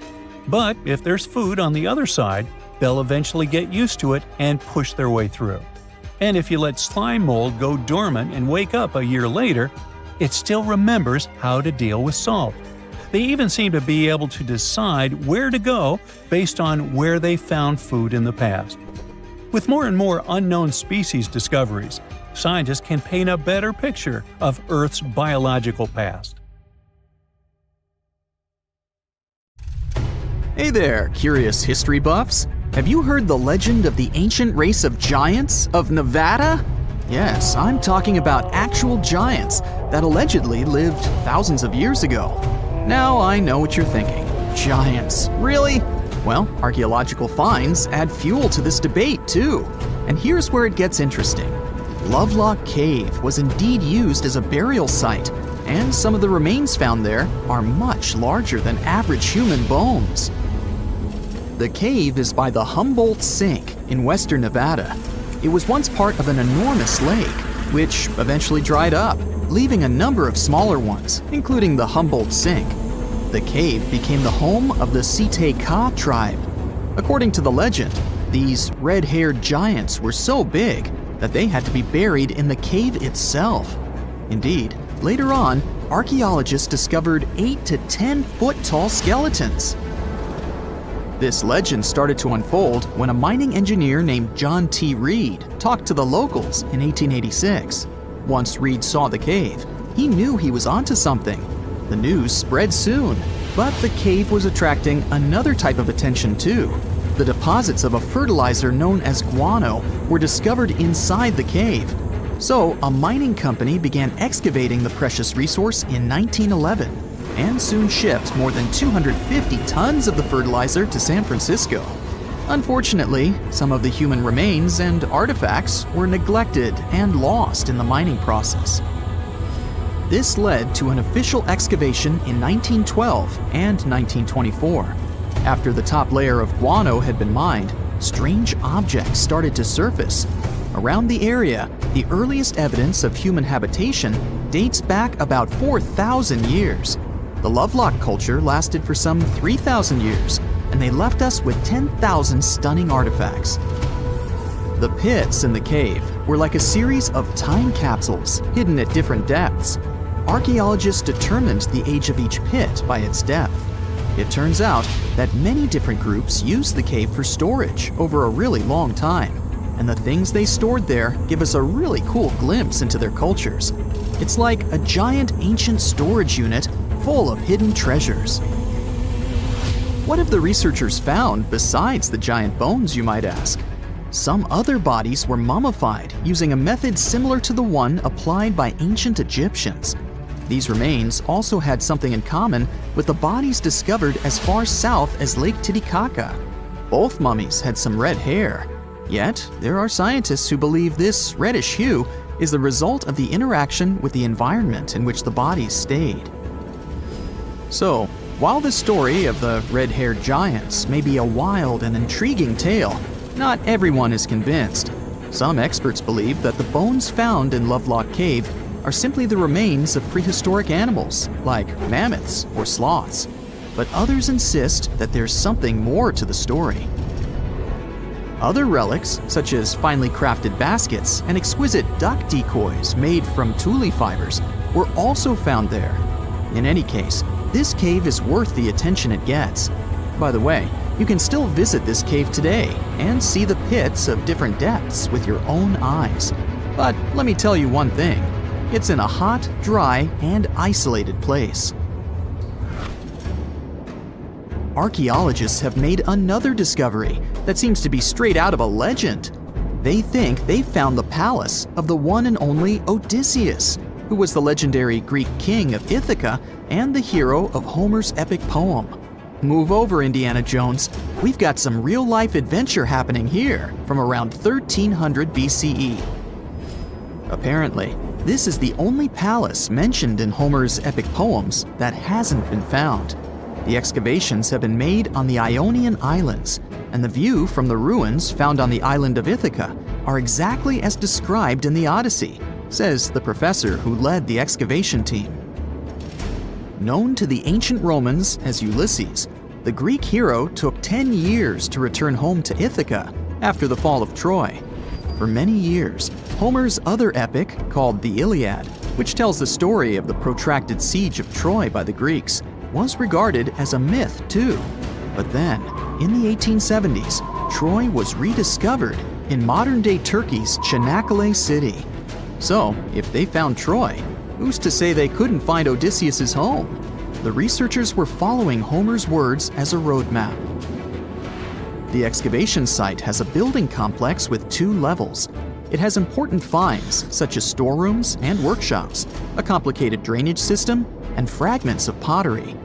But if there's food on the other side, they'll eventually get used to it and push their way through. And if you let slime mold go dormant and wake up a year later, it still remembers how to deal with salt. They even seem to be able to decide where to go based on where they found food in the past. With more and more unknown species discoveries, scientists can paint a better picture of Earth's biological past. Hey there, curious history buffs! Have you heard the legend of the ancient race of giants of Nevada? Yes, I'm talking about actual giants that allegedly lived thousands of years ago. Now I know what you're thinking. Giants, really? Well, archaeological finds add fuel to this debate too. And here's where it gets interesting. Lovelock Cave was indeed used as a burial site, and some of the remains found there are much larger than average human bones. The cave is by the Humboldt Sink in western Nevada. It was once part of an enormous lake, which eventually dried up, leaving a number of smaller ones, including the Humboldt Sink. The cave became the home of the Site-Ka tribe. According to the legend, these red-haired giants were so big that they had to be buried in the cave itself. Indeed, later on, archaeologists discovered 8 to 10 foot tall skeletons. This legend started to unfold when a mining engineer named John T. Reed talked to the locals in 1886. Once Reed saw the cave, he knew he was onto something. The news spread soon, but the cave was attracting another type of attention too. The deposits of a fertilizer known as guano were discovered inside the cave. So a mining company began excavating the precious resource in 1911 and soon shipped more than 250 tons of the fertilizer to San Francisco. Unfortunately, some of the human remains and artifacts were neglected and lost in the mining process. This led to an official excavation in 1912 and 1924. After the top layer of guano had been mined, strange objects started to surface. Around the area, the earliest evidence of human habitation dates back about 4,000 years. The Lovelock culture lasted for some 3,000 years, and they left us with 10,000 stunning artifacts. The pits in the cave were like a series of time capsules hidden at different depths. Archaeologists determined the age of each pit by its depth. It turns out that many different groups used the cave for storage over a really long time, and the things they stored there give us a really cool glimpse into their cultures. It's like a giant ancient storage unit full of hidden treasures. What have the researchers found besides the giant bones, you might ask? Some other bodies were mummified using a method similar to the one applied by ancient Egyptians. These remains also had something in common with the bodies discovered as far south as Lake Titicaca. Both mummies had some red hair, yet there are scientists who believe this reddish hue is the result of the interaction with the environment in which the bodies stayed. So, while the story of the red-haired giants may be a wild and intriguing tale, not everyone is convinced. Some experts believe that the bones found in Lovelock Cave are simply the remains of prehistoric animals, like mammoths or sloths. But others insist that there's something more to the story. Other relics, such as finely crafted baskets and exquisite duck decoys made from tule fibers, were also found there. In any case, this cave is worth the attention it gets. By the way, you can still visit this cave today and see the pits of different depths with your own eyes. But let me tell you one thing, it's in a hot, dry, and isolated place. Archaeologists have made another discovery that seems to be straight out of a legend. They think they found the palace of the one and only Odysseus, who was the legendary Greek king of Ithaca and the hero of Homer's epic poem. Move over, Indiana Jones. We've got some real-life adventure happening here from around 1300 BCE. Apparently, this is the only palace mentioned in Homer's epic poems that hasn't been found. The excavations have been made on the Ionian Islands, and the view from the ruins found on the island of Ithaca are exactly as described in the Odyssey, says the professor who led the excavation team. Known to the ancient Romans as Ulysses, the Greek hero took 10 years to return home to Ithaca after the fall of Troy. For many years, Homer's other epic, called the Iliad, which tells the story of the protracted siege of Troy by the Greeks, was regarded as a myth too. But then, in the 1870s, Troy was rediscovered in modern-day Turkey's Çanakkale city. So, if they found Troy, who's to say they couldn't find Odysseus's home? The researchers were following Homer's words as a roadmap. The excavation site has a building complex with 2 levels. It has important finds, such as storerooms and workshops, a complicated drainage system, and fragments of pottery.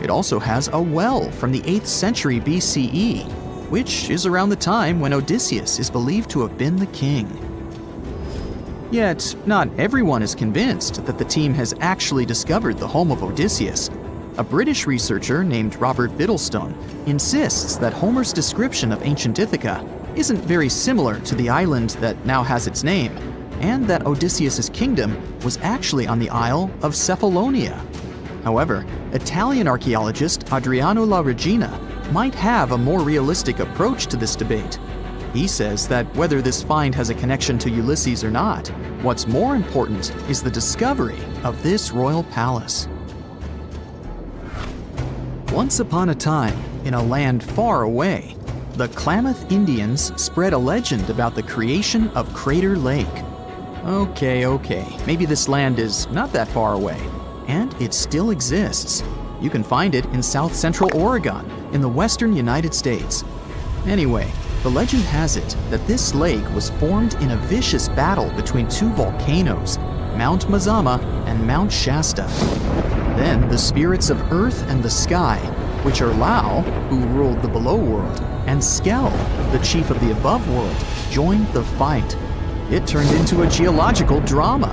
It also has a well from the 8th century BCE, which is around the time when Odysseus is believed to have been the king. Yet, not everyone is convinced that the team has actually discovered the home of Odysseus. A British researcher named Robert Biddlestone insists that Homer's description of ancient Ithaca isn't very similar to the island that now has its name, and that Odysseus's kingdom was actually on the Isle of Cephalonia. However, Italian archaeologist Adriano La Regina might have a more realistic approach to this debate. He says that whether this find has a connection to Ulysses or not, what's more important is the discovery of this royal palace. Once upon a time, in a land far away, the Klamath Indians spread a legend about the creation of Crater Lake. Okay, maybe this land is not that far away, and it still exists. You can find it in south central Oregon, in the western United States. Anyway, the legend has it that this lake was formed in a vicious battle between 2 volcanoes, Mount Mazama and Mount Shasta. Then the spirits of Earth and the Sky, which are Lao, who ruled the below world, and Skell, the chief of the above world, joined the fight. It turned into a geological drama.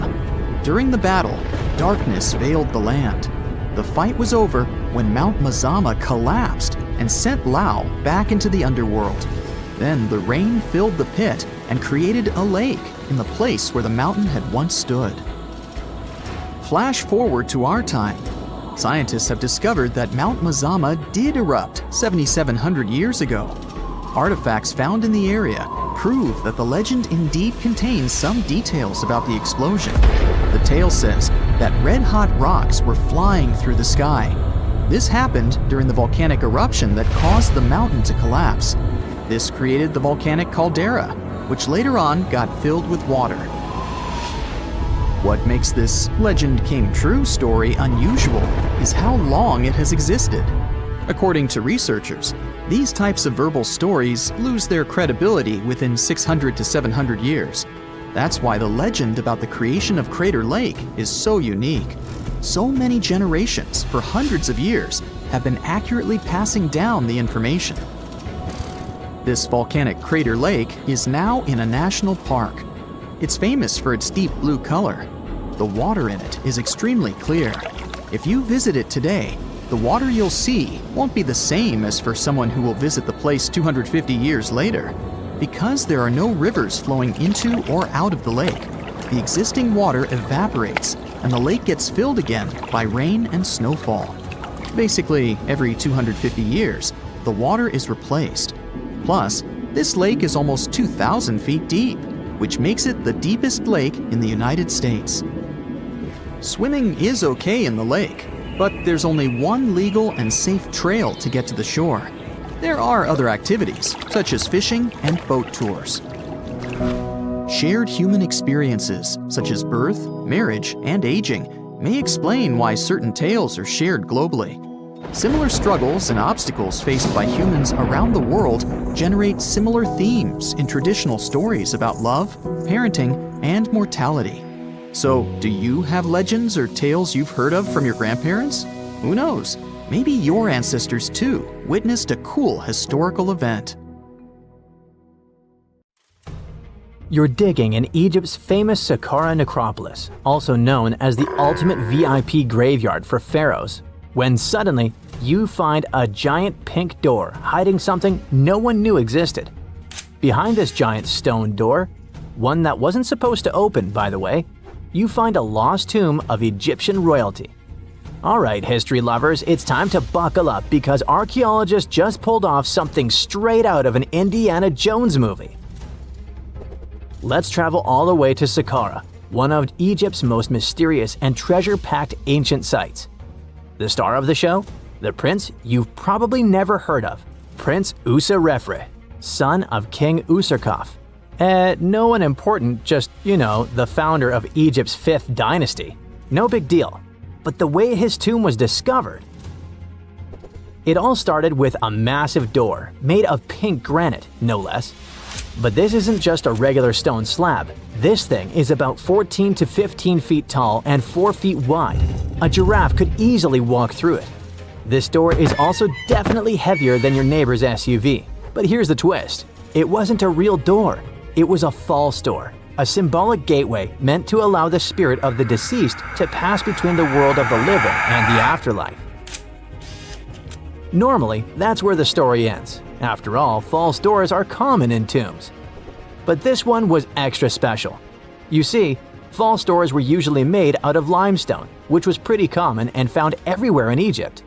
During the battle, darkness veiled the land. The fight was over when Mount Mazama collapsed and sent Lao back into the underworld. Then the rain filled the pit and created a lake in the place where the mountain had once stood. Flash forward to our time. Scientists have discovered that Mount Mazama did erupt 7,700 years ago. Artifacts found in the area prove that the legend indeed contains some details about the explosion. The tale says that red-hot rocks were flying through the sky. This happened during the volcanic eruption that caused the mountain to collapse. This created the volcanic caldera, which later on got filled with water. What makes this legend came true story unusual is how long it has existed. According to researchers, these types of verbal stories lose their credibility within 600 to 700 years. That's why the legend about the creation of Crater Lake is so unique. So many generations, for hundreds of years, have been accurately passing down the information. This volcanic crater lake is now in a national park. It's famous for its deep blue color. The water in it is extremely clear. If you visit it today, the water you'll see won't be the same as for someone who will visit the place 250 years later. Because there are no rivers flowing into or out of the lake, the existing water evaporates and the lake gets filled again by rain and snowfall. Basically, every 250 years, the water is replaced. Plus, this lake is almost 2,000 feet deep, which makes it the deepest lake in the United States. Swimming is okay in the lake, but there's only one legal and safe trail to get to the shore. There are other activities, such as fishing and boat tours. Shared human experiences, such as birth, marriage, and aging, may explain why certain tales are shared globally. Similar struggles and obstacles faced by humans around the world generate similar themes in traditional stories about love, parenting, and mortality. So, do you have legends or tales you've heard of from your grandparents? Who knows? Maybe your ancestors too witnessed a cool historical event. You're digging in Egypt's famous Sakara necropolis, also known as the ultimate VIP graveyard for pharaohs, when suddenly you find a giant pink door hiding something no one knew existed. Behind this giant stone door, one that wasn't supposed to open, by the way, you find a lost tomb of Egyptian royalty. Alright, history lovers, it's time to buckle up because archaeologists just pulled off something straight out of an Indiana Jones movie. Let's travel all the way to Sakara, one of Egypt's most mysterious and treasure-packed ancient sites. The star of the show? The prince you've probably never heard of, Prince Userref, son of King Userkaf. No one important, just, the founder of Egypt's 5th dynasty. No big deal. But the way his tomb was discovered. It all started with a massive door, made of pink granite, no less. But this isn't just a regular stone slab. This thing is about 14 to 15 feet tall and 4 feet wide. A giraffe could easily walk through it. This door is also definitely heavier than your neighbor's SUV. But here's the twist. It wasn't a real door. It was a false door, a symbolic gateway meant to allow the spirit of the deceased to pass between the world of the living and the afterlife. Normally, that's where the story ends. After all, false doors are common in tombs. But this one was extra special. You see, false doors were usually made out of limestone, which was pretty common and found everywhere in Egypt.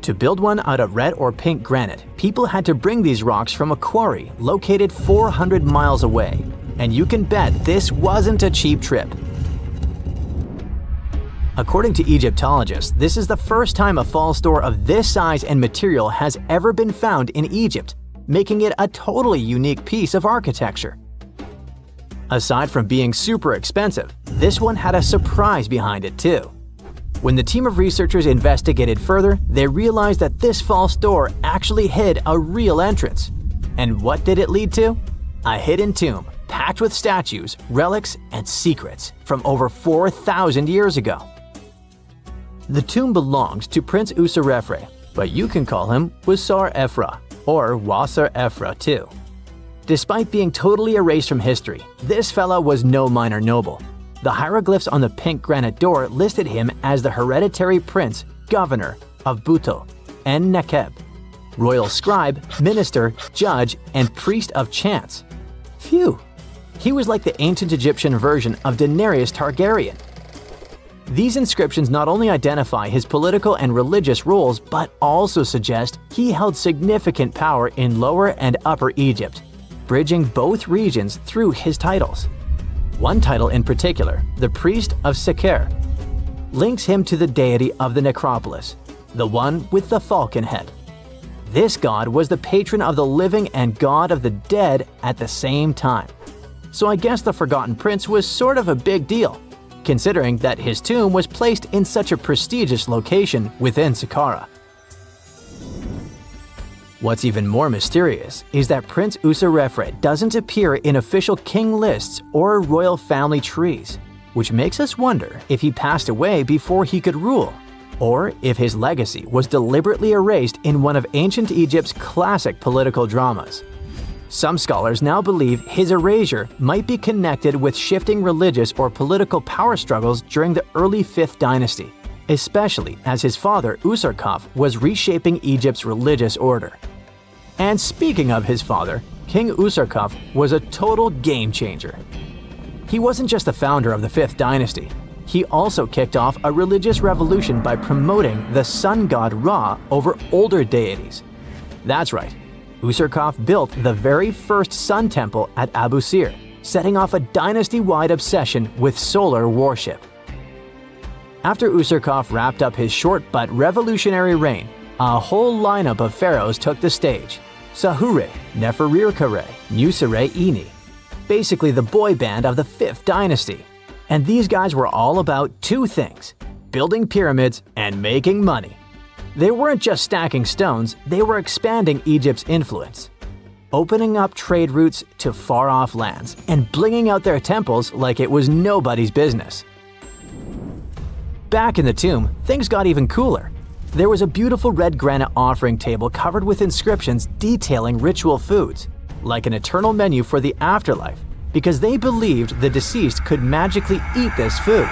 To build one out of red or pink granite, people had to bring these rocks from a quarry located 400 miles away. And you can bet this wasn't a cheap trip. According to Egyptologists, this is the first time a false door of this size and material has ever been found in Egypt, making it a totally unique piece of architecture. Aside from being super expensive, this one had a surprise behind it too. When the team of researchers investigated further, they realized that this false door actually hid a real entrance. And what did it lead to? A hidden tomb, packed with statues, relics, and secrets from over 4,000 years ago. The tomb belongs to Prince Userref, but you can call him Userref or Wasser-Efra too. Despite being totally erased from history, this fella was no minor noble. The hieroglyphs on the pink granite door listed him as the hereditary prince, governor of Buto and Nekeb, royal scribe, minister, judge, and priest of chance. Phew! He was like the ancient Egyptian version of Daenerys Targaryen. These inscriptions not only identify his political and religious roles, but also suggest he held significant power in Lower and Upper Egypt, bridging both regions through his titles. One title in particular, the Priest of Sakara, links him to the deity of the necropolis, the one with the falcon head. This god was the patron of the living and god of the dead at the same time. So I guess the Forgotten Prince was sort of a big deal, considering that his tomb was placed in such a prestigious location within Sakara. What's even more mysterious is that Prince Userref doesn't appear in official king lists or royal family trees, which makes us wonder if he passed away before he could rule, or if his legacy was deliberately erased in one of ancient Egypt's classic political dramas. Some scholars now believe his erasure might be connected with shifting religious or political power struggles during the early 5th dynasty, especially as his father Userkaf was reshaping Egypt's religious order. And speaking of his father, King Userkaf was a total game changer. He wasn't just the founder of the 5th dynasty, he also kicked off a religious revolution by promoting the sun god Ra over older deities. That's right, Userkaf built the very first sun temple at Abu Sir, setting off a dynasty-wide obsession with solar worship. After Userkaf wrapped up his short but revolutionary reign, a whole lineup of pharaohs took the stage. Sahure, Neferirkare, Nusere-Ini, basically the boy band of the 5th dynasty. And these guys were all about two things: building pyramids and making money. They weren't just stacking stones, they were expanding Egypt's influence, opening up trade routes to far-off lands and blinging out their temples like it was nobody's business. Back in the tomb, things got even cooler. There was a beautiful red granite offering table covered with inscriptions detailing ritual foods, like an eternal menu for the afterlife, because they believed the deceased could magically eat this food.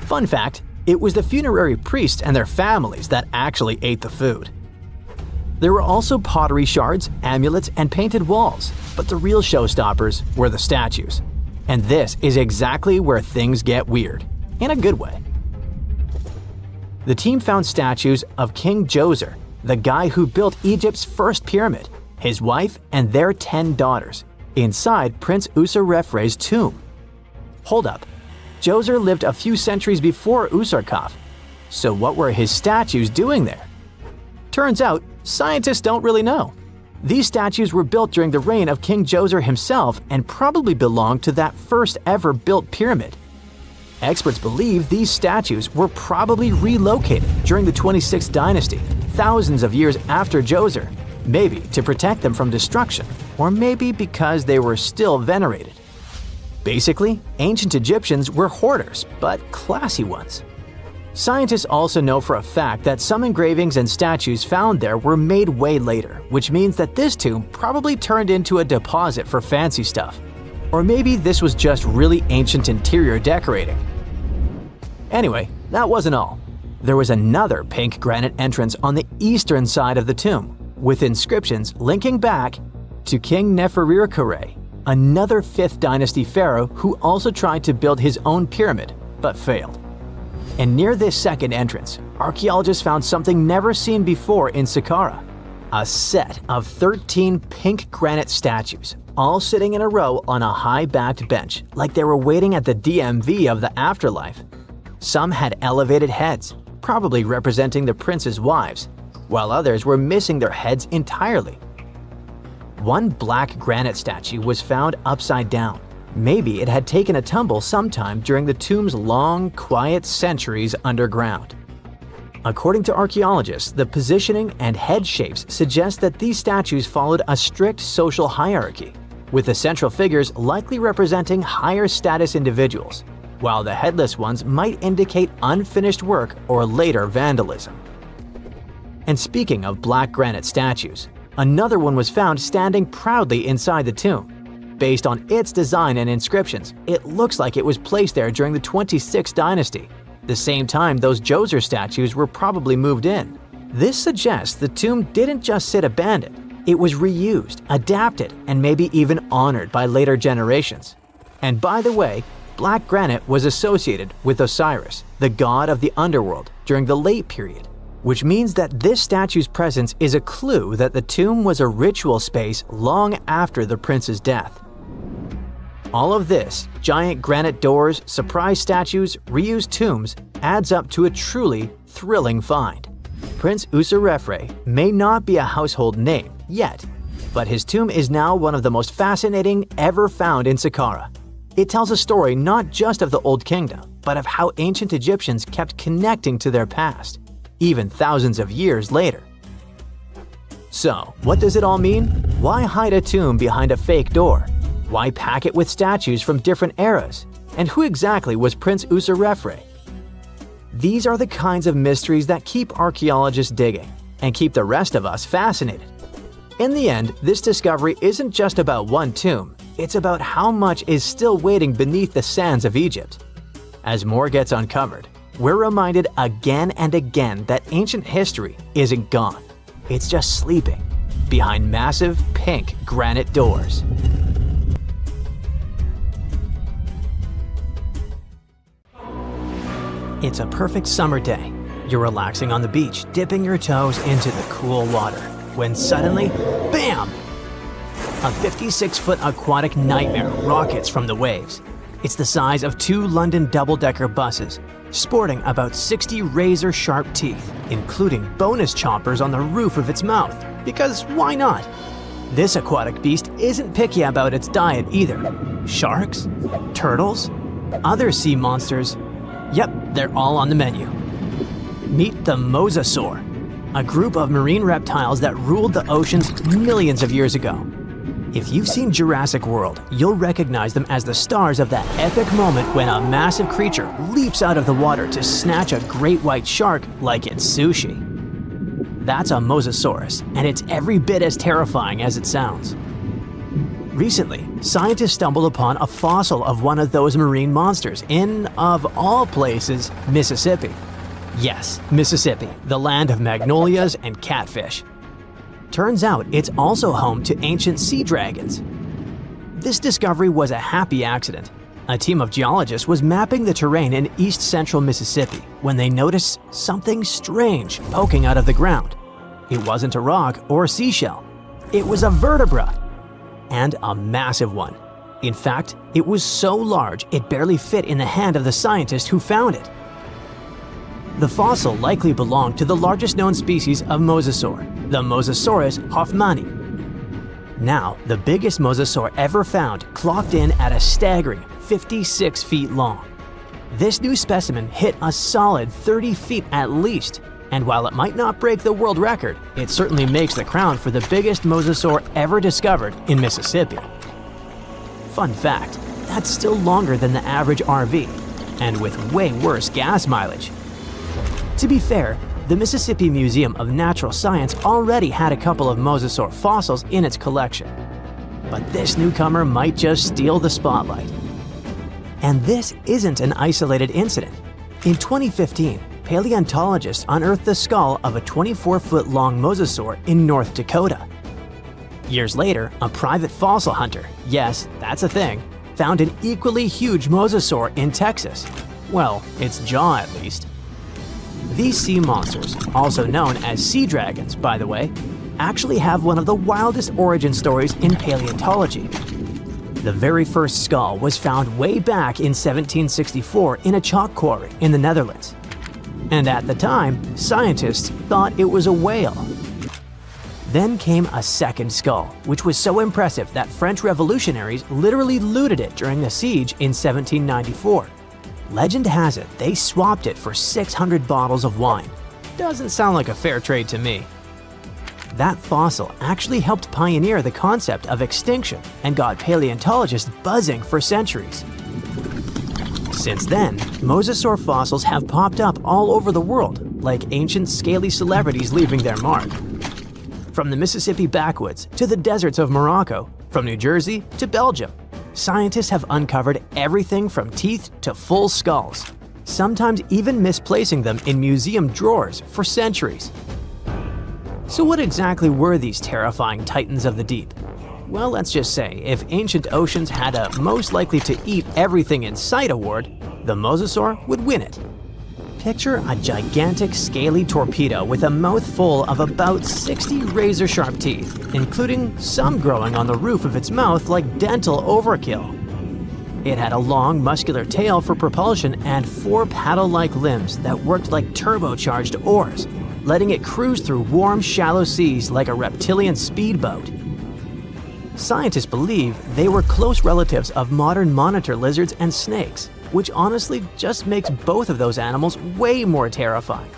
Fun fact, it was the funerary priests and their families that actually ate the food. There were also pottery shards, amulets, and painted walls, but the real showstoppers were the statues. And this is exactly where things get weird, in a good way. The team found statues of King Djoser, the guy who built Egypt's first pyramid, his wife, and their 10 daughters, inside Prince Userref's tomb. Hold up, Djoser lived a few centuries before Userkaf, so what were his statues doing there? Turns out, scientists don't really know. These statues were built during the reign of King Djoser himself and probably belonged to that first ever built pyramid. Experts believe these statues were probably relocated during the 26th dynasty, thousands of years after Djoser, maybe to protect them from destruction, or maybe because they were still venerated. Basically, ancient Egyptians were hoarders, but classy ones. Scientists also know for a fact that some engravings and statues found there were made way later, which means that this tomb probably turned into a deposit for fancy stuff. Or maybe this was just really ancient interior decorating. Anyway, that wasn't all. There was another pink granite entrance on the eastern side of the tomb, with inscriptions linking back to King Neferirkare, another 5th dynasty pharaoh who also tried to build his own pyramid, but failed. And near this second entrance, archaeologists found something never seen before in Sakara: a set of 13 pink granite statues, all sitting in a row on a high-backed bench, like they were waiting at the DMV of the afterlife. Some had elevated heads, probably representing the prince's wives, while others were missing their heads entirely. One black granite statue was found upside down. Maybe it had taken a tumble sometime during the tomb's long, quiet centuries underground. According to archaeologists, the positioning and head shapes suggest that these statues followed a strict social hierarchy, with the central figures likely representing higher status individuals, while the headless ones might indicate unfinished work or later vandalism. And speaking of black granite statues, another one was found standing proudly inside the tomb. Based on its design and inscriptions, it looks like it was placed there during the 26th dynasty, the same time those Djoser statues were probably moved in. This suggests the tomb didn't just sit abandoned. It was reused, adapted, and maybe even honored by later generations. And by the way, black granite was associated with Osiris, the god of the underworld, during the late period, which means that this statue's presence is a clue that the tomb was a ritual space long after the prince's death. All of this, giant granite doors, surprise statues, reused tombs, adds up to a truly thrilling find. Prince Userref may not be a household name yet, but his tomb is now one of the most fascinating ever found in Sakara. It tells a story not just of the Old Kingdom, but of how ancient Egyptians kept connecting to their past, even thousands of years later. So, what does it all mean? Why hide a tomb behind a fake door? Why pack it with statues from different eras? And who exactly was Prince Userref? These are the kinds of mysteries that keep archaeologists digging and keep the rest of us fascinated. In the end, this discovery isn't just about one tomb, it's about how much is still waiting beneath the sands of Egypt. As more gets uncovered, we're reminded again and again that ancient history isn't gone. It's just sleeping behind massive pink granite doors. It's a perfect summer day. You're relaxing on the beach, dipping your toes into the cool water, when suddenly, BAM! A 56-foot aquatic nightmare rockets from the waves. It's the size of 2 London double-decker buses, sporting about 60 razor-sharp teeth, including bonus chompers on the roof of its mouth, because why not? This aquatic beast isn't picky about its diet either. Sharks? Turtles? Other sea monsters? Yep, they're all on the menu. Meet the Mosasaur, a group of marine reptiles that ruled the oceans millions of years ago. If you've seen Jurassic World, you'll recognize them as the stars of that epic moment when a massive creature leaps out of the water to snatch a great white shark like it's sushi. That's a Mosasaurus, and it's every bit as terrifying as it sounds. Recently, scientists stumbled upon a fossil of one of those marine monsters in, of all places, Mississippi. Yes, Mississippi, the land of magnolias and catfish. Turns out it's also home to ancient sea dragons. This discovery was a happy accident. A team of geologists was mapping the terrain in east-central Mississippi when they noticed something strange poking out of the ground. It wasn't a rock or a seashell. It was a vertebra. And a massive one. In fact, it was so large it barely fit in the hand of the scientist who found it. The fossil likely belonged to the largest known species of mosasaur, the Mosasaurus hoffmanni. Now, the biggest mosasaur ever found clocked in at a staggering 56 feet long. This new specimen hit a solid 30 feet at least, and while it might not break the world record, it certainly makes the crown for the biggest mosasaur ever discovered in Mississippi. Fun fact, that's still longer than the average RV, and with way worse gas mileage. To be fair, the Mississippi Museum of Natural Science already had a couple of mosasaur fossils in its collection. But this newcomer might just steal the spotlight. And this isn't an isolated incident. In 2015, paleontologists unearthed the skull of a 24-foot-long mosasaur in North Dakota. Years later, a private fossil hunter, yes, that's a thing, found an equally huge mosasaur in Texas. Well, its jaw at least. These sea monsters, also known as sea dragons, by the way, actually have one of the wildest origin stories in paleontology. The very first skull was found way back in 1764 in a chalk quarry in the Netherlands. And at the time, scientists thought it was a whale. Then came a second skull, which was so impressive that French revolutionaries literally looted it during the siege in 1794. Legend has it they swapped it for 600 bottles of wine. Doesn't sound like a fair trade to me. That fossil actually helped pioneer the concept of extinction and got paleontologists buzzing for centuries. Since then, mosasaur fossils have popped up all over the world, like ancient scaly celebrities leaving their mark. From the Mississippi backwoods to the deserts of Morocco, from New Jersey to Belgium, scientists have uncovered everything from teeth to full skulls, sometimes even misplacing them in museum drawers for centuries. So what exactly were these terrifying titans of the deep? Well, let's just say, if ancient oceans had a most likely to eat everything in sight award, the mosasaur would win it. Picture a gigantic scaly torpedo with a mouth full of about 60 razor-sharp teeth, including some growing on the roof of its mouth like dental overkill. It had a long, muscular tail for propulsion and 4 paddle-like limbs that worked like turbocharged oars, letting it cruise through warm, shallow seas like a reptilian speedboat. Scientists believe they were close relatives of modern monitor lizards and snakes, which honestly just makes both of those animals way more terrifying.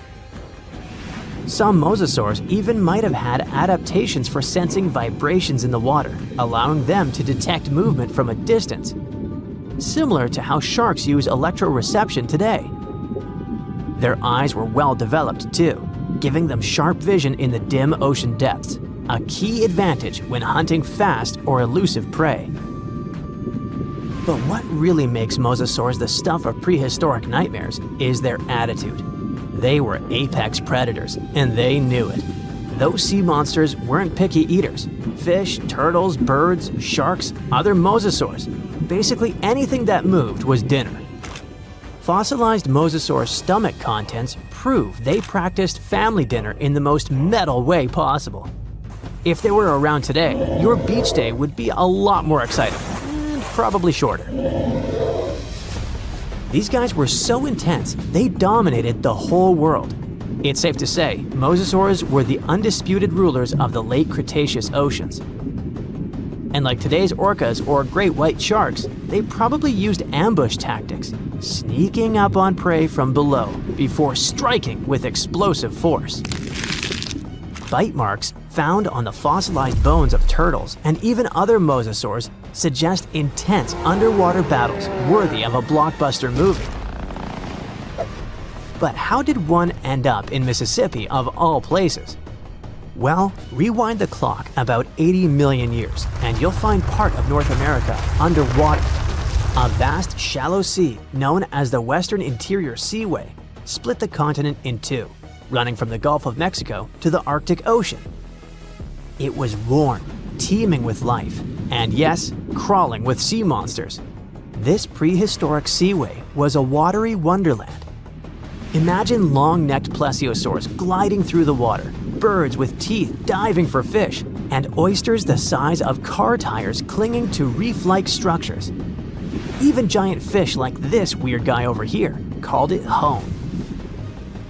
Some mosasaurs even might have had adaptations for sensing vibrations in the water, allowing them to detect movement from a distance, similar to how sharks use electroreception today. Their eyes were well developed too, giving them sharp vision in the dim ocean depths, a key advantage when hunting fast or elusive prey. But what really makes mosasaurs the stuff of prehistoric nightmares is their attitude. They were apex predators, and they knew it. Those sea monsters weren't picky eaters. Fish, turtles, birds, sharks, other mosasaurs. Basically anything that moved was dinner. Fossilized mosasaur stomach contents prove they practiced family dinner in the most metal way possible. If they were around today, your beach day would be a lot more exciting, and probably shorter. These guys were so intense, they dominated the whole world. It's safe to say, mosasaurs were the undisputed rulers of the late Cretaceous oceans. And like today's orcas or great white sharks, they probably used ambush tactics, sneaking up on prey from below before striking with explosive force. Bite marks found on the fossilized bones of turtles and even other mosasaurs suggest intense underwater battles worthy of a blockbuster movie. But how did one end up in Mississippi of all places? Well, rewind the clock about 80 million years and you'll find part of North America underwater. A vast shallow sea known as the Western Interior Seaway split the continent in two, running from the Gulf of Mexico to the Arctic Ocean. It was warm, teeming with life, and yes, crawling with sea monsters. This prehistoric seaway was a watery wonderland. Imagine long-necked plesiosaurs gliding through the water, birds with teeth diving for fish, and oysters the size of car tires clinging to reef-like structures. Even giant fish like this weird guy over here called it home.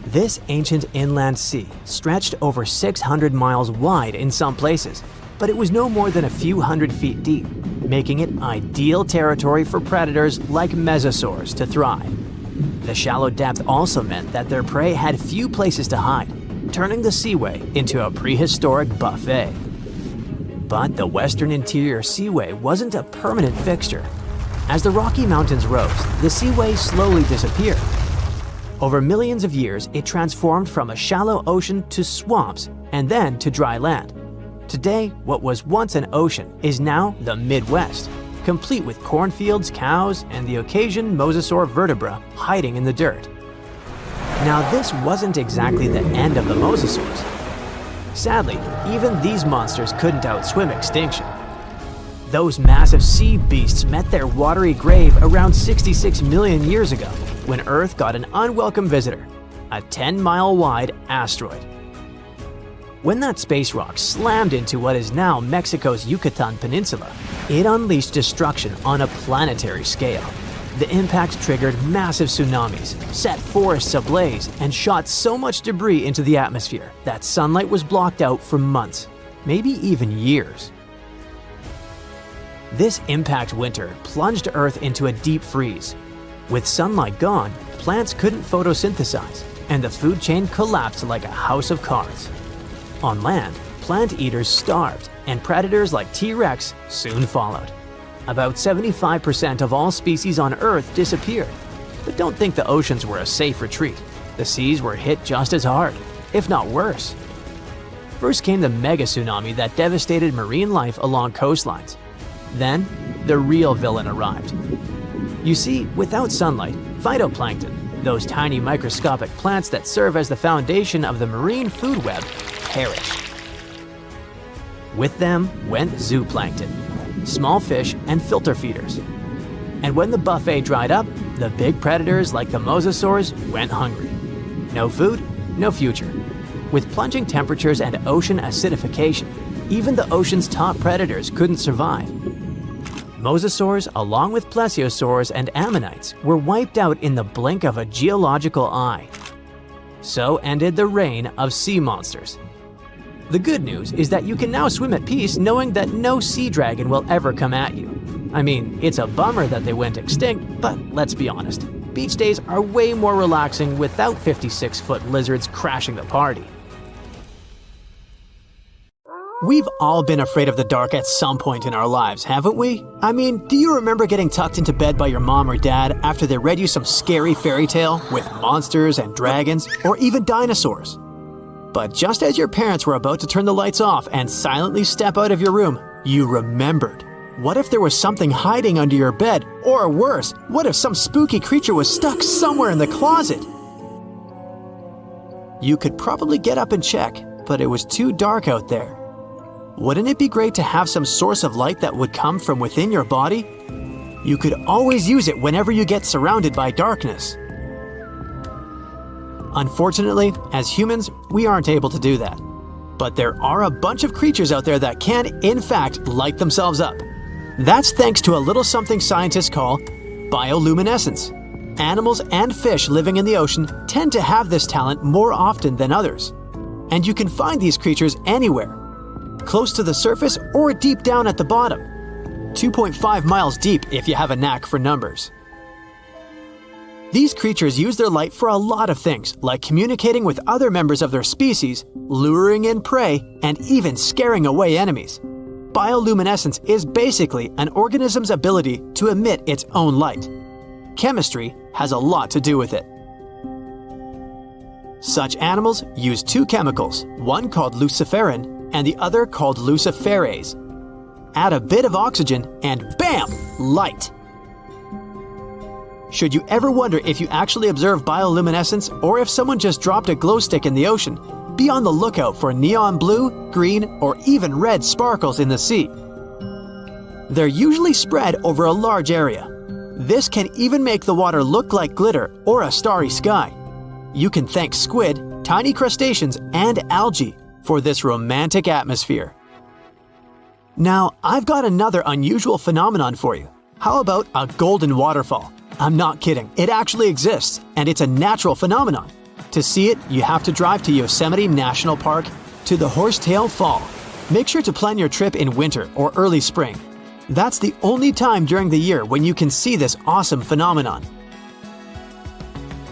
This ancient inland sea stretched over 600 miles wide in some places, but it was no more than a few hundred feet deep, making it ideal territory for predators like mesosaurs to thrive. The shallow depth also meant that their prey had few places to hide, turning the seaway into a prehistoric buffet. But the Western Interior Seaway wasn't a permanent fixture. As the Rocky Mountains rose, the seaway slowly disappeared. Over millions of years, it transformed from a shallow ocean to swamps and then to dry land. Today, what was once an ocean is now the Midwest, complete with cornfields, cows, and the occasion mosasaur vertebra hiding in the dirt. Now, this wasn't exactly the end of the mosasaurs. Sadly, even these monsters couldn't outswim extinction. Those massive sea beasts met their watery grave around 66 million years ago, when Earth got an unwelcome visitor, a 10-mile-wide asteroid. When that space rock slammed into what is now Mexico's Yucatan Peninsula, it unleashed destruction on a planetary scale. The impact triggered massive tsunamis, set forests ablaze, and shot so much debris into the atmosphere that sunlight was blocked out for months, maybe even years. This impact winter plunged Earth into a deep freeze. With sunlight gone, plants couldn't photosynthesize, and the food chain collapsed like a house of cards. On land, plant eaters starved, and predators like T-Rex soon followed. About 75% of all species on Earth disappeared. But don't think the oceans were a safe retreat. The seas were hit just as hard, if not worse. First came the mega tsunami that devastated marine life along coastlines. Then, the real villain arrived. You see, without sunlight, phytoplankton, those tiny microscopic plants that serve as the foundation of the marine food web, perished. With them went zooplankton, small fish and filter feeders. And when the buffet dried up, the big predators like the mosasaurs went hungry. No food, no future. With plunging temperatures and ocean acidification, even the ocean's top predators couldn't survive. Mosasaurs, along with plesiosaurs and ammonites, were wiped out in the blink of a geological eye. So ended the reign of sea monsters. The good news is that you can now swim at peace knowing that no sea dragon will ever come at you. I mean, it's a bummer that they went extinct, but let's be honest. Beach days are way more relaxing without 56-foot lizards crashing the party. We've all been afraid of the dark at some point in our lives, haven't we? I mean, do you remember getting tucked into bed by your mom or dad after they read you some scary fairy tale with monsters and dragons or even dinosaurs? But just as your parents were about to turn the lights off and silently step out of your room, you remembered. What if there was something hiding under your bed? Or worse, what if some spooky creature was stuck somewhere in the closet? You could probably get up and check, but it was too dark out there. Wouldn't it be great to have some source of light that would come from within your body? You could always use it whenever you get surrounded by darkness. Unfortunately, as humans, we aren't able to do that. But there are a bunch of creatures out there that can, in fact, light themselves up. That's thanks to a little something scientists call bioluminescence. Animals and fish living in the ocean tend to have this talent more often than others. And you can find these creatures anywhere, close to the surface or deep down at the bottom. 2.5 miles deep if you have a knack for numbers. These creatures use their light for a lot of things, like communicating with other members of their species, luring in prey, and even scaring away enemies. Bioluminescence is basically an organism's ability to emit its own light. Chemistry has a lot to do with it. Such animals use two chemicals, one called luciferin and the other called luciferase. Add a bit of oxygen and bam! Light! Should you ever wonder if you actually observe bioluminescence or if someone just dropped a glow stick in the ocean, be on the lookout for neon blue, green, or even red sparkles in the sea. They're usually spread over a large area. This can even make the water look like glitter or a starry sky. You can thank squid, tiny crustaceans, and algae for this romantic atmosphere. Now, I've got another unusual phenomenon for you. How about a golden waterfall? I'm not kidding, it actually exists, and it's a natural phenomenon. To see it, you have to drive to Yosemite National Park to the Horsetail Fall. Make sure to plan your trip in winter or early spring. That's the only time during the year when you can see this awesome phenomenon.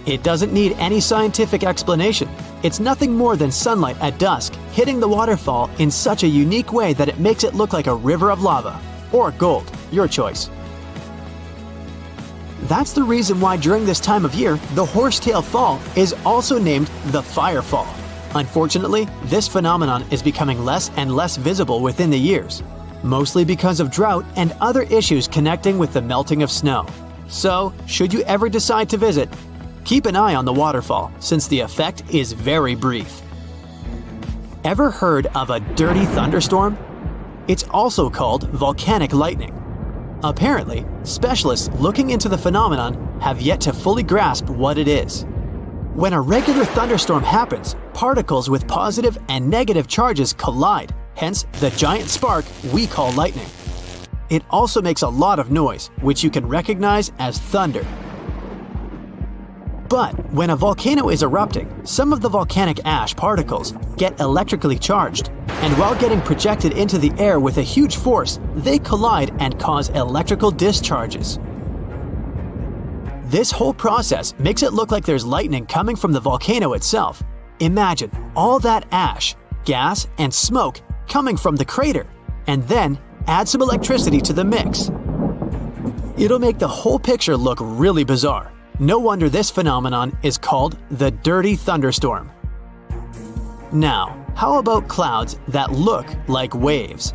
It doesn't need any scientific explanation. It's nothing more than sunlight at dusk hitting the waterfall in such a unique way that it makes it look like a river of lava. Or gold, your choice. That's the reason why during this time of year, the Horsetail Fall is also named the Fire Fall. Unfortunately, this phenomenon is becoming less and less visible within the years, mostly because of drought and other issues connecting with the melting of snow. So, should you ever decide to visit, keep an eye on the waterfall since the effect is very brief. Ever heard of a dirty thunderstorm? It's also called volcanic lightning. Apparently, specialists looking into the phenomenon have yet to fully grasp what it is. When a regular thunderstorm happens, particles with positive and negative charges collide, hence the giant spark we call lightning. It also makes a lot of noise, which you can recognize as thunder. But when a volcano is erupting, some of the volcanic ash particles get electrically charged, and while getting projected into the air with a huge force, they collide and cause electrical discharges. This whole process makes it look like there's lightning coming from the volcano itself. Imagine all that ash, gas, and smoke coming from the crater, and then add some electricity to the mix. It'll make the whole picture look really bizarre. No wonder this phenomenon is called the dirty thunderstorm. Now, how about clouds that look like waves?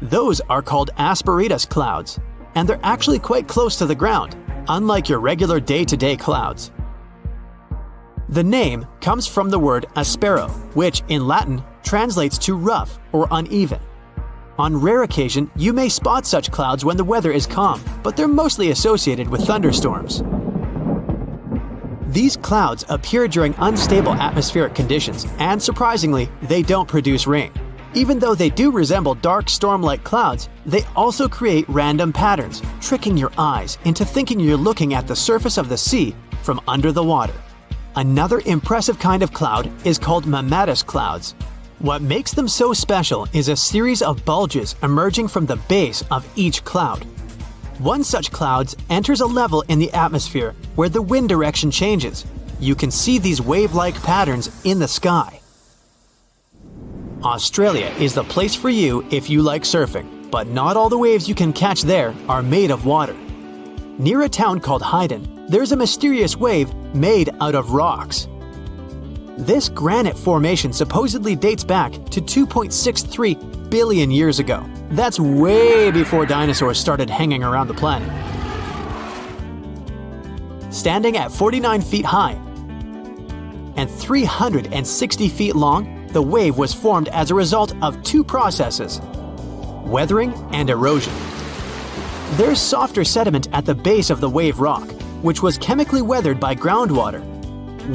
Those are called asperitas clouds, and they're actually quite close to the ground, unlike your regular day-to-day clouds. The name comes from the word aspero, which in Latin translates to rough or uneven. On rare occasion, you may spot such clouds when the weather is calm, but they're mostly associated with thunderstorms. These clouds appear during unstable atmospheric conditions, and surprisingly, they don't produce rain. Even though they do resemble dark storm-like clouds, they also create random patterns, tricking your eyes into thinking you're looking at the surface of the sea from under the water. Another impressive kind of cloud is called mammatus clouds. What makes them so special is a series of bulges emerging from the base of each cloud. One such cloud enters a level in the atmosphere where the wind direction changes. You can see these wave-like patterns in the sky. Australia is the place for you if you like surfing, but not all the waves you can catch there are made of water. Near a town called Hayden, there's a mysterious wave made out of rocks. This granite formation supposedly dates back to 2.63 billion years ago. That's way before dinosaurs started hanging around the planet. Standing at 49 feet high and 360 feet long, the wave was formed as a result of two processes: weathering and erosion. There's softer sediment at the base of the wave rock, which was chemically weathered by groundwater.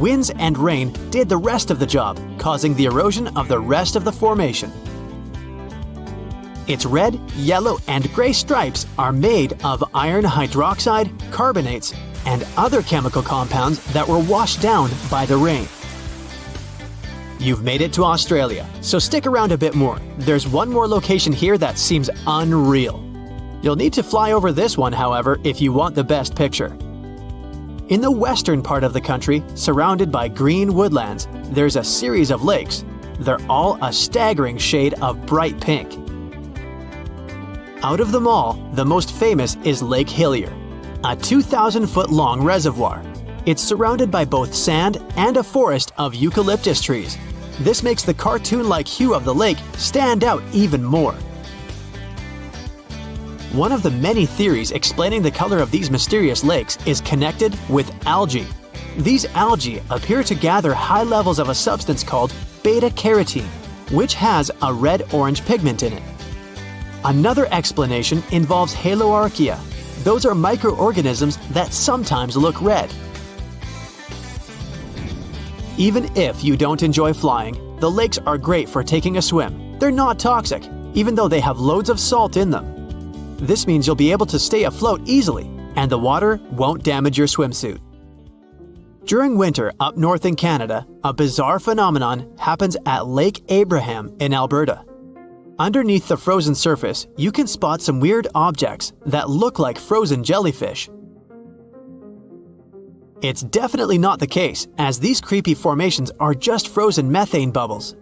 Winds and rain did the rest of the job, causing the erosion of the rest of the formation. Its red, yellow, and gray stripes are made of iron hydroxide, carbonates, and other chemical compounds that were washed down by the rain. You've made it to Australia, so stick around a bit more. There's one more location here that seems unreal. You'll need to fly over this one, however, if you want the best picture. In the western part of the country, surrounded by green woodlands, there's a series of lakes. They're all a staggering shade of bright pink. Out of them all, the most famous is Lake Hillier, a 2,000-foot-long reservoir. It's surrounded by both sand and a forest of eucalyptus trees. This makes the cartoon-like hue of the lake stand out even more. One of the many theories explaining the color of these mysterious lakes is connected with algae. These algae appear to gather high levels of a substance called beta-carotene, which has a red-orange pigment in it. Another explanation involves haloarchaea. Those are microorganisms that sometimes look red. Even if you don't enjoy flying, the lakes are great for taking a swim. They're not toxic, even though they have loads of salt in them. This means you'll be able to stay afloat easily, and the water won't damage your swimsuit. During winter up north in Canada, a bizarre phenomenon happens at Lake Abraham in Alberta. Underneath the frozen surface, you can spot some weird objects that look like frozen jellyfish. It's definitely not the case, as these creepy formations are just frozen methane bubbles.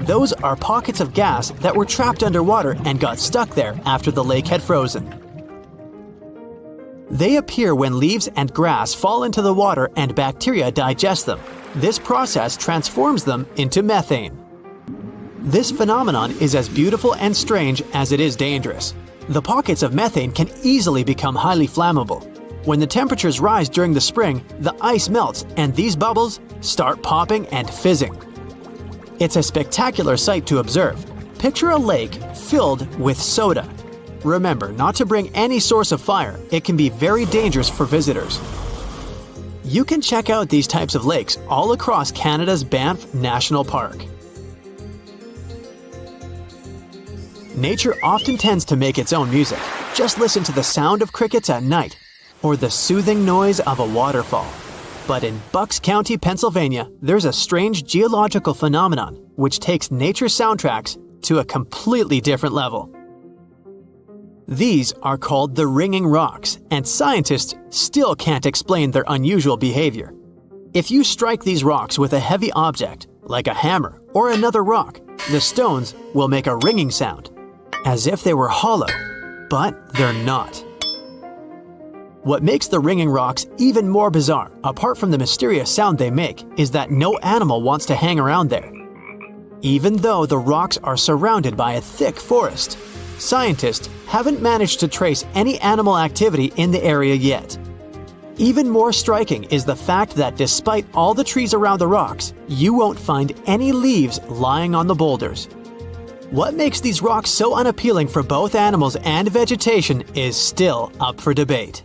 Those are pockets of gas that were trapped underwater and got stuck there after the lake had frozen. They appear when leaves and grass fall into the water and bacteria digest them. This process transforms them into methane. This phenomenon is as beautiful and strange as it is dangerous. The pockets of methane can easily become highly flammable. When the temperatures rise during the spring, the ice melts and these bubbles start popping and fizzing. It's a spectacular sight to observe. Picture a lake filled with soda. Remember not to bring any source of fire. It can be very dangerous for visitors. You can check out these types of lakes all across Canada's Banff National Park. Nature often tends to make its own music. Just listen to the sound of crickets at night, or the soothing noise of a waterfall. But in Bucks County, Pennsylvania, there's a strange geological phenomenon which takes nature soundtracks to a completely different level. These are called the ringing rocks, and scientists still can't explain their unusual behavior. If you strike these rocks with a heavy object, like a hammer or another rock, the stones will make a ringing sound, as if they were hollow, but they're not. What makes the ringing rocks even more bizarre, apart from the mysterious sound they make, is that no animal wants to hang around there. Even though the rocks are surrounded by a thick forest, scientists haven't managed to trace any animal activity in the area yet. Even more striking is the fact that despite all the trees around the rocks, you won't find any leaves lying on the boulders. What makes these rocks so unappealing for both animals and vegetation is still up for debate.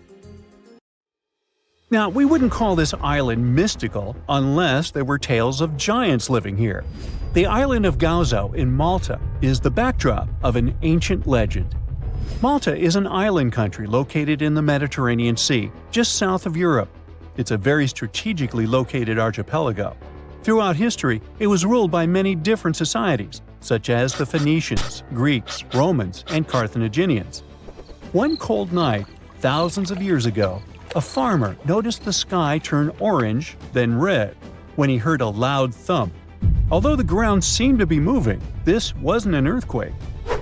Now, we wouldn't call this island mystical unless there were tales of giants living here. The island of Gozo in Malta is the backdrop of an ancient legend. Malta is an island country located in the Mediterranean Sea, just south of Europe. It's a very strategically located archipelago. Throughout history, it was ruled by many different societies, such as the Phoenicians, Greeks, Romans, and Carthaginians. One cold night, thousands of years ago, a farmer noticed the sky turn orange, then red, when he heard a loud thump. Although the ground seemed to be moving, this wasn't an earthquake.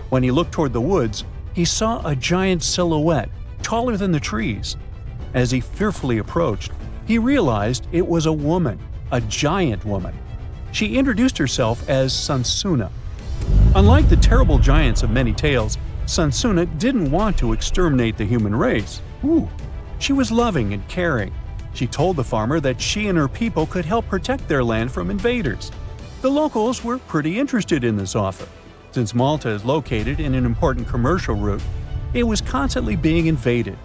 When he looked toward the woods, he saw a giant silhouette, taller than the trees. As he fearfully approached, he realized it was a woman, a giant woman. She introduced herself as Sunsuna. Unlike the terrible giants of many tales, Sunsuna didn't want to exterminate the human race. She was loving and caring. She told the farmer that she and her people could help protect their land from invaders. The locals were pretty interested in this offer. Since Malta is located in an important commercial route, it was constantly being invaded.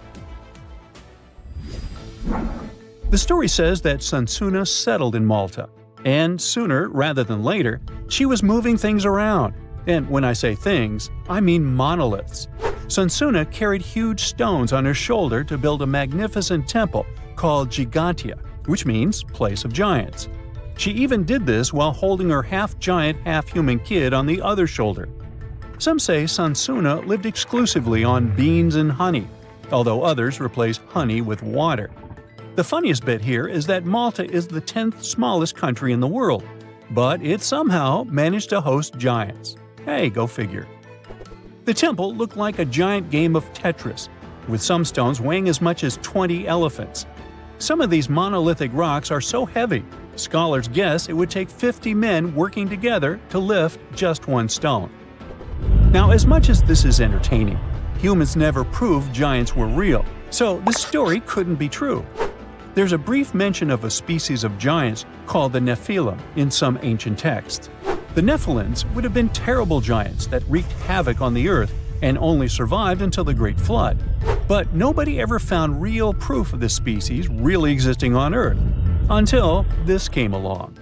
The story says that Sunsuna settled in Malta, and sooner rather than later, she was moving things around. And when I say things, I mean monoliths. Sunsuna carried huge stones on her shoulder to build a magnificent temple called Gigantia, which means place of giants. She even did this while holding her half-giant, half-human kid on the other shoulder. Some say Sunsuna lived exclusively on beans and honey, although others replace honey with water. The funniest bit here is that Malta is the 10th smallest country in the world, but it somehow managed to host giants. Hey, go figure. The temple looked like a giant game of Tetris, with some stones weighing as much as 20 elephants. Some of these monolithic rocks are so heavy, scholars guess it would take 50 men working together to lift just one stone. Now, as much as this is entertaining, humans never proved giants were real, so this story couldn't be true. There's a brief mention of a species of giants called the Nephilim in some ancient texts. The Nephilims would have been terrible giants that wreaked havoc on the earth and only survived until the Great Flood. But nobody ever found real proof of this species really existing on Earth, until this came along.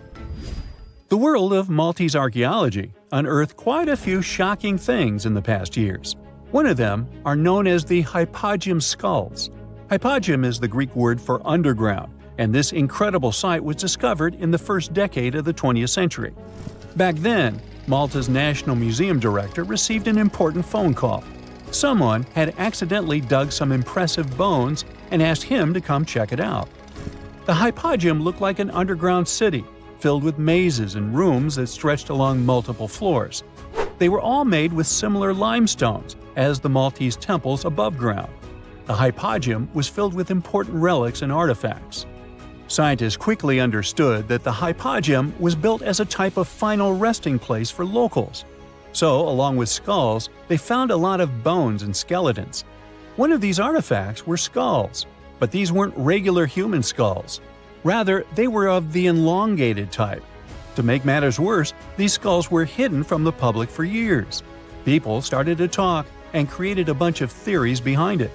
The world of Maltese archaeology unearthed quite a few shocking things in the past years. One of them are known as the Hypogeum skulls. Hypogeum is the Greek word for underground, and this incredible site was discovered in the first decade of the 20th century. Back then, Malta's National Museum director received an important phone call. Someone had accidentally dug some impressive bones and asked him to come check it out. The Hypogeum looked like an underground city, filled with mazes and rooms that stretched along multiple floors. They were all made with similar limestones as the Maltese temples above ground. The Hypogeum was filled with important relics and artifacts. Scientists quickly understood that the Hypogeum was built as a type of final resting place for locals. So, along with skulls, they found a lot of bones and skeletons. One of these artifacts were skulls, but these weren't regular human skulls. Rather, they were of the elongated type. To make matters worse, these skulls were hidden from the public for years. People started to talk and created a bunch of theories behind it.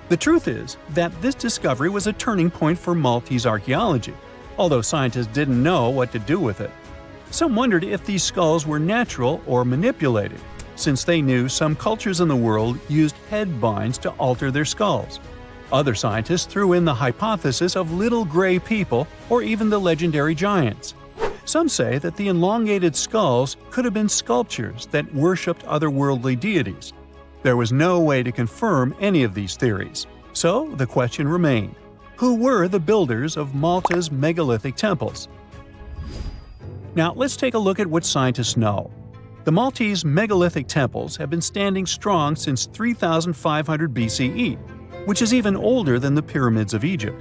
The truth is that this discovery was a turning point for Maltese archaeology, although scientists didn't know what to do with it. Some wondered if these skulls were natural or manipulated, since they knew some cultures in the world used head binds to alter their skulls. Other scientists threw in the hypothesis of little gray people or even the legendary giants. Some say that the elongated skulls could have been sculptures that worshipped otherworldly deities. There was no way to confirm any of these theories, so the question remained: who were the builders of Malta's megalithic temples? Now let's take a look at what scientists know. The Maltese megalithic temples have been standing strong since 3500 BCE, which is even older than the pyramids of Egypt.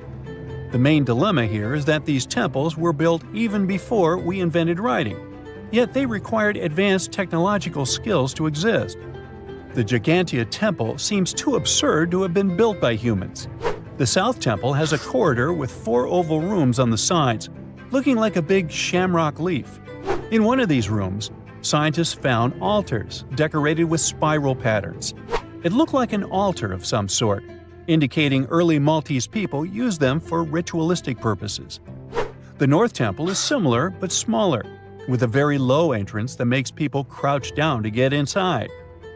The main dilemma here is that these temples were built even before we invented writing, yet they required advanced technological skills to exist. The Gigantia Temple seems too absurd to have been built by humans. The South Temple has a corridor with 4 oval rooms on the sides, looking like a big shamrock leaf. In one of these rooms, scientists found altars decorated with spiral patterns. It looked like an altar of some sort, indicating early Maltese people used them for ritualistic purposes. The North Temple is similar but smaller, with a very low entrance that makes people crouch down to get inside.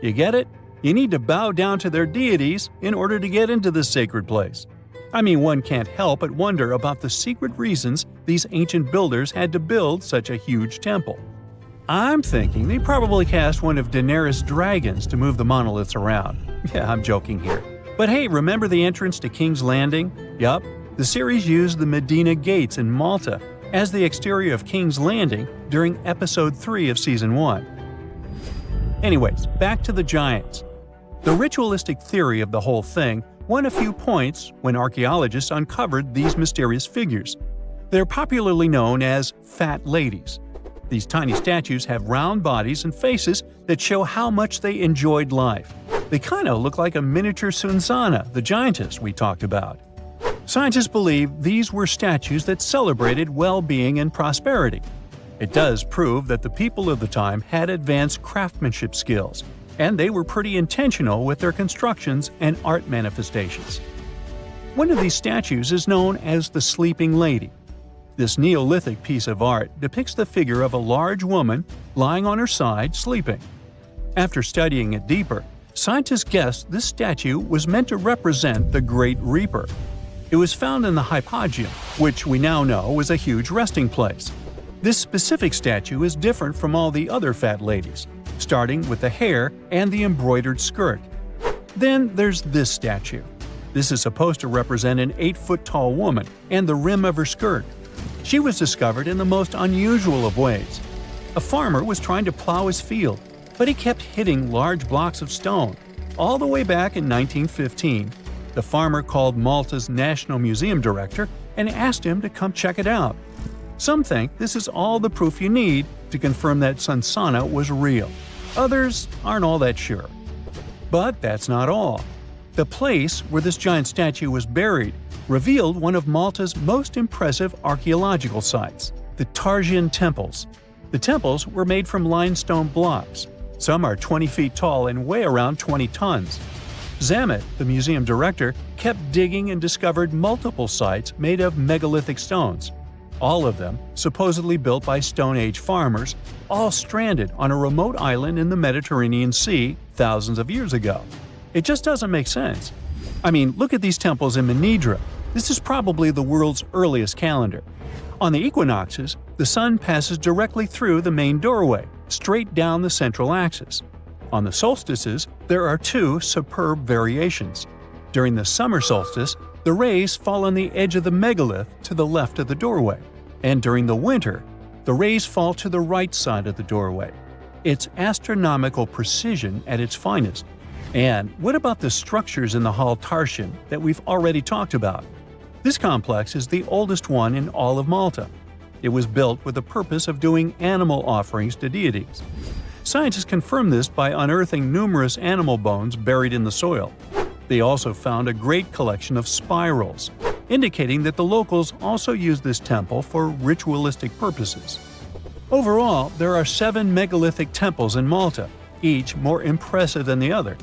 You get it? You need to bow down to their deities in order to get into this sacred place. I mean, one can't help but wonder about the secret reasons these ancient builders had to build such a huge temple. I'm thinking they probably cast one of Daenerys' dragons to move the monoliths around. Yeah, I'm joking here. But hey, remember the entrance to King's Landing? Yup, the series used the Medina Gates in Malta as the exterior of King's Landing during Episode 3 of Season 1. Anyways, back to the giants. The ritualistic theory of the whole thing won a few points when archaeologists uncovered these mysterious figures. They're popularly known as fat ladies. These tiny statues have round bodies and faces that show how much they enjoyed life. They kind of look like a miniature Sunsana, the giantess we talked about. Scientists believe these were statues that celebrated well-being and prosperity. It does prove that the people of the time had advanced craftsmanship skills, and they were pretty intentional with their constructions and art manifestations. One of these statues is known as the Sleeping Lady. This Neolithic piece of art depicts the figure of a large woman lying on her side sleeping. After studying it deeper, scientists guessed this statue was meant to represent the Great Reaper. It was found in the hypogeum, which we now know was a huge resting place. This specific statue is different from all the other fat ladies, starting with the hair and the embroidered skirt. Then there's this statue. This is supposed to represent an 8-foot-tall woman and the rim of her skirt. She was discovered in the most unusual of ways. A farmer was trying to plow his field, but he kept hitting large blocks of stone. All the way back in 1915, the farmer called Malta's National Museum director and asked him to come check it out. Some think this is all the proof you need to confirm that Sunsana was real. Others aren't all that sure. But that's not all. The place where this giant statue was buried revealed one of Malta's most impressive archaeological sites, the Tarsian Temples. The temples were made from limestone blocks. Some are 20 feet tall and weigh around 20 tons. Zamet, the museum director, kept digging and discovered multiple sites made of megalithic stones. All of them supposedly built by Stone Age farmers, all stranded on a remote island in the Mediterranean Sea thousands of years ago. It just doesn't make sense. I mean, look at these temples in Manidra. This is probably the world's earliest calendar. On the equinoxes, the sun passes directly through the main doorway, straight down the central axis. On the solstices, there are two superb variations. During the summer solstice, the rays fall on the edge of the megalith to the left of the doorway, and during the winter, the rays fall to the right side of the doorway. It's astronomical precision at its finest. And what about the structures in the Hall Tarsian that we've already talked about? This complex is the oldest one in all of Malta. It was built with the purpose of doing animal offerings to deities. Scientists confirmed this by unearthing numerous animal bones buried in the soil. They also found a great collection of spirals, indicating that the locals also used this temple for ritualistic purposes. Overall, there are 7 megalithic temples in Malta, each more impressive than the other.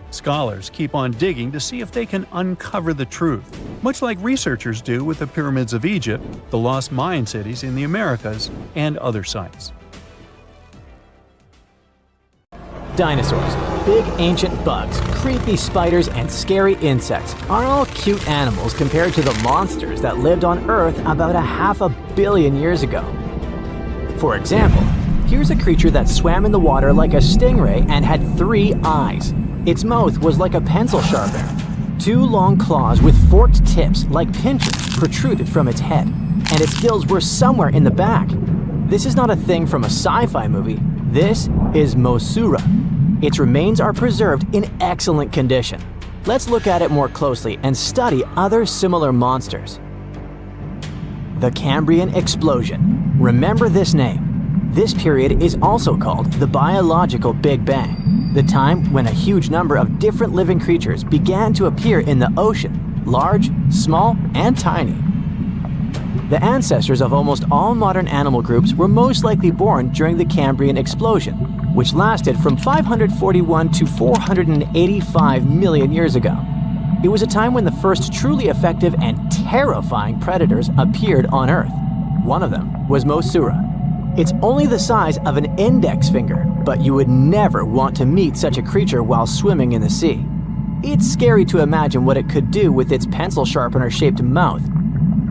Scholars keep on digging to see if they can uncover the truth, much like researchers do with the pyramids of Egypt, the lost Mayan cities in the Americas, and other sites. Dinosaurs, big ancient bugs, creepy spiders, and scary insects are all cute animals compared to the monsters that lived on Earth about 500 million years ago. For example, here's a creature that swam in the water like a stingray and had 3 eyes. Its mouth was like a pencil sharpener. 2 long claws with forked tips like pincers protruded from its head, and its gills were somewhere in the back. This is not a thing from a sci-fi movie. This is Mosasaur. Its remains are preserved in excellent condition. Let's look at it more closely and study other similar monsters. The Cambrian Explosion. Remember this name. This period is also called the Biological Big Bang, the time when a huge number of different living creatures began to appear in the ocean, large, small, and tiny. The ancestors of almost all modern animal groups were most likely born during the Cambrian Explosion, which lasted from 541 to 485 million years ago. It was a time when the first truly effective and terrifying predators appeared on Earth. One of them was Mosasaur. It's only the size of an index finger, but you would never want to meet such a creature while swimming in the sea. It's scary to imagine what it could do with its pencil sharpener-shaped mouth.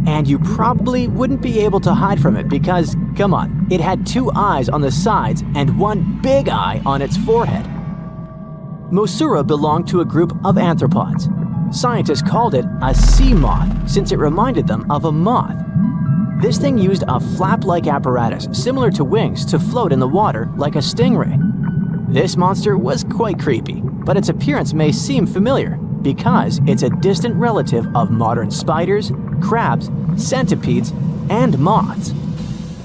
And you probably wouldn't be able to hide from it because, come on, it had 2 eyes on the sides and 1 big eye on its forehead. Mosasaur belonged to a group of arthropods. Scientists called it a sea moth since it reminded them of a moth. This thing used a flap-like apparatus similar to wings to float in the water like a stingray. This monster was quite creepy, but its appearance may seem familiar because it's a distant relative of modern spiders, crabs, centipedes, and moths.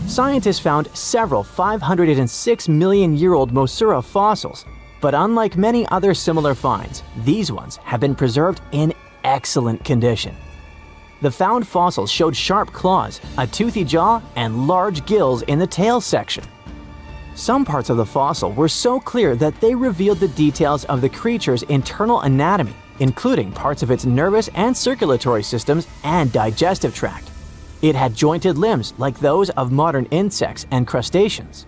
Scientists found several 506 million-year-old Mosasaur fossils, but unlike many other similar finds, these ones have been preserved in excellent condition. The found fossils showed sharp claws, a toothy jaw, and large gills in the tail section. Some parts of the fossil were so clear that they revealed the details of the creature's internal anatomy, including parts of its nervous and circulatory systems and digestive tract. It had jointed limbs like those of modern insects and crustaceans.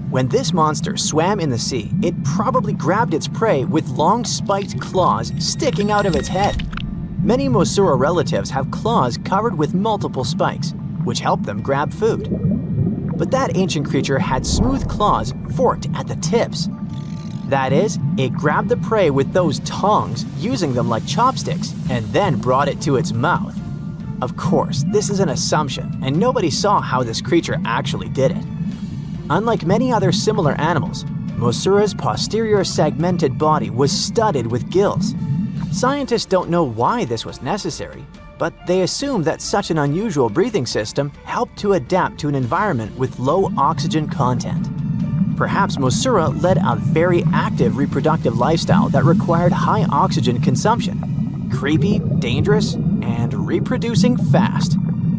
When this monster swam in the sea, it probably grabbed its prey with long spiked claws sticking out of its head. Many Mosasaur relatives have claws covered with multiple spikes, which help them grab food. But that ancient creature had smooth claws forked at the tips. That is, it grabbed the prey with those tongs, using them like chopsticks, and then brought it to its mouth. Of course, this is an assumption, and nobody saw how this creature actually did it. Unlike many other similar animals, Mosasaur's posterior segmented body was studded with gills. Scientists don't know why this was necessary, but they assume that such an unusual breathing system helped to adapt to an environment with low oxygen content. Perhaps Mosasaur led a very active reproductive lifestyle that required high oxygen consumption. Creepy, dangerous, and reproducing fast.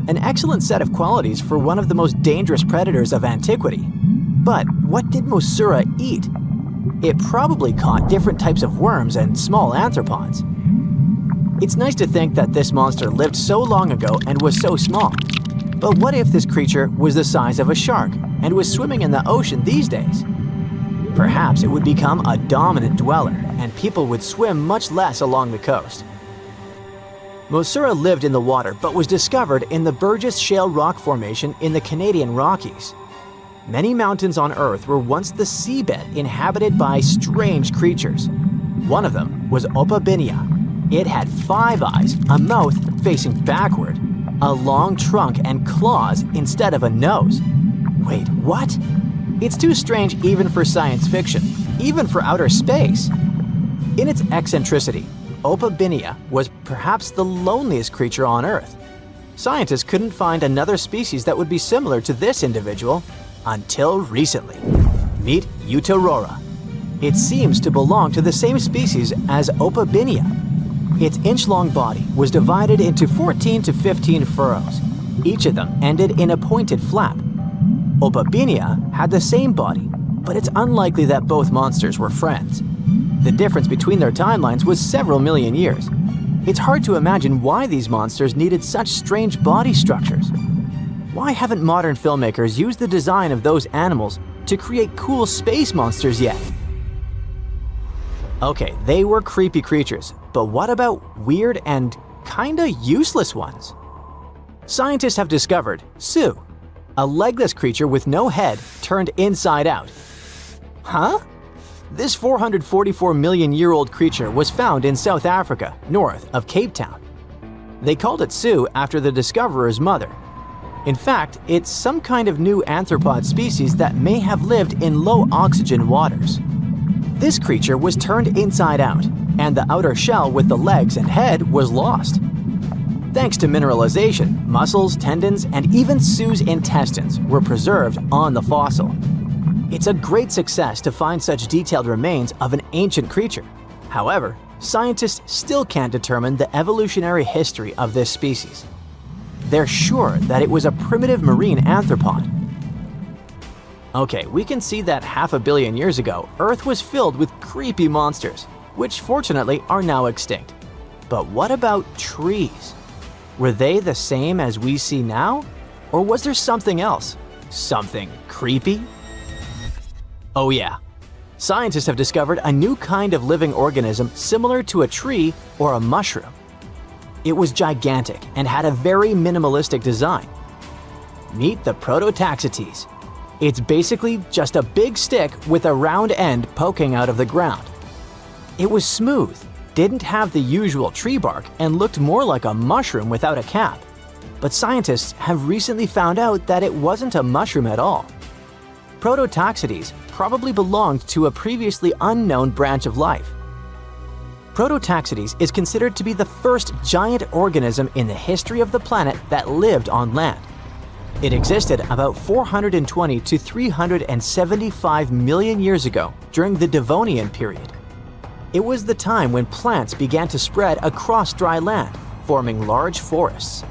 An excellent set of qualities for one of the most dangerous predators of antiquity. But what did Mosasaur eat? It probably caught different types of worms and small arthropods. It's nice to think that this monster lived so long ago and was so small. But what if this creature was the size of a shark and was swimming in the ocean these days? Perhaps it would become a dominant dweller and people would swim much less along the coast. Mosasaur lived in the water but was discovered in the Burgess Shale Rock Formation in the Canadian Rockies. Many mountains on Earth were once the seabed inhabited by strange creatures. One of them was Opabinia. It had 5 eyes, a mouth facing backward, a long trunk and claws instead of a nose. Wait, what? It's too strange even for science fiction, even for outer space. In its eccentricity, Opabinia was perhaps the loneliest creature on Earth. Scientists couldn't find another species that would be similar to this individual until recently. Meet Utaurora. It seems to belong to the same species as Opabinia. Its inch-long body was divided into 14 to 15 furrows. Each of them ended in a pointed flap. Opabinia had the same body, but it's unlikely that both monsters were friends. The difference between their timelines was several million years. It's hard to imagine why these monsters needed such strange body structures. Why haven't modern filmmakers used the design of those animals to create cool space monsters yet? Okay, they were creepy creatures, but what about weird and kinda useless ones? Scientists have discovered Su, a legless creature with no head turned inside out. Huh? This 444 million-year-old creature was found in South Africa, north of Cape Town. They called it Su after the discoverer's mother. In fact, it's some kind of new arthropod species that may have lived in low-oxygen waters. This creature was turned inside out, and the outer shell with the legs and head was lost. Thanks to mineralization, muscles, tendons, and even Su's intestines were preserved on the fossil. It's a great success to find such detailed remains of an ancient creature. However, scientists still can't determine the evolutionary history of this species. They're sure that it was a primitive marine arthropod. Okay, we can see that 500 million years ago, Earth was filled with creepy monsters, which fortunately are now extinct. But what about trees? Were they the same as we see now? Or was there something else? Something creepy? Oh yeah. Scientists have discovered a new kind of living organism similar to a tree or a mushroom. It was gigantic and had a very minimalistic design. Meet the Prototaxites. It's basically just a big stick with a round end poking out of the ground. It was smooth, didn't have the usual tree bark, and looked more like a mushroom without a cap. But scientists have recently found out that it wasn't a mushroom at all. Prototaxites probably belonged to a previously unknown branch of life. Prototaxites is considered to be the first giant organism in the history of the planet that lived on land. It existed about 420 to 375 million years ago during the Devonian period. It was the time when plants began to spread across dry land, forming large forests.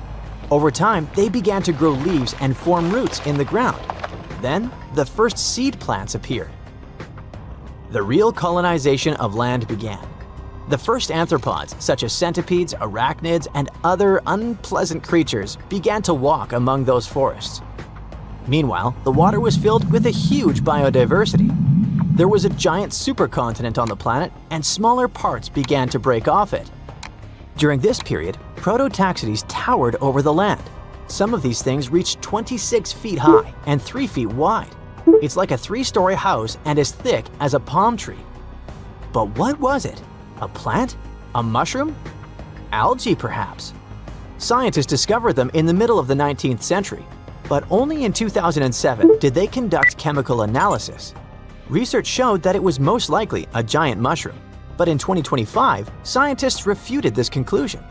Over time, they began to grow leaves and form roots in the ground. Then, the first seed plants appeared. The real colonization of land began. The first arthropods, such as centipedes, arachnids, and other unpleasant creatures, began to walk among those forests. Meanwhile, the water was filled with a huge biodiversity. There was a giant supercontinent on the planet, and smaller parts began to break off it. During this period, Prototaxites towered over the land. Some of these things reached 26 feet high and 3 feet wide. It's like a 3-story house and as thick as a palm tree. But what was it? A plant? A mushroom? Algae, perhaps? Scientists discovered them in the middle of the 19th century, but only in 2007 did they conduct chemical analysis. Research showed that it was most likely a giant mushroom, but in 2025, scientists refuted this conclusion.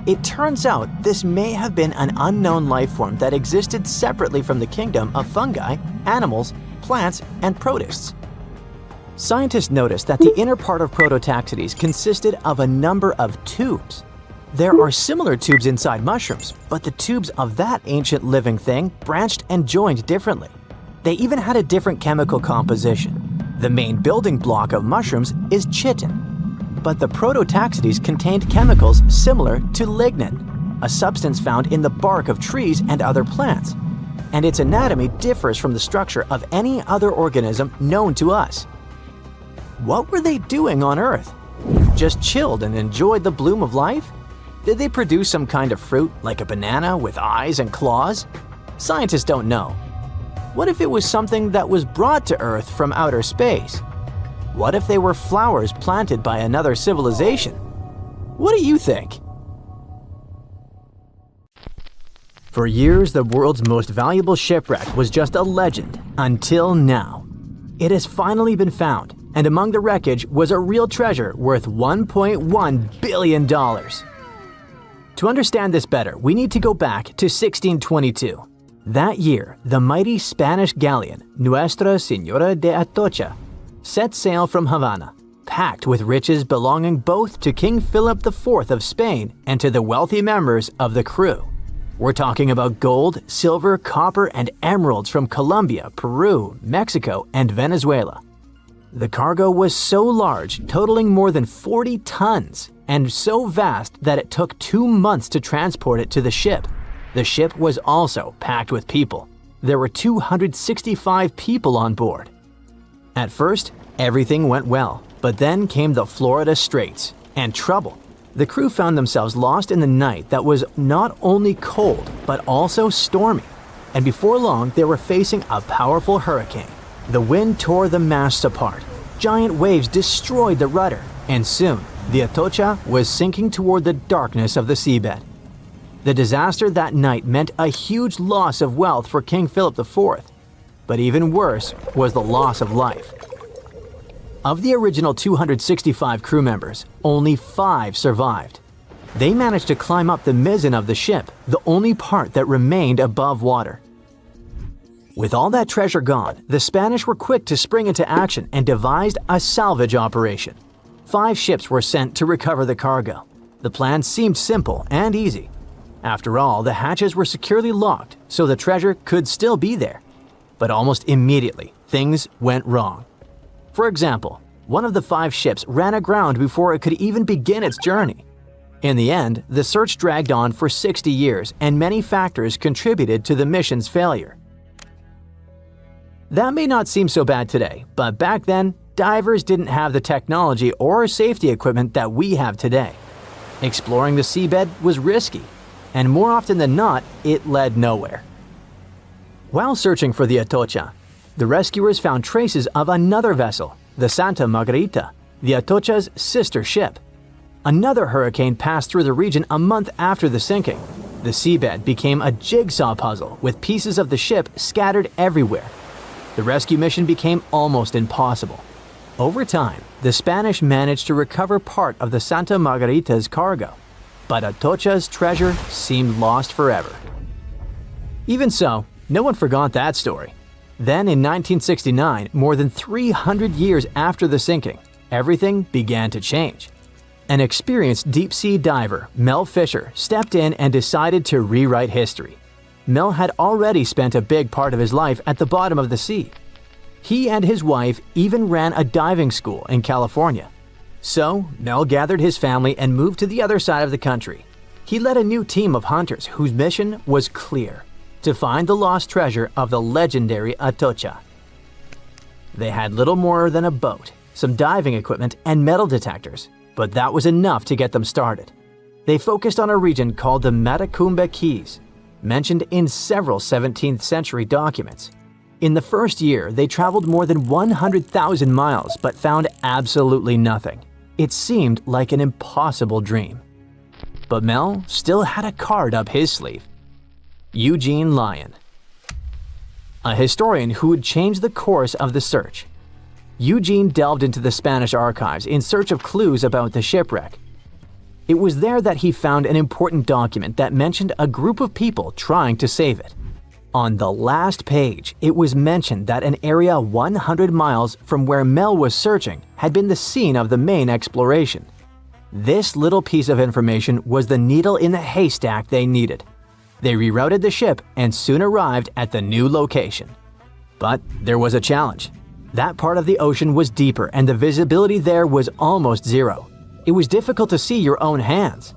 It turns out this may have been an unknown life form that existed separately from the kingdom of fungi, animals, plants, and protists. Scientists noticed that the inner part of Prototaxites consisted of a number of tubes. There are similar tubes inside mushrooms, but the tubes of that ancient living thing branched and joined differently. They even had a different chemical composition. The main building block of mushrooms is chitin, but the Prototaxites contained chemicals similar to lignin, a substance found in the bark of trees and other plants, and its anatomy differs from the structure of any other organism known to us. What were they doing on Earth? Just chilled and enjoyed the bloom of life? Did they produce some kind of fruit, like a banana with eyes and claws? Scientists don't know. What if it was something that was brought to Earth from outer space? What if they were flowers planted by another civilization? What do you think? For years, the world's most valuable shipwreck was just a legend, until now. It has finally been found, and among the wreckage was a real treasure worth $1.1 billion. To understand this better, we need to go back to 1622. That year, the mighty Spanish galleon Nuestra Señora de Atocha set sail from Havana, packed with riches belonging both to King Philip IV of Spain and to the wealthy members of the crew. We're talking about gold, silver, copper, and emeralds from Colombia, Peru, Mexico, and Venezuela. The cargo was so large, totaling more than 40 tons, and so vast that it took 2 months to transport it to the ship. The ship was also packed with people. There were 265 people on board. At first, everything went well, but then came the Florida Straits and trouble. The crew found themselves lost in the night that was not only cold, but also stormy. And before long, they were facing a powerful hurricane. The wind tore the masts apart. Giant waves destroyed the rudder, and soon, the Atocha was sinking toward the darkness of the seabed. The disaster that night meant a huge loss of wealth for King Philip IV, but even worse was the loss of life. Of the original 265 crew members, only 5 survived. They managed to climb up the mizzen of the ship, the only part that remained above water. With all that treasure gone, the Spanish were quick to spring into action and devised a salvage operation. 5 ships were sent to recover the cargo. The plan seemed simple and easy. After all, the hatches were securely locked, so the treasure could still be there. But almost immediately, things went wrong. For example, one of the 5 ships ran aground before it could even begin its journey. In the end, the search dragged on for 60 years, and many factors contributed to the mission's failure. That may not seem so bad today, but back then, divers didn't have the technology or safety equipment that we have today. Exploring the seabed was risky, and more often than not, it led nowhere. While searching for the Atocha, the rescuers found traces of another vessel, the Santa Margarita, the Atocha's sister ship. Another hurricane passed through the region a month after the sinking. The seabed became a jigsaw puzzle with pieces of the ship scattered everywhere. The rescue mission became almost impossible. Over time, the Spanish managed to recover part of the Santa Margarita's cargo, but Atocha's treasure seemed lost forever. Even so, no one forgot that story. Then in 1969, more than 300 years after the sinking, everything began to change. An experienced deep-sea diver, Mel Fisher, stepped in and decided to rewrite history. Mel had already spent a big part of his life at the bottom of the sea. He and his wife even ran a diving school in California. So, Mel gathered his family and moved to the other side of the country. He led a new team of hunters whose mission was clear: to find the lost treasure of the legendary Atocha. They had little more than a boat, some diving equipment, and metal detectors, but that was enough to get them started. They focused on a region called the Matacumbe Keys, mentioned in several 17th century documents. In the first year, they traveled more than 100,000 miles but found absolutely nothing. It seemed like an impossible dream. But Mel still had a card up his sleeve: Eugene Lyon, a historian who would change the course of the search. Eugene delved into the Spanish archives in search of clues about the shipwreck. It was there that he found an important document that mentioned a group of people trying to save it. On the last page, it was mentioned that an area 100 miles from where Mel was searching had been the scene of the main exploration. This little piece of information was the needle in the haystack they needed. They rerouted the ship and soon arrived at the new location. But there was a challenge. That part of the ocean was deeper and the visibility there was almost zero. It was difficult to see your own hands.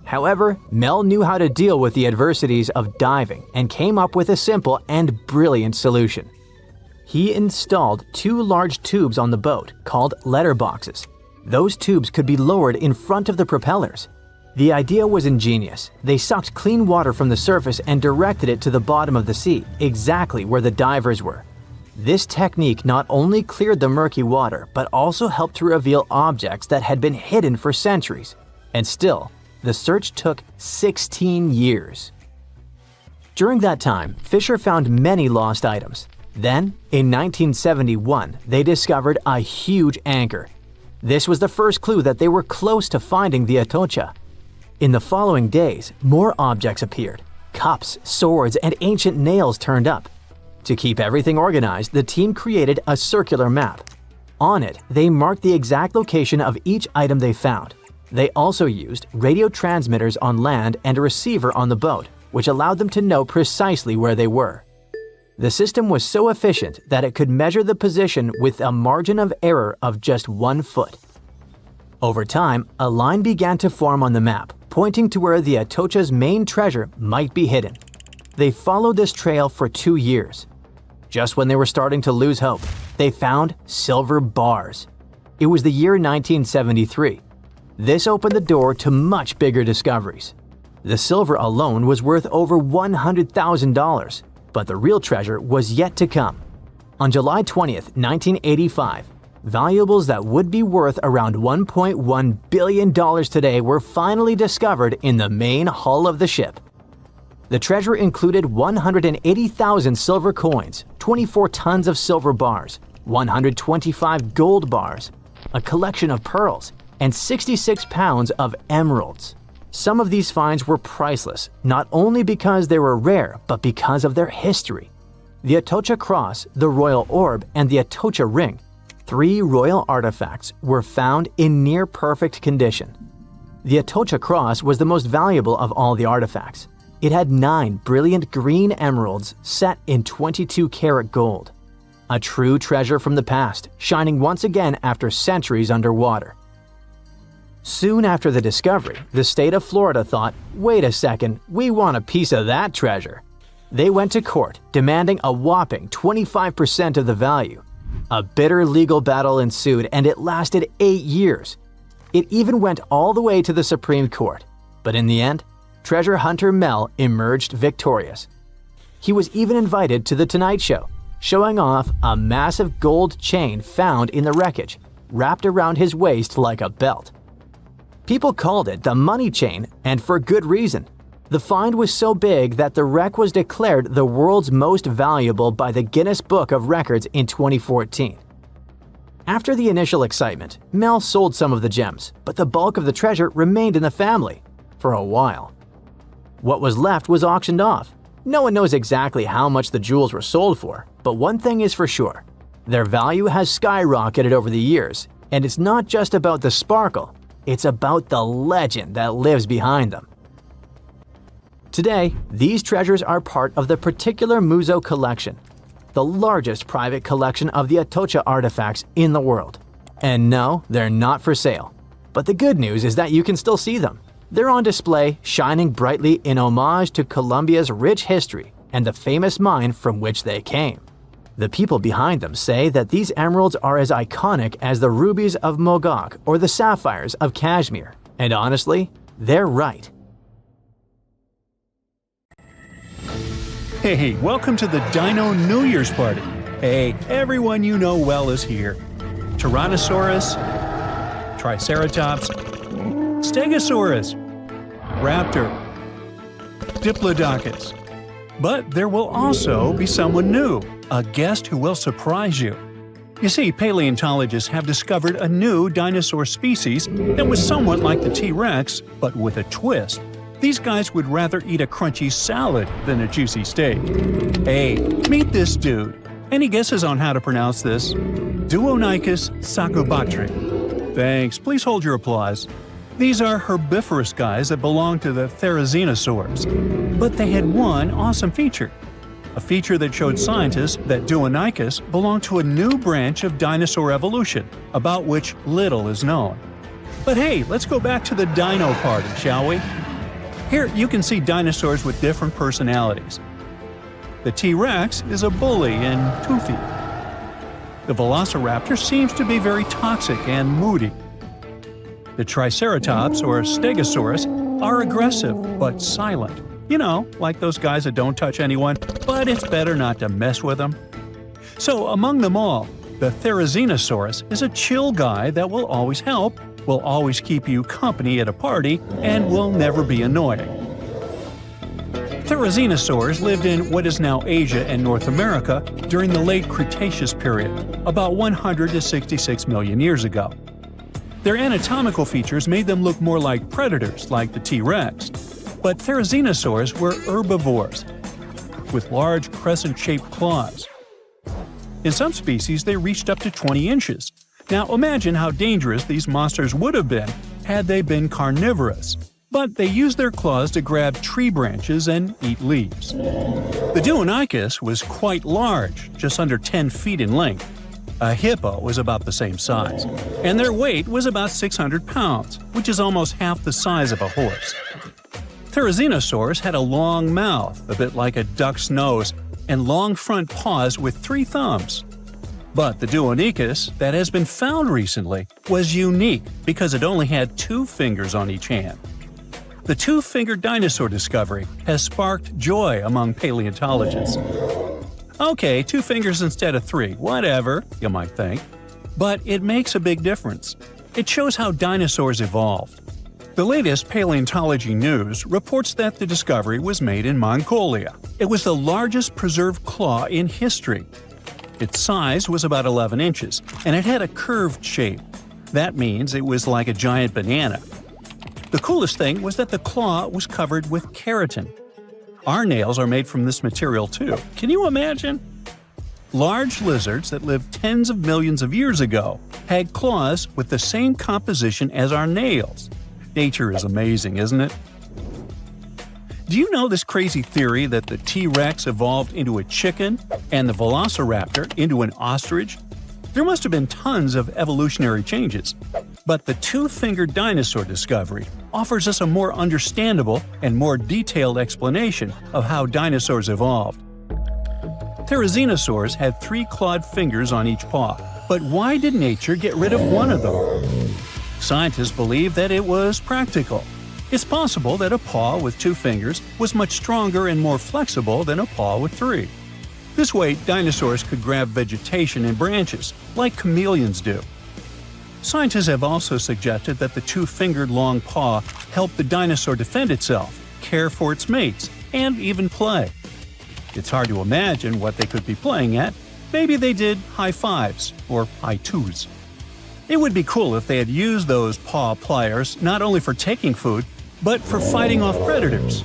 However, Mel knew how to deal with the adversities of diving and came up with a simple and brilliant solution. He installed 2 large tubes on the boat called letterboxes. Those tubes could be lowered in front of the propellers. The idea was ingenious. They sucked clean water from the surface and directed it to the bottom of the sea, exactly where the divers were. This technique not only cleared the murky water, but also helped to reveal objects that had been hidden for centuries. And still, the search took 16 years. During that time, Fisher found many lost items. Then, in 1971, they discovered a huge anchor. This was the first clue that they were close to finding the Atocha. In the following days, more objects appeared. Cups, swords, and ancient nails turned up. To keep everything organized, the team created a circular map. On it, they marked the exact location of each item they found. They also used radio transmitters on land and a receiver on the boat, which allowed them to know precisely where they were. The system was so efficient that it could measure the position with a margin of error of just 1 foot. Over time, a line began to form on the map, pointing to where the Atocha's main treasure might be hidden. They followed this trail for 2 years. Just when they were starting to lose hope, they found silver bars. It was the year 1973. This opened the door to much bigger discoveries. The silver alone was worth over $100,000, but the real treasure was yet to come. On July 20th, 1985, valuables that would be worth around $1.1 billion today were finally discovered in the main hull of the ship. The treasure included 180,000 silver coins, 24 tons of silver bars, 125 gold bars, a collection of pearls, and 66 pounds of emeralds. Some of these finds were priceless, not only because they were rare, but because of their history. The Atocha Cross, the Royal Orb, and the Atocha Ring, 3 royal artifacts, were found in near-perfect condition. The Atocha Cross was the most valuable of all the artifacts. It had 9 brilliant green emeralds set in 22-karat gold. A true treasure from the past, shining once again after centuries underwater. Soon after the discovery, the state of Florida thought, wait a second, we want a piece of that treasure. They went to court, demanding a whopping 25% of the value. A bitter legal battle ensued, and it lasted 8 years. It even went all the way to the Supreme Court. But in the end, treasure hunter Mel emerged victorious. He was even invited to The Tonight Show, showing off a massive gold chain found in the wreckage, wrapped around his waist like a belt. People called it the money chain, and for good reason. The find was so big that the wreck was declared the world's most valuable by the Guinness Book of Records in 2014. After the initial excitement, Mel sold some of the gems, but the bulk of the treasure remained in the family for a while. What was left was auctioned off. No one knows exactly how much the jewels were sold for, but one thing is for sure. Their value has skyrocketed over the years, and it's not just about the sparkle, it's about the legend that lives behind them. Today, these treasures are part of the Particular Museo collection, the largest private collection of the Atocha artifacts in the world. And no, they're not for sale. But the good news is that you can still see them. They're on display, shining brightly in homage to Colombia's rich history and the famous mine from which they came. The people behind them say that these emeralds are as iconic as the rubies of Mogok or the sapphires of Kashmir. And honestly, they're right. Hey, welcome to the Dino New Year's party. Hey, everyone you know well is here. Tyrannosaurus, Triceratops, Stegosaurus, Raptor, Diplodocus. But there will also be someone new, a guest who will surprise you. You see, paleontologists have discovered a new dinosaur species that was somewhat like the T-Rex, but with a twist. These guys would rather eat a crunchy salad than a juicy steak. Hey, meet this dude. Any guesses on how to pronounce this? Duonicus sacobatri. Thanks, please hold your applause. These are herbivorous guys that belong to the Therizinosaurs. But they had one awesome feature. A feature that showed scientists that Duonicus belonged to a new branch of dinosaur evolution, about which little is known. But hey, let's go back to the dino party, shall we? Here you can see dinosaurs with different personalities. The T-Rex is a bully and toothy. The Velociraptor seems to be very toxic and moody. The Triceratops or Stegosaurus are aggressive but silent. You know, like those guys that don't touch anyone, but it's better not to mess with them. So among them all, the Therizinosaurus is a chill guy that will always help, will always keep you company at a party, and will never be annoying. Therizinosaurs lived in what is now Asia and North America during the late Cretaceous period, about 100 to 66 million years ago. Their anatomical features made them look more like predators like the T-Rex, but Therizinosaurs were herbivores, with large crescent-shaped claws. In some species, they reached up to 20 inches. Now imagine how dangerous these monsters would have been had they been carnivorous. But they used their claws to grab tree branches and eat leaves. The Duonicus was quite large, just under 10 feet in length. A hippo was about the same size, and their weight was about 600 pounds, which is almost half the size of a horse. Therizinosaurs had a long mouth, a bit like a duck's nose, and long front paws with 3 thumbs. But the Duonicus that has been found recently was unique because it only had 2 fingers on each hand. The 2-fingered dinosaur discovery has sparked joy among paleontologists. Okay, 2 fingers instead of 3, whatever, you might think. But it makes a big difference. It shows how dinosaurs evolved. The latest paleontology news reports that the discovery was made in Mongolia. It was the largest preserved claw in history. Its size was about 11 inches, and it had a curved shape. That means it was like a giant banana. The coolest thing was that the claw was covered with keratin. Our nails are made from this material too. Can you imagine? Large lizards that lived tens of millions of years ago had claws with the same composition as our nails. Nature is amazing, isn't it? Do you know this crazy theory that the T-Rex evolved into a chicken and the Velociraptor into an ostrich? There must have been tons of evolutionary changes. But the 2-fingered dinosaur discovery offers us a more understandable and more detailed explanation of how dinosaurs evolved. Therizinosaurs had 3 clawed fingers on each paw, but why did nature get rid of one of them? Scientists believe that it was practical. It's possible that a paw with 2 fingers was much stronger and more flexible than a paw with 3. This way, dinosaurs could grab vegetation and branches, like chameleons do. Scientists have also suggested that the 2-fingered long paw helped the dinosaur defend itself, care for its mates, and even play. It's hard to imagine what they could be playing at. Maybe they did high fives or high twos. It would be cool if they had used those paw pliers not only for taking food, but for fighting off predators.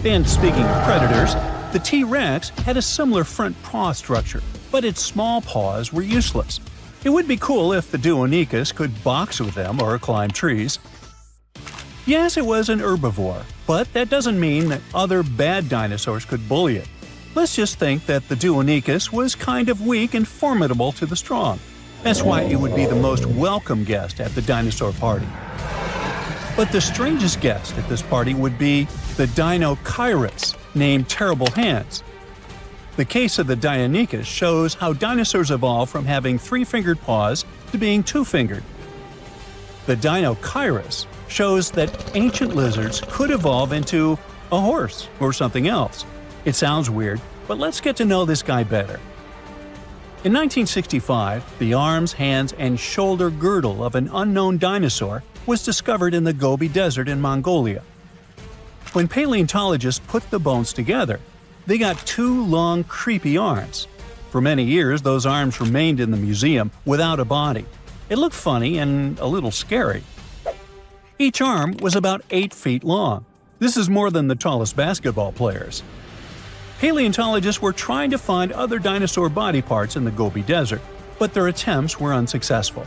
And speaking of predators, the T-Rex had a similar front paw structure, but its small paws were useless. It would be cool if the Deinonychus could box with them or climb trees. Yes, it was an herbivore, but that doesn't mean that other bad dinosaurs could bully it. Let's just think that the Deinonychus was kind of weak and formidable to the strong. That's why it would be the most welcome guest at the dinosaur party. But the strangest guest at this party would be the Deinonychus, named Terrible Hands. The case of the Deinonychus shows how dinosaurs evolved from having three-fingered paws to being two-fingered. The Deinonychus shows that ancient lizards could evolve into a horse or something else. It sounds weird, but let's get to know this guy better. In 1965, the arms, hands, and shoulder girdle of an unknown dinosaur was discovered in the Gobi Desert in Mongolia. When paleontologists put the bones together, they got two long, creepy arms. For many years, those arms remained in the museum without a body. It looked funny and a little scary. Each arm was about 8 feet long. This is more than the tallest basketball players. Paleontologists were trying to find other dinosaur body parts in the Gobi Desert, but their attempts were unsuccessful.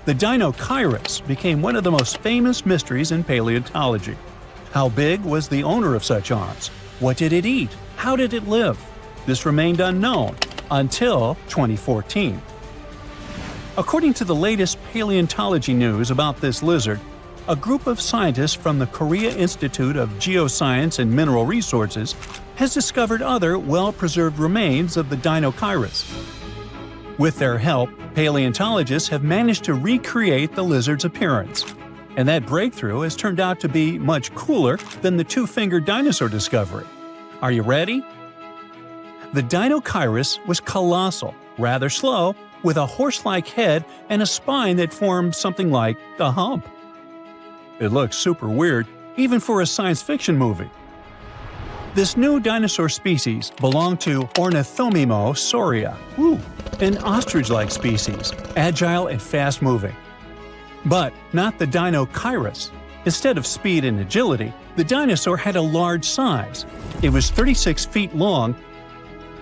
The Deinonychus became one of the most famous mysteries in paleontology. How big was the owner of such arms? What did it eat? How did it live? This remained unknown until 2014. According to the latest paleontology news about this lizard, a group of scientists from the Korea Institute of Geoscience and Mineral Resources has discovered other well-preserved remains of the Deinonychus. With their help, paleontologists have managed to recreate the lizard's appearance. And that breakthrough has turned out to be much cooler than the two-fingered dinosaur discovery. Are you ready? The Deinonychus was colossal, rather slow, with a horse-like head and a spine that formed something like a hump. It looks super weird, even for a science fiction movie. This new dinosaur species belonged to Ornithomimosauria, an ostrich-like species, agile and fast-moving. But not the Deinonychus. Instead of speed and agility, the dinosaur had a large size. It was 36 feet long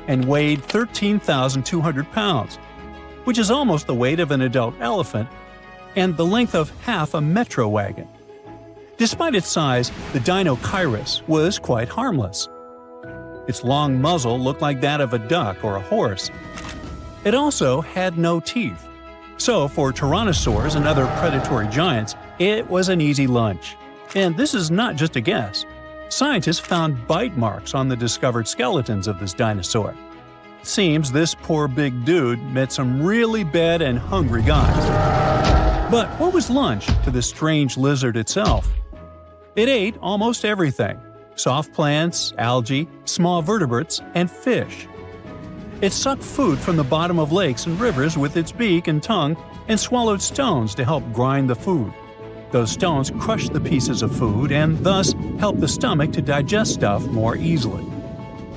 and weighed 13,200 pounds, which is almost the weight of an adult elephant and the length of half a metro wagon. Despite its size, the Deinonychus was quite harmless. Its long muzzle looked like that of a duck or a horse. It also had no teeth. So, for tyrannosaurs and other predatory giants, it was an easy lunch. And this is not just a guess. Scientists found bite marks on the discovered skeletons of this dinosaur. It seems this poor big dude met some really bad and hungry guys. But what was lunch to this strange lizard itself? It ate almost everything: soft plants, algae, small vertebrates, and fish. It sucked food from the bottom of lakes and rivers with its beak and tongue and swallowed stones to help grind the food. Those stones crushed the pieces of food and thus helped the stomach to digest stuff more easily.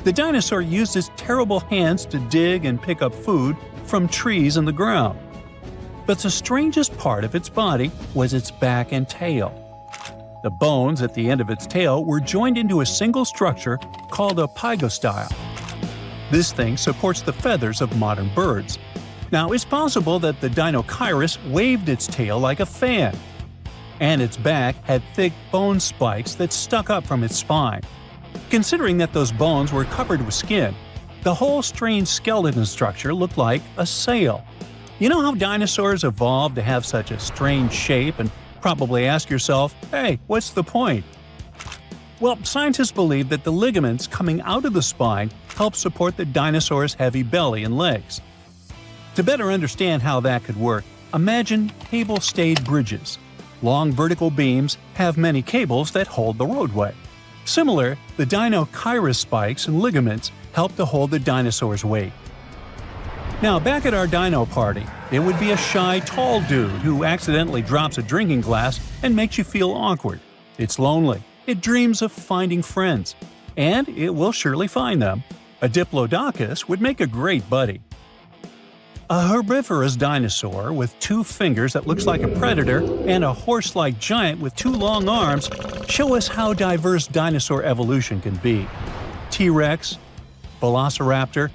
The dinosaur used its terrible hands to dig and pick up food from trees in the ground. But the strangest part of its body was its back and tail. The bones at the end of its tail were joined into a single structure called a pygostyle. This thing supports the feathers of modern birds. Now, it's possible that the Deinonychus waved its tail like a fan, and its back had thick bone spikes that stuck up from its spine. Considering that those bones were covered with skin, the whole strange skeleton structure looked like a sail. You know how dinosaurs evolved to have such a strange shape, and probably ask yourself, hey, what's the point? Well, scientists believe that the ligaments coming out of the spine help support the dinosaur's heavy belly and legs. To better understand how that could work, imagine cable-stayed bridges. Long vertical beams have many cables that hold the roadway. Similar, the Deinonychus spikes and ligaments help to hold the dinosaur's weight. Now, back at our dino party, it would be a shy, tall dude who accidentally drops a drinking glass and makes you feel awkward. It's lonely. It dreams of finding friends, and it will surely find them. A Diplodocus would make a great buddy. A herbivorous dinosaur with 2 fingers that looks like a predator and a horse-like giant with 2 long arms show us how diverse dinosaur evolution can be. T-Rex, Velociraptor,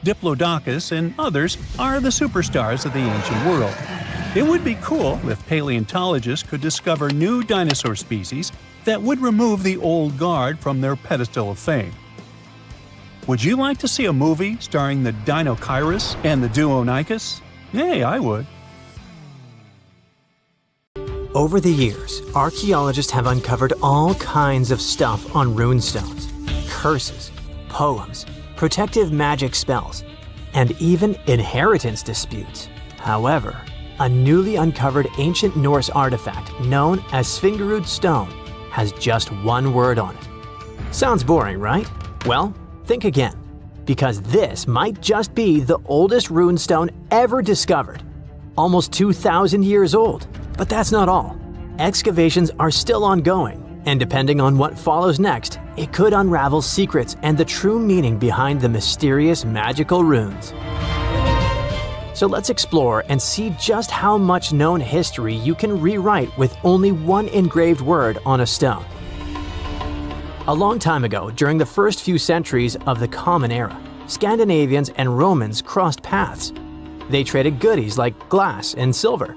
Diplodocus, and others are the superstars of the ancient world. It would be cool if paleontologists could discover new dinosaur species that would remove the old guard from their pedestal of fame. Would you like to see a movie starring the Dinochirus and the Duonicus? Hey, I would. Over the years, archaeologists have uncovered all kinds of stuff on runestones, curses, poems, protective magic spells, and even inheritance disputes. However, a newly uncovered ancient Norse artifact known as Svingerud Stone has just one word on it. Sounds boring, right? Well, think again, because this might just be the oldest runestone ever discovered, almost 2,000 years old. But that's not all. Excavations are still ongoing, and depending on what follows next, it could unravel secrets and the true meaning behind the mysterious magical runes. So let's explore and see just how much known history you can rewrite with only one engraved word on a stone. A long time ago, during the first few centuries of the Common Era, Scandinavians and Romans crossed paths. They traded goodies like glass and silver,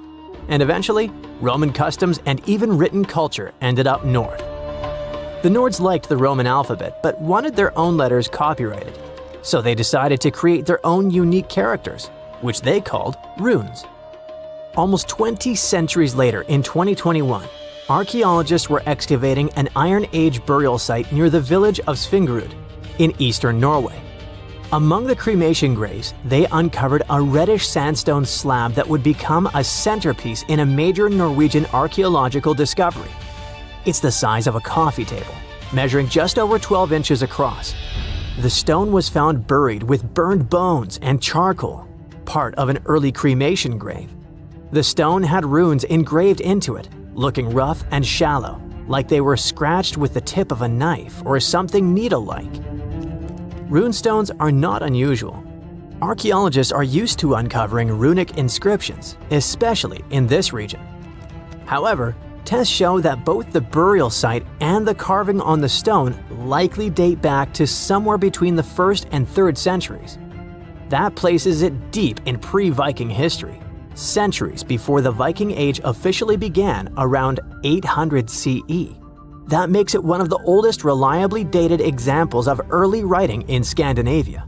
and eventually, Roman customs and even written culture ended up north. The Nords liked the Roman alphabet but wanted their own letters copyrighted, so they decided to create their own unique characters, which they called runes. Almost 20 centuries later, in 2021, archaeologists were excavating an Iron Age burial site near the village of Svingerud in eastern Norway. Among the cremation graves, they uncovered a reddish sandstone slab that would become a centerpiece in a major Norwegian archaeological discovery. It's the size of a coffee table, measuring just over 12 inches across. The stone was found buried with burned bones and charcoal, part of an early cremation grave. The stone had runes engraved into it, looking rough and shallow, like they were scratched with the tip of a knife or something needle-like. Runestones are not unusual. Archaeologists are used to uncovering runic inscriptions, especially in this region. However, tests show that both the burial site and the carving on the stone likely date back to somewhere between the 1st and 3rd centuries. That places it deep in pre-Viking history, centuries before the Viking Age officially began around 800 CE. That makes it one of the oldest reliably dated examples of early writing in Scandinavia.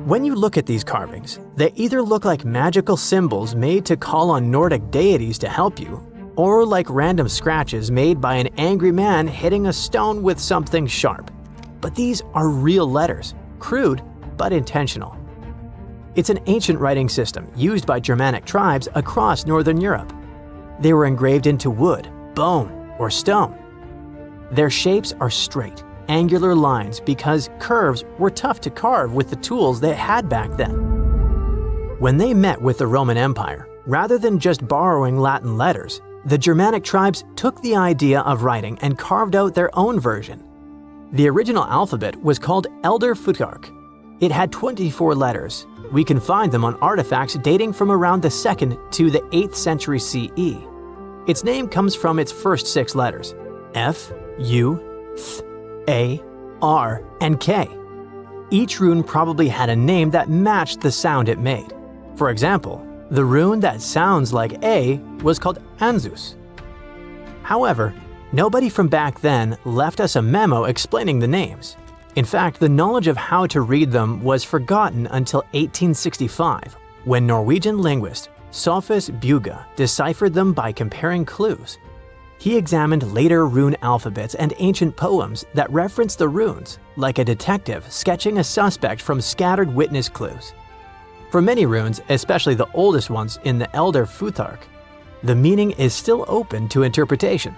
When you look at these carvings, they either look like magical symbols made to call on Nordic deities to help you, or like random scratches made by an angry man hitting a stone with something sharp. But these are real letters, crude but intentional. It's an ancient writing system used by Germanic tribes across Northern Europe. They were engraved into wood, bone, or stone. Their shapes are straight, angular lines because curves were tough to carve with the tools they had back then. When they met with the Roman Empire, rather than just borrowing Latin letters, the Germanic tribes took the idea of writing and carved out their own version. The original alphabet was called Elder Futhark. It had 24 letters. We can find them on artifacts dating from around the 2nd to the 8th century CE. Its name comes from its first 6 letters: F, U, Th, A, R, and K. Each rune probably had a name that matched the sound it made. For example, the rune that sounds like A was called Anzus. However, nobody from back then left us a memo explaining the names. In fact, the knowledge of how to read them was forgotten until 1865, when Norwegian linguist Sophus Bugge deciphered them by comparing clues. He examined later rune alphabets and ancient poems that referenced the runes, like a detective sketching a suspect from scattered witness clues. For many runes, especially the oldest ones in the Elder Futhark, the meaning is still open to interpretation.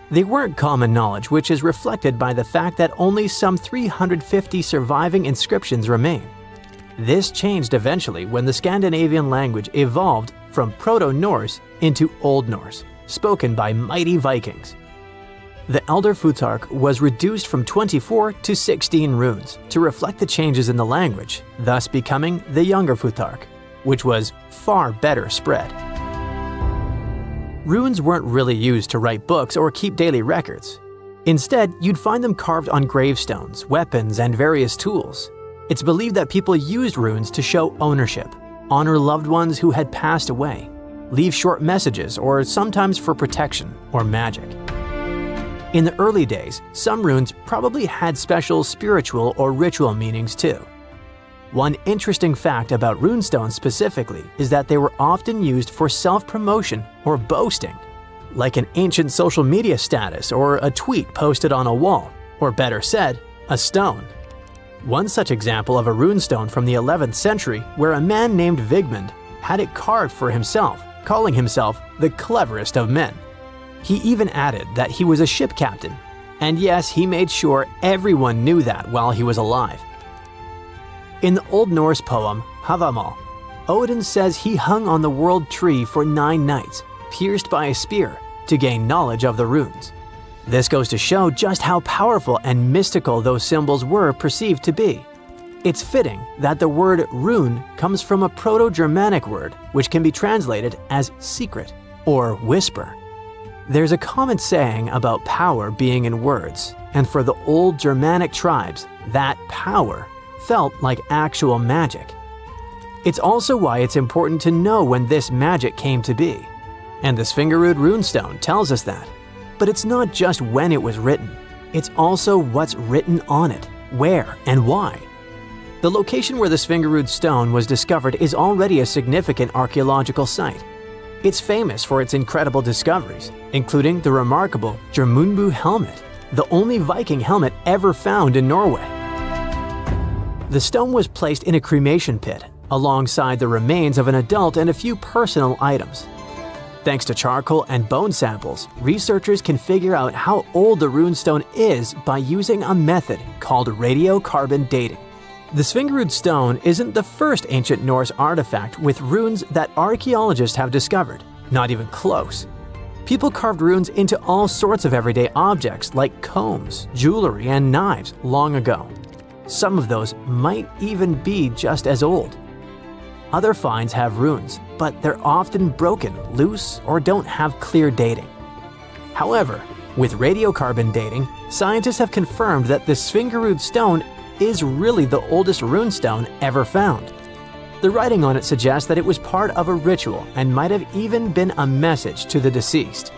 They weren't common knowledge, which is reflected by the fact that only some 350 surviving inscriptions remain. This changed eventually when the Scandinavian language evolved from Proto-Norse into Old Norse, spoken by mighty Vikings. The Elder Futhark was reduced from 24 to 16 runes to reflect the changes in the language, thus becoming the Younger Futhark, which was far better spread. Runes weren't really used to write books or keep daily records. Instead, you'd find them carved on gravestones, weapons, and various tools. It's believed that people used runes to show ownership, honor loved ones who had passed away, leave short messages, or sometimes for protection or magic. In the early days, some runes probably had special spiritual or ritual meanings too. One interesting fact about runestones specifically is that they were often used for self-promotion or boasting, like an ancient social media status or a tweet posted on a wall, or better said, a stone. One such example of a runestone from the 11th century where a man named Vigmund had it carved for himself, calling himself the cleverest of men. He even added that he was a ship captain, and yes, he made sure everyone knew that while he was alive. In the Old Norse poem Havamal, Odin says he hung on the world tree for 9 nights, pierced by a spear, to gain knowledge of the runes. This goes to show just how powerful and mystical those symbols were perceived to be. It's fitting that the word rune comes from a Proto-Germanic word which can be translated as secret or whisper. There's a common saying about power being in words, and for the old Germanic tribes, that power felt like actual magic. It's also why it's important to know when this magic came to be. And the Svingerud runestone tells us that. But it's not just when it was written, it's also what's written on it, where and why. The location where the Svingerud stone was discovered is already a significant archaeological site. It's famous for its incredible discoveries, including the remarkable Jormunbu helmet, the only Viking helmet ever found in Norway. The stone was placed in a cremation pit, alongside the remains of an adult and a few personal items. Thanks to charcoal and bone samples, researchers can figure out how old the runestone is by using a method called radiocarbon dating. The Svingerud stone isn't the first ancient Norse artifact with runes that archaeologists have discovered, not even close. People carved runes into all sorts of everyday objects like combs, jewelry, and knives long ago. Some of those might even be just as old. Other finds have runes, but they're often broken, loose, or don't have clear dating. However, with radiocarbon dating, scientists have confirmed that the Svingerud stone is really the oldest runestone ever found. The writing on it suggests that it was part of a ritual and might have even been a message to the deceased.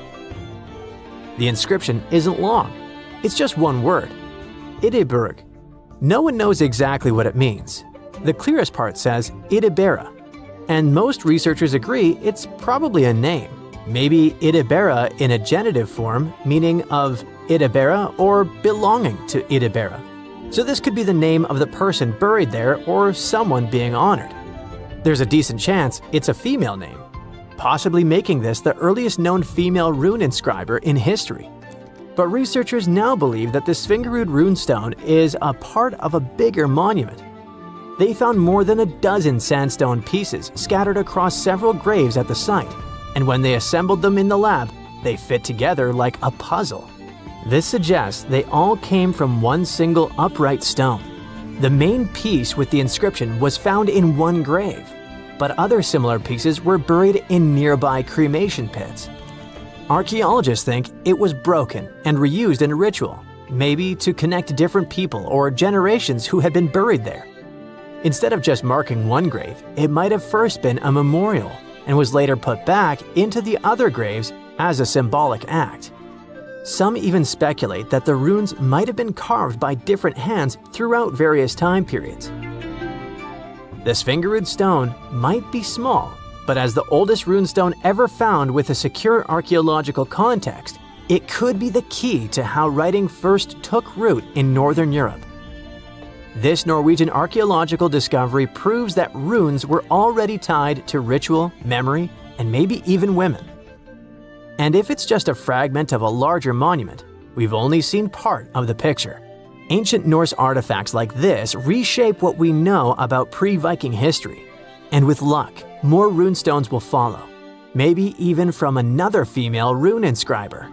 The inscription isn't long. It's just one word, Idiburg. No one knows exactly what it means. The clearest part says Idibera, and most researchers agree it's probably a name. Maybe Idibera in a genitive form, meaning of Idibera or belonging to Idibera. So this could be the name of the person buried there or someone being honored. There's a decent chance it's a female name, possibly making this the earliest known female rune inscriber in history. But researchers now believe that the Svingerud runestone is a part of a bigger monument. They found more than a dozen sandstone pieces scattered across several graves at the site, and when they assembled them in the lab, they fit together like a puzzle. This suggests they all came from one single upright stone. The main piece with the inscription was found in one grave, but other similar pieces were buried in nearby cremation pits. Archaeologists think it was broken and reused in a ritual, maybe to connect different people or generations who had been buried there. Instead of just marking one grave, it might have first been a memorial and was later put back into the other graves as a symbolic act. Some even speculate that the runes might have been carved by different hands throughout various time periods. The Svingerud stone might be small, but as the oldest runestone ever found with a secure archaeological context, it could be the key to how writing first took root in Northern Europe. This Norwegian archaeological discovery proves that runes were already tied to ritual, memory, and maybe even women. And if it's just a fragment of a larger monument, we've only seen part of the picture. Ancient Norse artifacts like this reshape what we know about pre-Viking history. And with luck, more runestones will follow, maybe even from another female rune inscriber.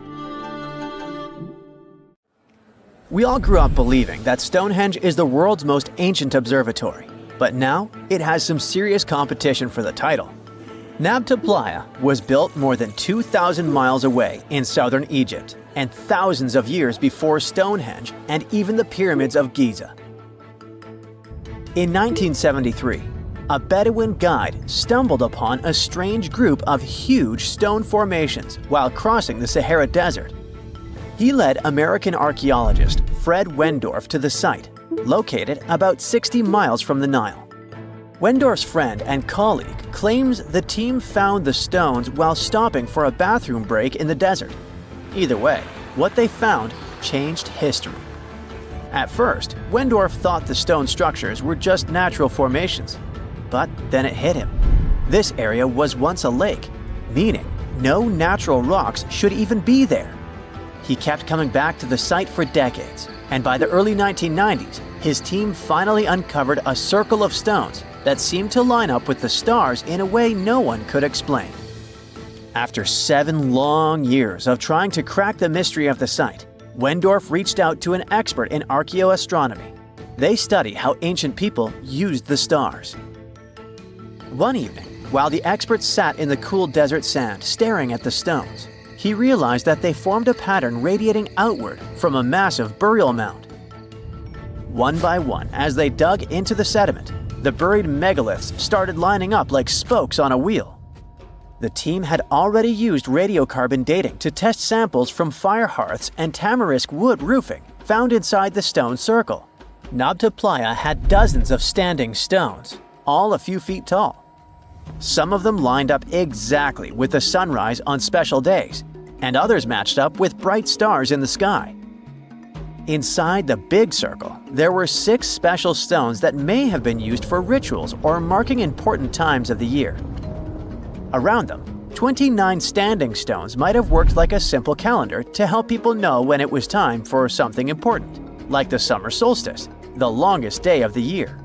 We all grew up believing that Stonehenge is the world's most ancient observatory, but now it has some serious competition for the title. Nabta Playa was built more than 2,000 miles away in southern Egypt and thousands of years before Stonehenge and even the pyramids of Giza. In 1973, a Bedouin guide stumbled upon a strange group of huge stone formations while crossing the Sahara Desert. He led American archaeologist Fred Wendorf to the site, located about 60 miles from the Nile. Wendorf's friend and colleague claims the team found the stones while stopping for a bathroom break in the desert. Either way, what they found changed history. At first, Wendorf thought the stone structures were just natural formations, but then it hit him. This area was once a lake, meaning no natural rocks should even be there. He kept coming back to the site for decades, and by the early 1990s, his team finally uncovered a circle of stones that seemed to line up with the stars in a way no one could explain. After 7 long years of trying to crack the mystery of the site, Wendorf reached out to an expert in archaeoastronomy. They study how ancient people used the stars. One evening, while the expert sat in the cool desert sand staring at the stones, he realized that they formed a pattern radiating outward from a massive burial mound. One by one, as they dug into the sediment, the buried megaliths started lining up like spokes on a wheel. The team had already used radiocarbon dating to test samples from fire hearths and tamarisk wood roofing found inside the stone circle. Nabta Playa had dozens of standing stones, all a few feet tall. Some of them lined up exactly with the sunrise on special days, and others matched up with bright stars in the sky. Inside the big circle, there were 6 special stones that may have been used for rituals or marking important times of the year. Around them, 29 standing stones might have worked like a simple calendar to help people know when it was time for something important, like the summer solstice, the longest day of the year.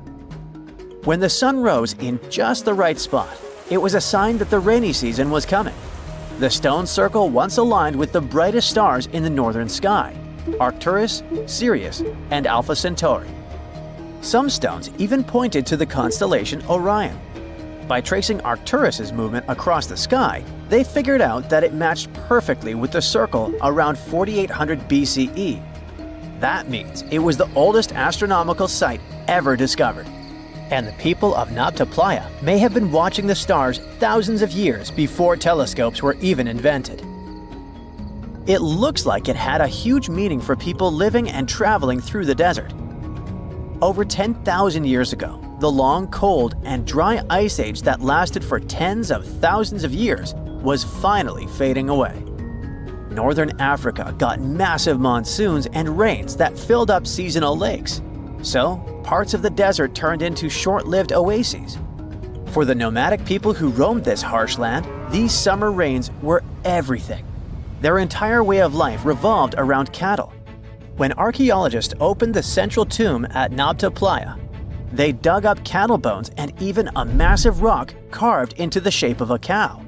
When the sun rose in just the right spot, it was a sign that the rainy season was coming. The stone circle once aligned with the brightest stars in the northern sky: Arcturus, Sirius, and Alpha Centauri. Some stones even pointed to the constellation Orion. By tracing Arcturus's movement across the sky, they figured out that it matched perfectly with the circle around 4800 BCE. That means it was the oldest astronomical site ever discovered. And the people of Nabta Playa may have been watching the stars thousands of years before telescopes were even invented. It looks like it had a huge meaning for people living and traveling through the desert. Over 10,000 years ago, the long, cold, and dry ice age that lasted for tens of thousands of years was finally fading away. Northern Africa got massive monsoons and rains that filled up seasonal lakes. So, parts of the desert turned into short-lived oases. For the nomadic people who roamed this harsh land, these summer rains were everything. Their entire way of life revolved around cattle. When archaeologists opened the central tomb at Nabta Playa, they dug up cattle bones and even a massive rock carved into the shape of a cow.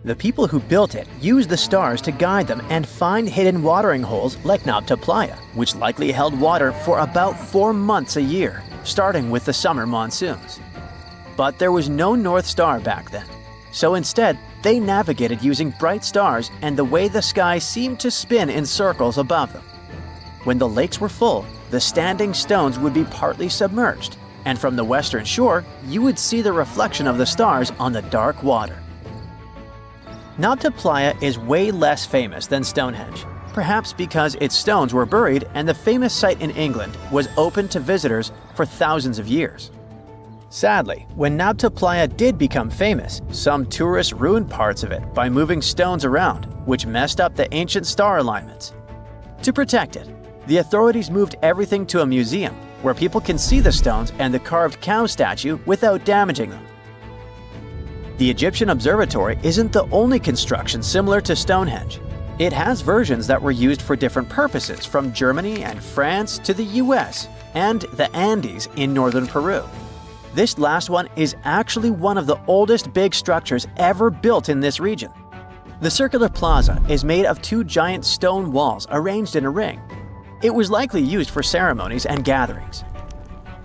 The people who built it used the stars to guide them and find hidden watering holes like Nabta Playa, which likely held water for about 4 months a year, starting with the summer monsoons. But there was no North Star back then, so instead they navigated using bright stars and the way the sky seemed to spin in circles above them. When the lakes were full, the standing stones would be partly submerged, and from the western shore, you would see the reflection of the stars on the dark water. Nabta Playa is way less famous than Stonehenge, perhaps because its stones were buried and the famous site in England was open to visitors for thousands of years. Sadly, when Nabta Playa did become famous, some tourists ruined parts of it by moving stones around, which messed up the ancient star alignments. To protect it, the authorities moved everything to a museum where people can see the stones and the carved cow statue without damaging them. The Egyptian Observatory isn't the only construction similar to Stonehenge. It has versions that were used for different purposes, from Germany and France to the US and the Andes in northern Peru. This last one is actually one of the oldest big structures ever built in this region. The circular plaza is made of 2 giant stone walls arranged in a ring. It was likely used for ceremonies and gatherings.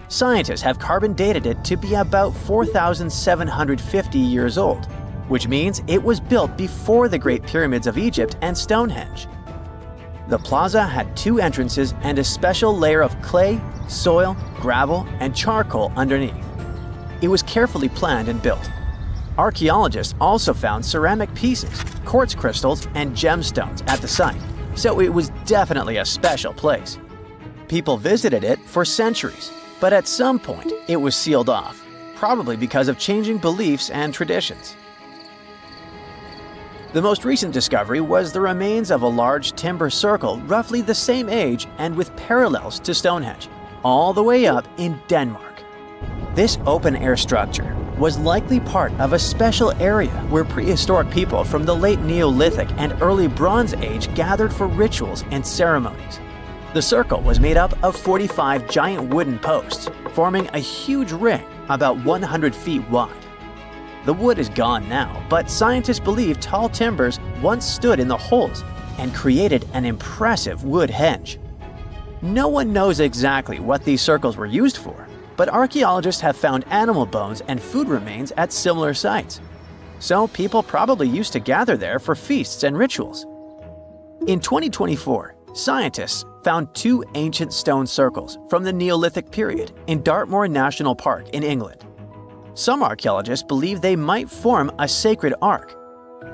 Scientists have carbon dated it to be about 4,750 years old, which means it was built before the Great Pyramids of Egypt and Stonehenge. The plaza had 2 entrances and a special layer of clay, soil, gravel, and charcoal underneath. It was carefully planned and built. Archaeologists also found ceramic pieces, quartz crystals, and gemstones at the site, so it was definitely a special place. People visited it for centuries, but at some point it was sealed off, probably because of changing beliefs and traditions. The most recent discovery was the remains of a large timber circle roughly the same age and with parallels to Stonehenge, all the way up in Denmark. This open-air structure was likely part of a special area where prehistoric people from the late Neolithic and early Bronze Age gathered for rituals and ceremonies. The circle was made up of 45 giant wooden posts, forming a huge ring about 100 feet wide. The wood is gone now, but scientists believe tall timbers once stood in the holes and created an impressive wood henge. No one knows exactly what these circles were used for, but archaeologists have found animal bones and food remains at similar sites. So people probably used to gather there for feasts and rituals. In 2024, scientists found 2 ancient stone circles from the Neolithic period in Dartmoor National Park in England. Some archaeologists believe they might form a sacred ark.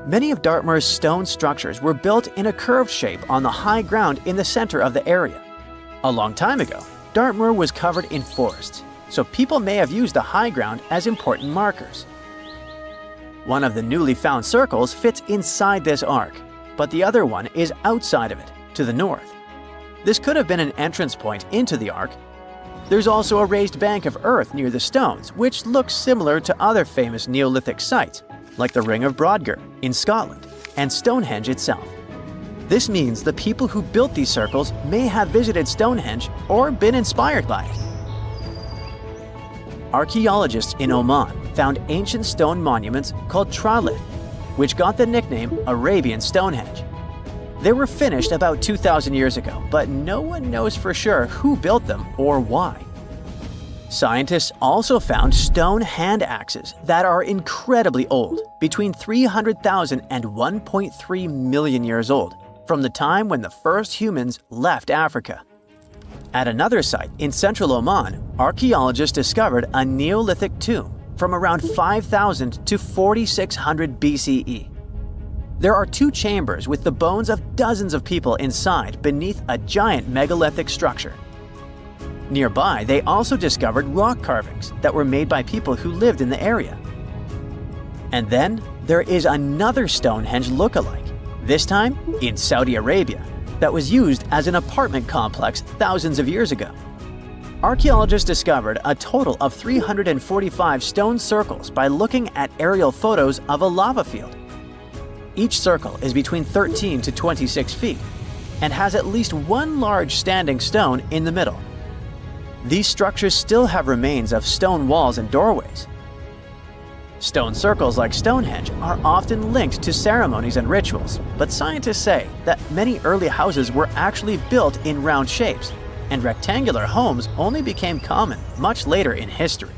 Many of Dartmoor's stone structures were built in a curved shape on the high ground in the center of the area. A long time ago, Dartmoor was covered in forests, so people may have used the high ground as important markers. One of the newly found circles fits inside this ark, but the other one is outside of it, to the north. This could have been an entrance point into the ark. There's also a raised bank of earth near the stones, which looks similar to other famous Neolithic sites, like the Ring of Brodgar in Scotland and Stonehenge itself. This means the people who built these circles may have visited Stonehenge or been inspired by it. Archaeologists in Oman found ancient stone monuments called tralith, which got the nickname Arabian Stonehenge. They were finished about 2,000 years ago, but no one knows for sure who built them or why. Scientists also found stone hand axes that are incredibly old, between 300,000 and 1.3 million years old, from the time when the first humans left Africa. At another site in central Oman, archaeologists discovered a Neolithic tomb from around 5,000 to 4,600 BCE. There are 2 chambers with the bones of dozens of people inside beneath a giant megalithic structure. Nearby, they also discovered rock carvings that were made by people who lived in the area. And then there is another Stonehenge look-alike, this time in Saudi Arabia, that was used as an apartment complex thousands of years ago. Archaeologists discovered a total of 345 stone circles by looking at aerial photos of a lava field. Each circle is between 13 to 26 feet and has at least one large standing stone in the middle. These structures still have remains of stone walls and doorways. Stone circles like Stonehenge are often linked to ceremonies and rituals, but scientists say that many early houses were actually built in round shapes, and rectangular homes only became common much later in history.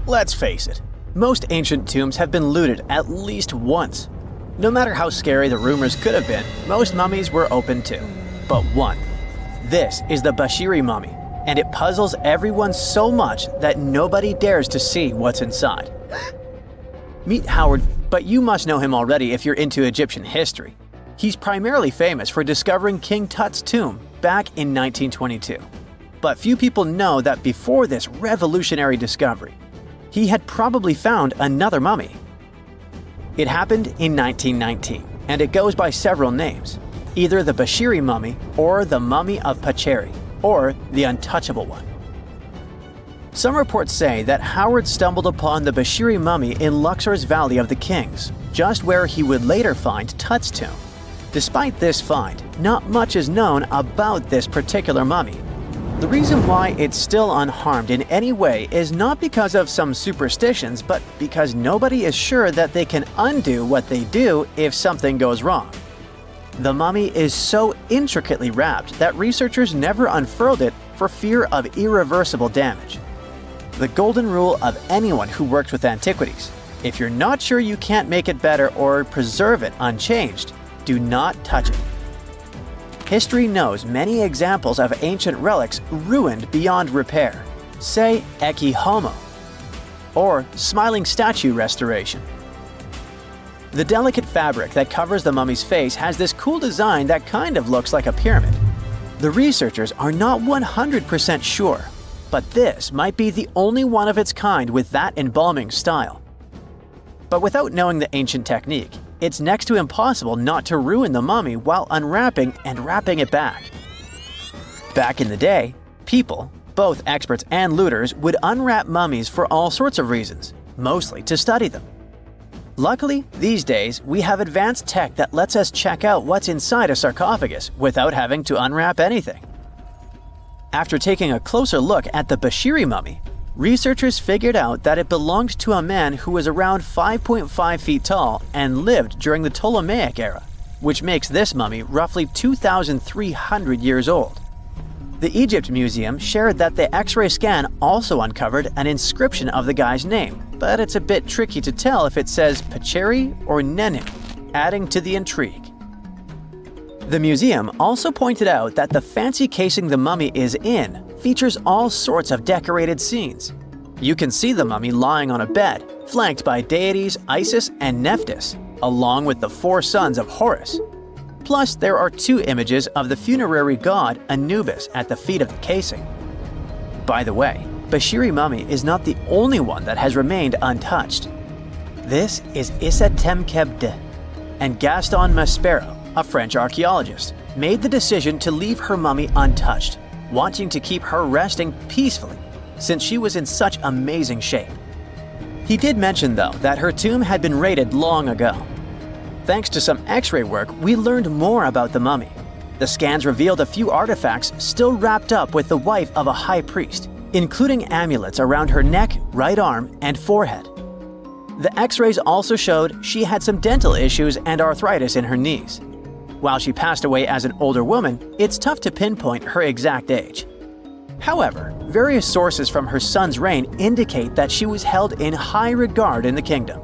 Let's face it, most ancient tombs have been looted at least once. No matter how scary the rumors could have been, most mummies were open too. But one. This is the Bashiri mummy, and it puzzles everyone so much that nobody dares to see what's inside. Meet Howard, but you must know him already if you're into Egyptian history. He's primarily famous for discovering King Tut's tomb back in 1922. But few people know that before this revolutionary discovery, he had probably found another mummy. It happened in 1919, and it goes by several names, either the Bashiri mummy or the Mummy of Pacheri, or the Untouchable One. Some reports say that Howard stumbled upon the Bashiri mummy in Luxor's Valley of the Kings, just where he would later find Tut's tomb. Despite this find, not much is known about this particular mummy. The reason why it's still unharmed in any way is not because of some superstitions, but because nobody is sure that they can undo what they do if something goes wrong. The mummy is so intricately wrapped that researchers never unfurled it for fear of irreversible damage. The golden rule of anyone who works with antiquities: if you're not sure you can't make it better or preserve it unchanged, do not touch it. History knows many examples of ancient relics ruined beyond repair, say Ecce Homo, or smiling statue restoration. The delicate fabric that covers the mummy's face has this cool design that kind of looks like a pyramid. The researchers are not 100% sure, but this might be the only one of its kind with that embalming style. But without knowing the ancient technique, it's next to impossible not to ruin the mummy while unwrapping and wrapping it back. Back in the day, people, both experts and looters, would unwrap mummies for all sorts of reasons, mostly to study them. Luckily, these days, we have advanced tech that lets us check out what's inside a sarcophagus without having to unwrap anything. After taking a closer look at the Bashiri mummy, researchers figured out that it belonged to a man who was around 5.5 feet tall and lived during the Ptolemaic era, which makes this mummy roughly 2,300 years old. The Egypt Museum shared that the X-ray scan also uncovered an inscription of the guy's name, but it's a bit tricky to tell if it says Pacheri or Nenu, adding to the intrigue. The museum also pointed out that the fancy casing the mummy is in features all sorts of decorated scenes. You can see the mummy lying on a bed, flanked by deities Isis and Nephthys, along with the 4 sons of Horus. Plus, there are 2 images of the funerary god Anubis at the feet of the casing. By the way, Bashiri mummy is not the only one that has remained untouched. This is Issa Temkebde, and Gaston Maspero, a French archaeologist, made the decision to leave her mummy untouched, wanting to keep her resting peacefully since she was in such amazing shape. He did mention, though, that her tomb had been raided long ago. Thanks to some X-ray work, we learned more about the mummy. The scans revealed a few artifacts still wrapped up with the wife of a high priest, including amulets around her neck, right arm, and forehead. The X-rays also showed she had some dental issues and arthritis in her knees. While she passed away as an older woman, it's tough to pinpoint her exact age. However, various sources from her son's reign indicate that she was held in high regard in the kingdom.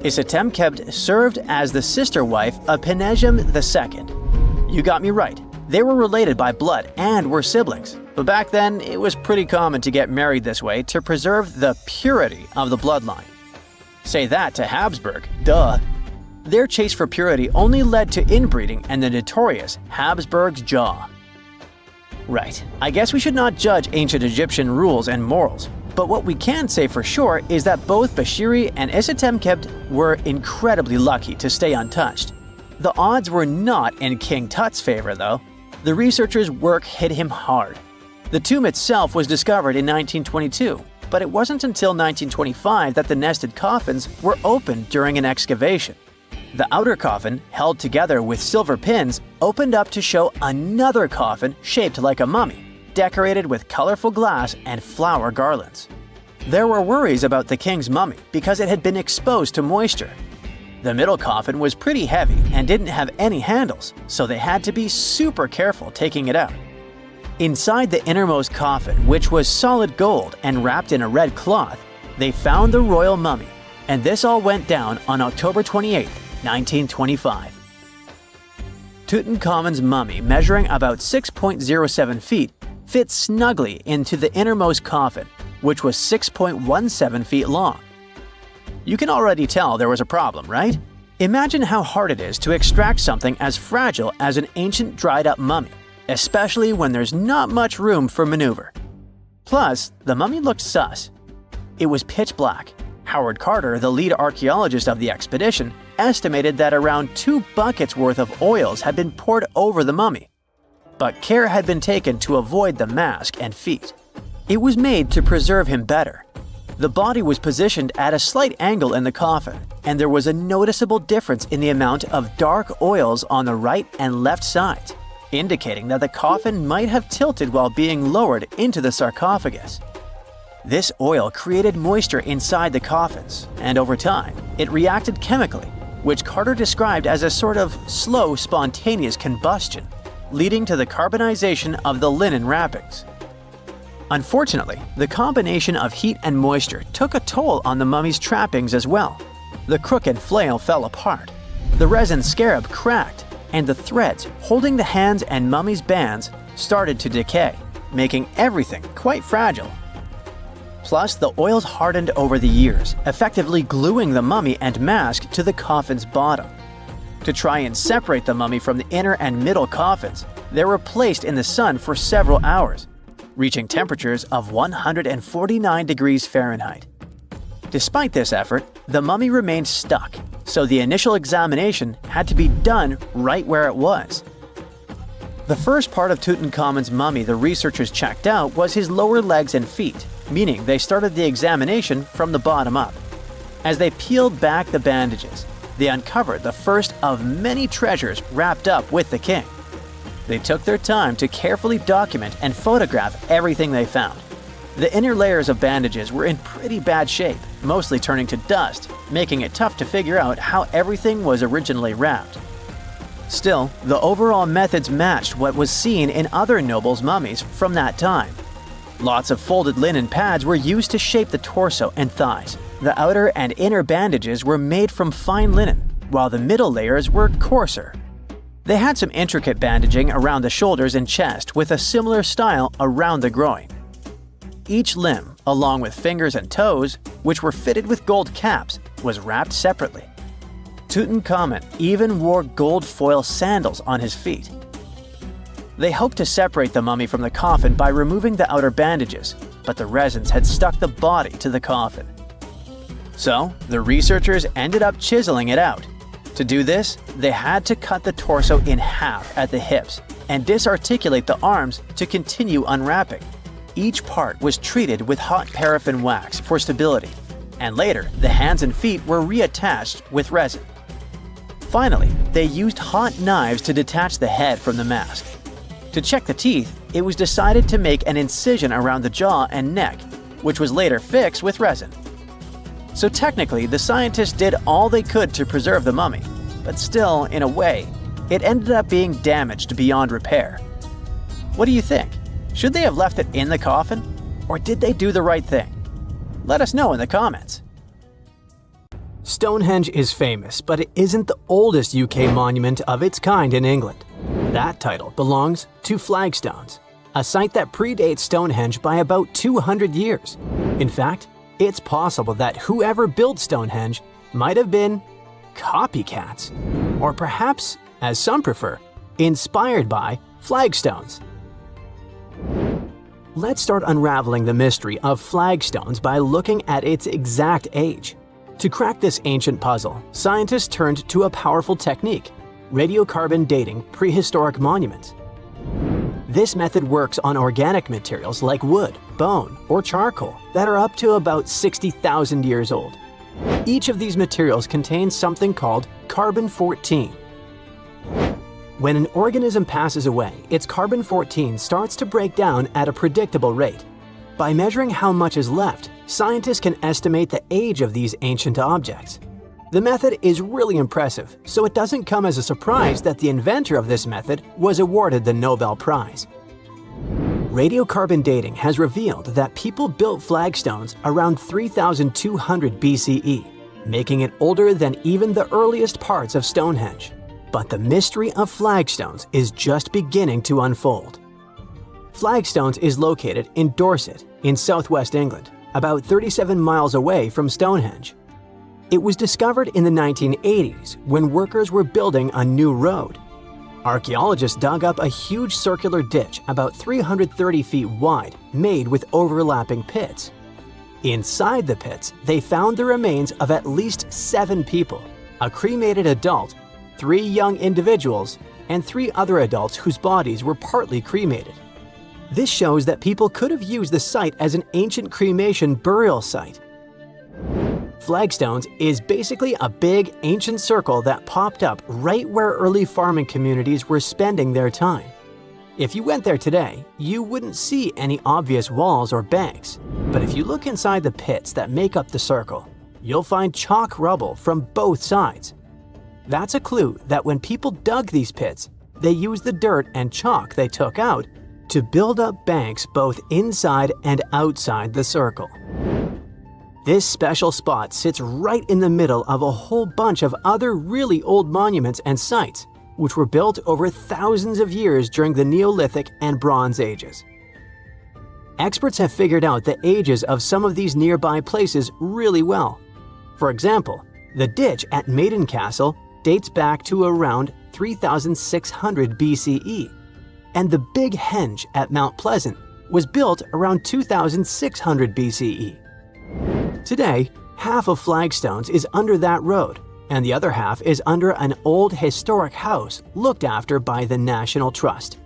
Isatemkebt served as the sister wife of Penejam II. You got me right, they were related by blood and were siblings, but back then it was pretty common to get married this way to preserve the purity of the bloodline. Say that to Habsburg, duh. Their chase for purity only led to inbreeding and the notorious Habsburg's jaw. Right, I guess we should not judge ancient Egyptian rules and morals, but what we can say for sure is that both Bashiri and Isatemkebt were incredibly lucky to stay untouched. The odds were not in King Tut's favor, though. The researchers' work hit him hard. The tomb itself was discovered in 1922, but it wasn't until 1925 that the nested coffins were opened during an excavation. The outer coffin, held together with silver pins, opened up to show another coffin shaped like a mummy, decorated with colorful glass and flower garlands. There were worries about the king's mummy because it had been exposed to moisture. The middle coffin was pretty heavy and didn't have any handles, so they had to be super careful taking it out. Inside the innermost coffin, which was solid gold and wrapped in a red cloth, they found the royal mummy, and this all went down on October 28, 1925. Tutankhamen's mummy, measuring about 6.07 feet, fit snugly into the innermost coffin, which was 6.17 feet long. You can already tell there was a problem, right? Imagine how hard it is to extract something as fragile as an ancient dried-up mummy, especially when there's not much room for maneuver. Plus, the mummy looked sus. It was pitch black. Howard Carter, the lead archaeologist of the expedition, estimated that around 2 buckets worth of oils had been poured over the mummy. But care had been taken to avoid the mask and feet. It was made to preserve him better. The body was positioned at a slight angle in the coffin, and there was a noticeable difference in the amount of dark oils on the right and left sides, indicating that the coffin might have tilted while being lowered into the sarcophagus. This oil created moisture inside the coffins, and over time, it reacted chemically, which Carter described as a sort of slow, spontaneous combustion, leading to the carbonization of the linen wrappings. Unfortunately, the combination of heat and moisture took a toll on the mummy's trappings as well. The crooked flail fell apart, the resin scarab cracked, and the threads holding the hands and mummy's bands started to decay, making everything quite fragile. Plus, the oils hardened over the years, effectively gluing the mummy and mask to the coffin's bottom. To try and separate the mummy from the inner and middle coffins, they were placed in the sun for several hours, reaching temperatures of 149 degrees Fahrenheit. Despite this effort, the mummy remained stuck, so the initial examination had to be done right where it was. The first part of Tutankhamun's mummy the researchers checked out was his lower legs and feet, meaning they started the examination from the bottom up. As they peeled back the bandages, they uncovered the first of many treasures wrapped up with the king. They took their time to carefully document and photograph everything they found. The inner layers of bandages were in pretty bad shape, mostly turning to dust, making it tough to figure out how everything was originally wrapped. Still, the overall methods matched what was seen in other nobles' mummies from that time. Lots of folded linen pads were used to shape the torso and thighs. The outer and inner bandages were made from fine linen, while the middle layers were coarser. They had some intricate bandaging around the shoulders and chest with a similar style around the groin. Each limb, along with fingers and toes, which were fitted with gold caps, was wrapped separately. Tutankhamun even wore gold foil sandals on his feet. They hoped to separate the mummy from the coffin by removing the outer bandages, but the resins had stuck the body to the coffin. So, the researchers ended up chiseling it out. To do this, they had to cut the torso in half at the hips and disarticulate the arms to continue unwrapping. Each part was treated with hot paraffin wax for stability, and later the hands and feet were reattached with resin. Finally, they used hot knives to detach the head from the mask. To check the teeth, it was decided to make an incision around the jaw and neck, which was later fixed with resin. So technically, the scientists did all they could to preserve the mummy, but still, in a way, it ended up being damaged beyond repair. What do you think? Should they have left it in the coffin? Or did they do the right thing? Let us know in the comments. Stonehenge is famous, but it isn't the oldest UK monument of its kind in England. That title belongs to Flagstones, a site that predates Stonehenge by about 200 years. In fact, it's possible that whoever built Stonehenge might have been copycats, or perhaps, as some prefer, inspired by flagstones. Let's start unraveling the mystery of flagstones by looking at its exact age. To crack this ancient puzzle, scientists turned to a powerful technique: radiocarbon dating prehistoric monuments. This method works on organic materials like wood, bone, or charcoal that are up to about 60,000 years old. Each of these materials contains something called carbon-14. When an organism passes away, its carbon-14 starts to break down at a predictable rate. By measuring how much is left, scientists can estimate the age of these ancient objects. The method is really impressive, so it doesn't come as a surprise that the inventor of this method was awarded the Nobel Prize. Radiocarbon dating has revealed that people built flagstones around 3200 BCE, making it older than even the earliest parts of Stonehenge. But the mystery of flagstones is just beginning to unfold. Flagstones is located in Dorset, in southwest England, about 37 miles away from Stonehenge. It was discovered in the 1980s when workers were building a new road. Archaeologists dug up a huge circular ditch about 330 feet wide, made with overlapping pits. Inside the pits, they found the remains of at least 7 people, a cremated adult, 3 young individuals, and 3 other adults whose bodies were partly cremated. This shows that people could have used the site as an ancient cremation burial site. Flagstones is basically a big, ancient circle that popped up right where early farming communities were spending their time. If you went there today, you wouldn't see any obvious walls or banks, but if you look inside the pits that make up the circle, you'll find chalk rubble from both sides. That's a clue that when people dug these pits, they used the dirt and chalk they took out to build up banks both inside and outside the circle. This special spot sits right in the middle of a whole bunch of other really old monuments and sites, which were built over thousands of years during the Neolithic and Bronze Ages. Experts have figured out the ages of some of these nearby places really well. For example, the ditch at Maiden Castle dates back to around 3600 BCE, and the Big Henge at Mount Pleasant was built around 2600 BCE. Today, half of Flagstones is under that road, and the other half is under an old historic house looked after by the National Trust.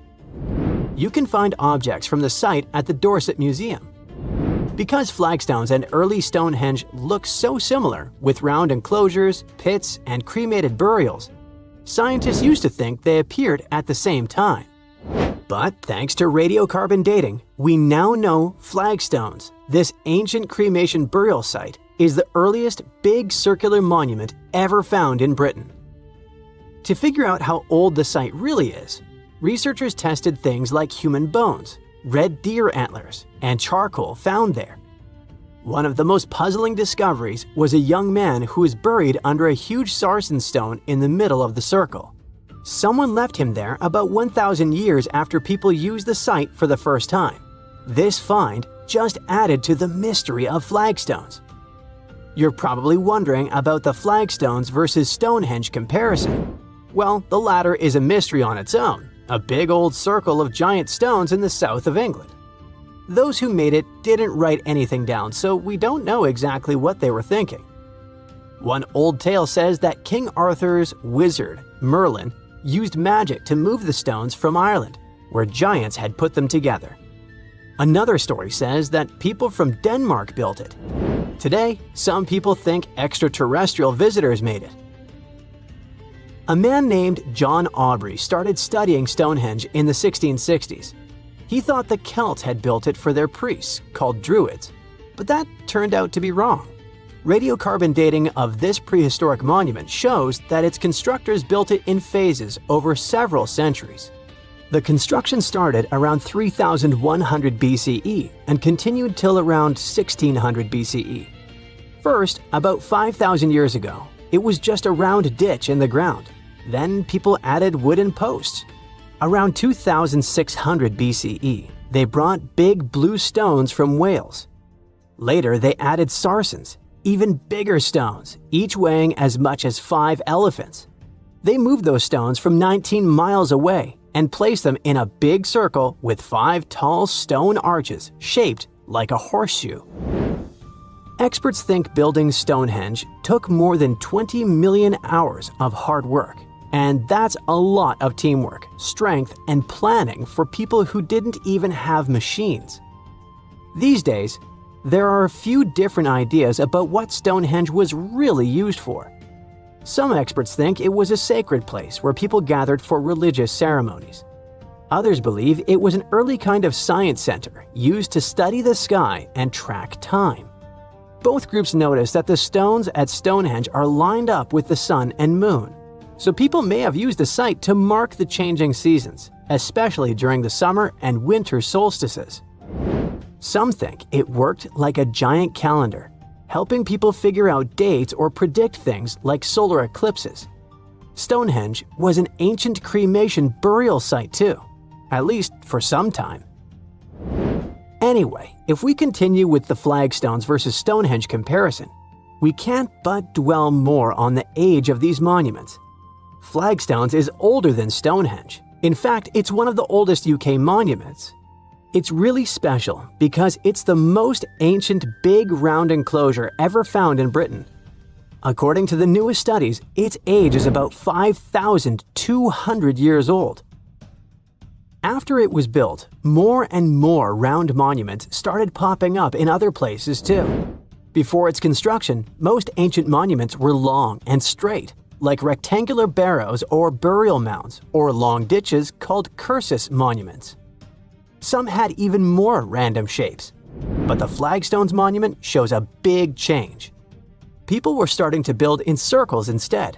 You can find objects from the site at the Dorset Museum. Because flagstones and early Stonehenge look so similar, with round enclosures, pits, and cremated burials, scientists used to think they appeared at the same time. But thanks to radiocarbon dating, we now know Flagstones, this ancient cremation burial site, is the earliest big circular monument ever found in Britain. To figure out how old the site really is, researchers tested things like human bones, red deer antlers, and charcoal found there. One of the most puzzling discoveries was a young man who was buried under a huge sarsen stone in the middle of the circle. Someone left him there about 1,000 years after people used the site for the first time. This find just added to the mystery of flagstones. You're probably wondering about the flagstones versus Stonehenge comparison. Well, the latter is a mystery on its own, a big old circle of giant stones in the south of England. Those who made it didn't write anything down, so we don't know exactly what they were thinking. One old tale says that King Arthur's wizard, Merlin, used magic to move the stones from Ireland, where giants had put them together. Another story says that people from Denmark built it. Today, some people think extraterrestrial visitors made it. A man named John Aubrey started studying Stonehenge in the 1660s. He thought the Celts had built it for their priests, called Druids, but that turned out to be wrong. Radiocarbon dating of this prehistoric monument shows that its constructors built it in phases over several centuries. The construction started around 3100 BCE and continued till around 1600 BCE. First, about 5,000 years ago, it was just a round ditch in the ground. Then people added wooden posts. Around 2600 BCE, they brought big blue stones from Wales. Later, they added sarsens, even bigger stones, each weighing as much as 5 elephants. They moved those stones from 19 miles away and placed them in a big circle with 5 tall stone arches shaped like a horseshoe. Experts think building Stonehenge took more than 20 million hours of hard work. And that's a lot of teamwork, strength, and planning for people who didn't even have machines. These days, there are a few different ideas about what Stonehenge was really used for. Some experts think it was a sacred place where people gathered for religious ceremonies. Others believe it was an early kind of science center used to study the sky and track time. Both groups notice that the stones at Stonehenge are lined up with the sun and moon. So people may have used the site to mark the changing seasons, especially during the summer and winter solstices. Some think it worked like a giant calendar, helping people figure out dates or predict things like solar eclipses. Stonehenge was an ancient cremation burial site too, at least for some time. Anyway, if we continue with the flagstones versus Stonehenge comparison, we can't but dwell more on the age of these monuments. Flagstones is older than Stonehenge. In fact, it's one of the oldest UK monuments. It's really special because it's the most ancient big round enclosure ever found in Britain. According to the newest studies, its age is about 5,200 years old. After it was built, more and more round monuments started popping up in other places too. Before its construction, most ancient monuments were long and straight, like rectangular barrows or burial mounds, or long ditches called cursus monuments. Some had even more random shapes, but the Flagstones Monument shows a big change. People were starting to build in circles instead.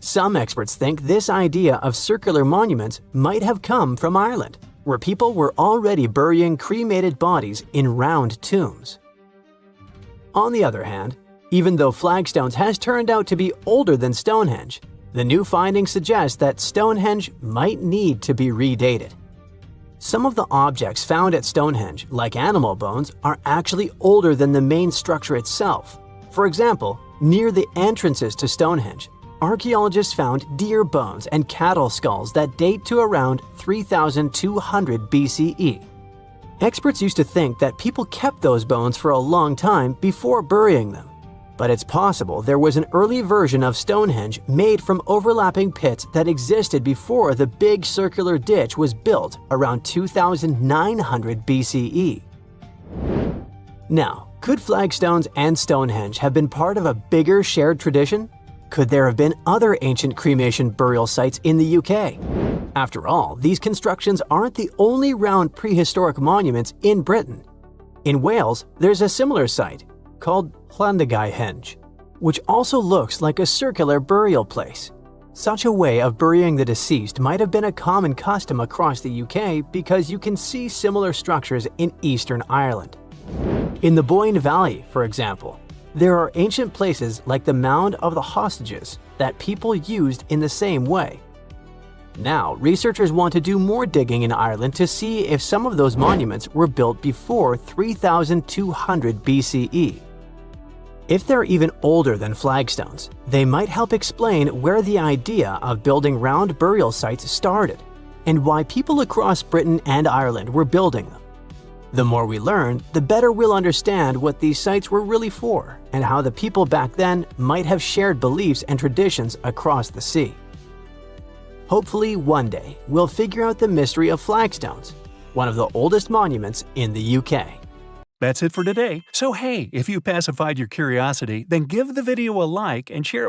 Some experts think this idea of circular monuments might have come from Ireland, where people were already burying cremated bodies in round tombs. On the other hand, even though Flagstones has turned out to be older than Stonehenge, the new findings suggest that Stonehenge might need to be redated. Some of the objects found at Stonehenge, like animal bones, are actually older than the main structure itself. For example, near the entrances to Stonehenge, archaeologists found deer bones and cattle skulls that date to around 3200 BCE. Experts used to think that people kept those bones for a long time before burying them. But it's possible there was an early version of Stonehenge made from overlapping pits that existed before the big circular ditch was built around 2900 BCE. Now, could Flagstones and Stonehenge have been part of a bigger shared tradition? Could there have been other ancient cremation burial sites in the UK? After all, these constructions aren't the only round prehistoric monuments in Britain. In Wales, there's a similar site called Llandegau, which also looks like a circular burial place. Such a way of burying the deceased might have been a common custom across the UK because you can see similar structures in Eastern Ireland. In the Boyne Valley, for example, there are ancient places like the Mound of the Hostages that people used in the same way. Now, researchers want to do more digging in Ireland to see if some of those monuments were built before 3200 BCE. If they're even older than flagstones, they might help explain where the idea of building round burial sites started and why people across Britain and Ireland were building them. The more we learn, the better we'll understand what these sites were really for and how the people back then might have shared beliefs and traditions across the sea. Hopefully, one day, we'll figure out the mystery of flagstones, one of the oldest monuments in the UK. That's it for today. So hey, if you pacified your curiosity, then give the video a like and share it with